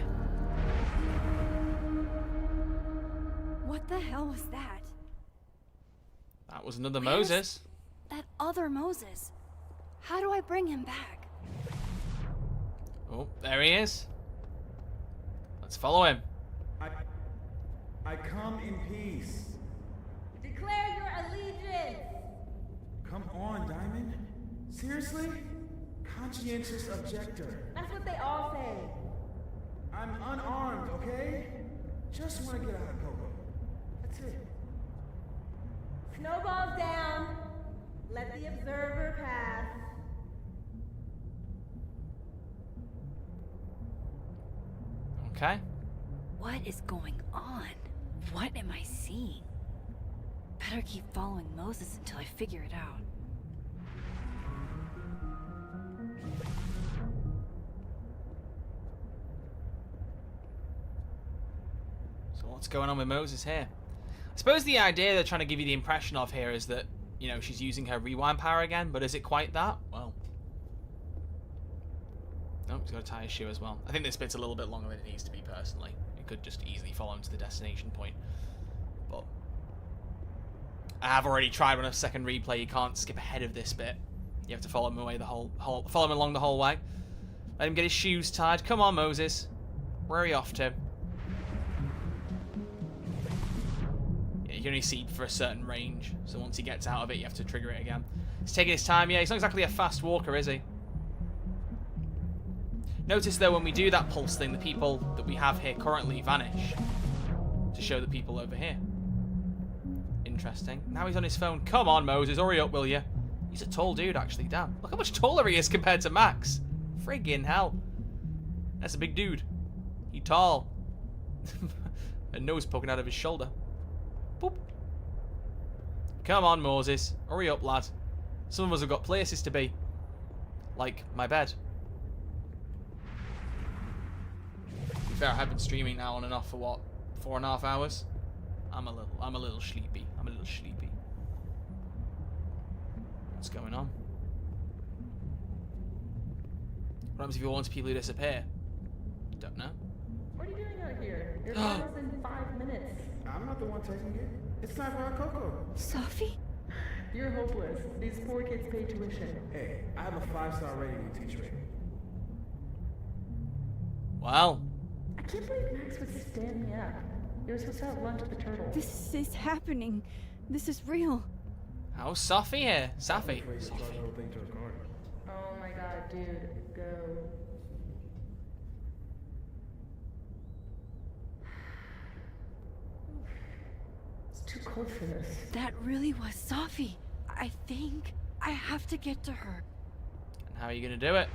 What the hell was that? That was another Where's Moses. that other Moses? How do I bring him back? Oh, there he is. Let's follow him. I come in peace. Declare your allegiance. Come on, Diamond. Seriously? Conscientious objector. That's what they all say. I'm unarmed, okay? Just want to get out of Coco. That's it. Snowballs down. Let the observer pass. Okay. What is going on? What am I seeing? Better keep following Moses until I figure it out. So what's going on with Moses here? I suppose the idea they're trying to give you the impression of here is that, you know, she's using her rewind power again, but is it quite that? Well. No, he's got to tie his shoe as well. I think this bit's a little bit longer than it needs to be, personally. It could just easily follow him to the destination point. But I have already tried on a second replay. You can't skip ahead of this bit. You have to follow him away follow him along the whole way. Let him get his shoes tied. Come on, Moses. Where are you off to? Yeah, you can only see for a certain range, so once he gets out of it, you have to trigger it again. He's taking his time. Yeah, he's not exactly a fast walker, is he? Notice though, when we do that pulse thing, the people that we have here currently vanish to show the people over here. Interesting. Now he's on his phone. Come on, Moses, hurry up, will you? He's a tall dude, actually. Damn. Look how much taller he is compared to Max. Friggin' hell. That's a big dude. He tall. A nose poking out of his shoulder. Boop. Come on, Moses. Hurry up, lad. Some of us have got places to be. Like my bed. To be fair, I have been streaming now on and off for what, 4.5 hours? I'm a little sleepy. What's going on? What happens if you want people to disappear? Don't know. What are you doing out here? Your call is in 5 minutes. I'm not the one taking it. It's time for our Coco. Safi? You're hopeless. These poor kids pay tuition. Hey, I have a 5-star rating in teach rating. Wow. I can't believe Max would stand me up. You were supposed to have lunch at the Turtle. This is happening. This is real. How's Safi here? Safi. Oh my god, dude. Go. It's too cold for this. That really was Safi. I think I have to get to her. And how are you going to do it?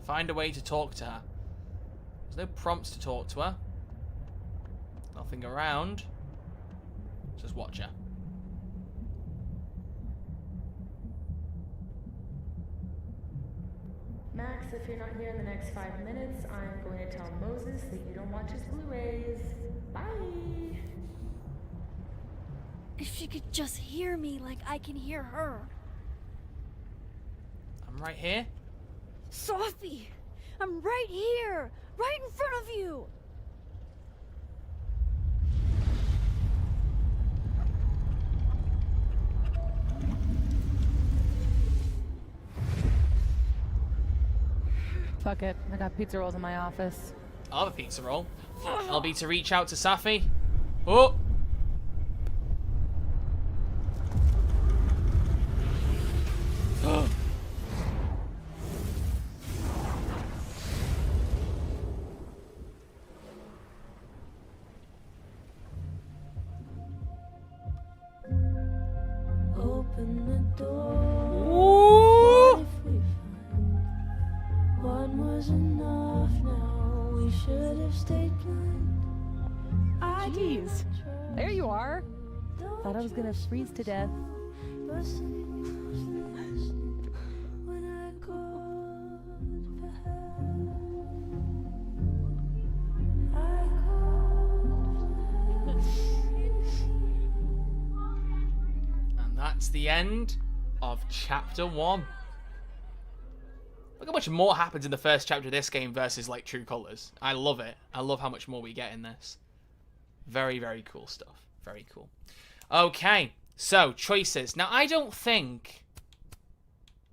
Find a way to talk to her. There's no prompts to talk to her. Nothing around. Just watch her. Max, if you're not here in the next 5 minutes, I'm going to tell Moses that you don't watch his Blu-rays. Bye! If she could just hear me like I can hear her. I'm right here. Safi! I'm right here! Right in front of you! Fuck it. I got pizza rolls in my office. I'll have a pizza roll. I'll be to reach out to Safi. Oh! Open the door. Ooh. What if we find one was enough now? We should have stayed blind. Jeez. There you are. Thought I was gonna freeze to death. When I called for help, I called And that's the end of chapter 1. Look how much more happens in the first chapter of this game versus like True Colors. I love it. I love how much more we get in this. Very, very cool stuff. Very cool. Okay, so choices. Now, I don't think...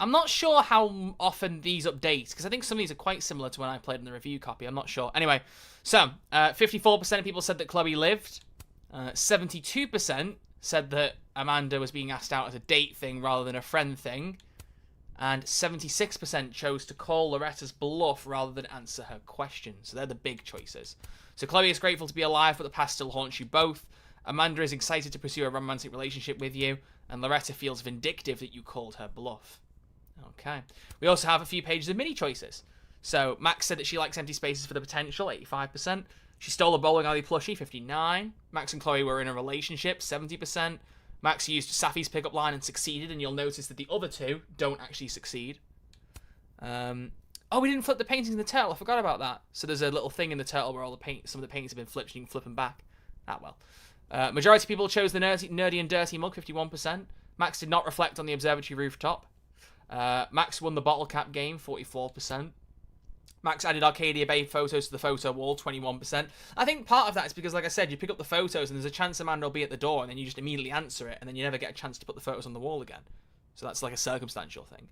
I'm not sure how often these update, because I think some of these are quite similar to when I played in the review copy. I'm not sure. Anyway, so 54% of people said that Chloe lived. 72% said that Amanda was being asked out as a date thing rather than a friend thing. And 76% chose to call Loretta's bluff rather than answer her question. So they're the big choices. So Chloe is grateful to be alive, but the past still haunts you both. Amanda is excited to pursue a romantic relationship with you. And Loretta feels vindictive that you called her bluff. Okay. We also have a few pages of mini choices. So Max said that she likes empty spaces for the potential, 85%. She stole a bowling alley plushie, 59%. Max and Chloe were in a relationship, 70%. Max used Safi's pickup line and succeeded, and you'll notice that the other two don't actually succeed. Oh, we didn't flip the paintings in the turtle. I forgot about that. So there's a little thing in the turtle where all the some of the paintings have been flipped, and you can flip them back. Ah, well. Majority of people chose the nerdy and dirty mug, 51%. Max did not reflect on the observatory rooftop. Max won the bottle cap game, 44%. Max added Arcadia Bay photos to the photo wall, 21%. I think part of that is because, like I said, you pick up the photos and there's a chance Amanda will be at the door and then you just immediately answer it and then you never get a chance to put the photos on the wall again. So that's like a circumstantial thing.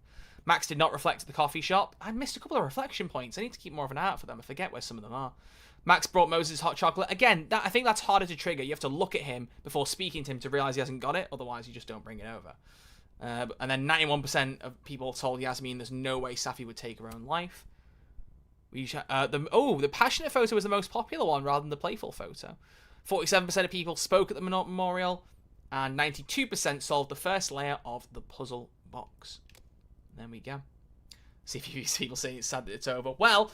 Max did not reflect at the coffee shop. I missed a couple of reflection points. I need to keep more of an eye out for them. I forget where some of them are. Max brought Moses hot chocolate. Again, I think that's harder to trigger. You have to look at him before speaking to him to realise he hasn't got it. Otherwise, you just don't bring it over. And then 91% of people told Yasmine there's no way Safi would take her own life. The passionate photo was the most popular one rather than the playful photo. 47% of people spoke at the memorial, and 92% solved the first layer of the puzzle box. There we go. See if people saying it's sad that it's over. Well,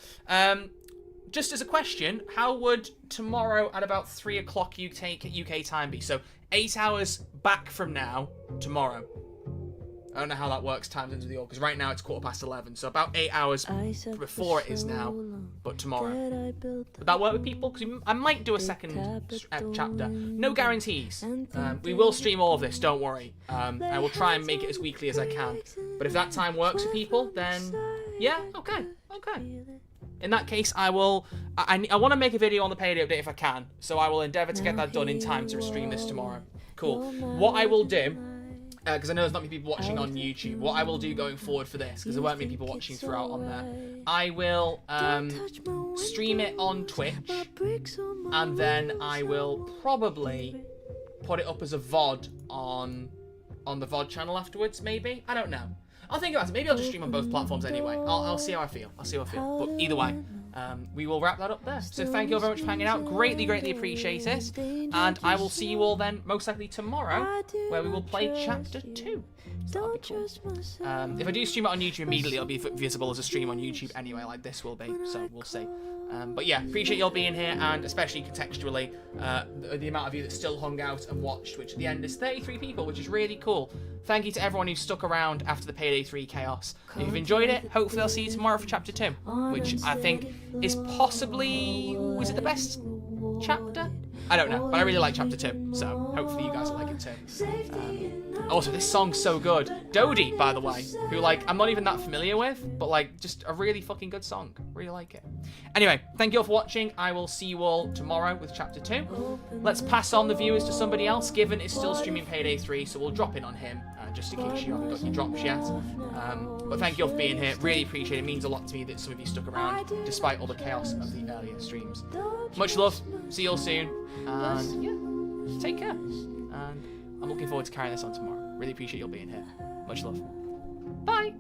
just as a question, how would tomorrow at about 3 o'clock UK time be? So 8 hours back from now, tomorrow. I don't know how that works times into the order, because right now it's 11:15, so about 8 hours before it is now, but tomorrow. Would that work with people? Because I might do a second chapter. No guarantees. We will stream all of this, don't worry. I will try and make it as weekly as I can. But if that time works for people, then yeah, okay. In that case, I will... I want to make a video on the payday update if I can, so I will endeavour to get that done in time to stream this tomorrow. Cool. What I will do, because I know there's not many people watching on YouTube, what I will do going forward for this, because there weren't many people watching throughout on there, I will stream it on Twitch, and then I will probably put it up as a VOD on the VOD channel afterwards, maybe? I don't know. I'll think about it. Maybe I'll just stream on both platforms anyway. I'll see how I feel. But either way, we will wrap that up there. So thank you all very much for hanging out. Greatly, greatly appreciate it. And I will see you all then, most likely tomorrow, where we will play Chapter 2. So that'll be cool. If I do stream it on YouTube immediately, it'll be visible as a stream on YouTube anyway, like this will be. So we'll see. But yeah, appreciate you all being here, and especially contextually, the amount of you that still hung out and watched, which at the end is 33 people, which is really cool. Thank you to everyone who stuck around after the Payday 3 chaos. If you've enjoyed it, hopefully I'll see you tomorrow for Chapter 2, which I think is possibly... was it the best chapter? I don't know, but I really like Chapter 2, so hopefully you guys will like it too. Also, this song's so good. Dodie, by the way, who, like, I'm not even that familiar with, but, like, just a really fucking good song. Really like it. Anyway, thank you all for watching. I will see you all tomorrow with Chapter 2. Let's pass on the viewers to somebody else. Given is still streaming Payday 3, so we'll drop in on him, just in case you haven't got your drops yet. But thank you all for being here. Really appreciate it. It means a lot to me that some of you stuck around, despite all the chaos of the earlier streams. Much love. See you all soon. And, yeah, take care. And I'm looking forward to carrying this on tomorrow. Really appreciate you all being here. Much love. Bye.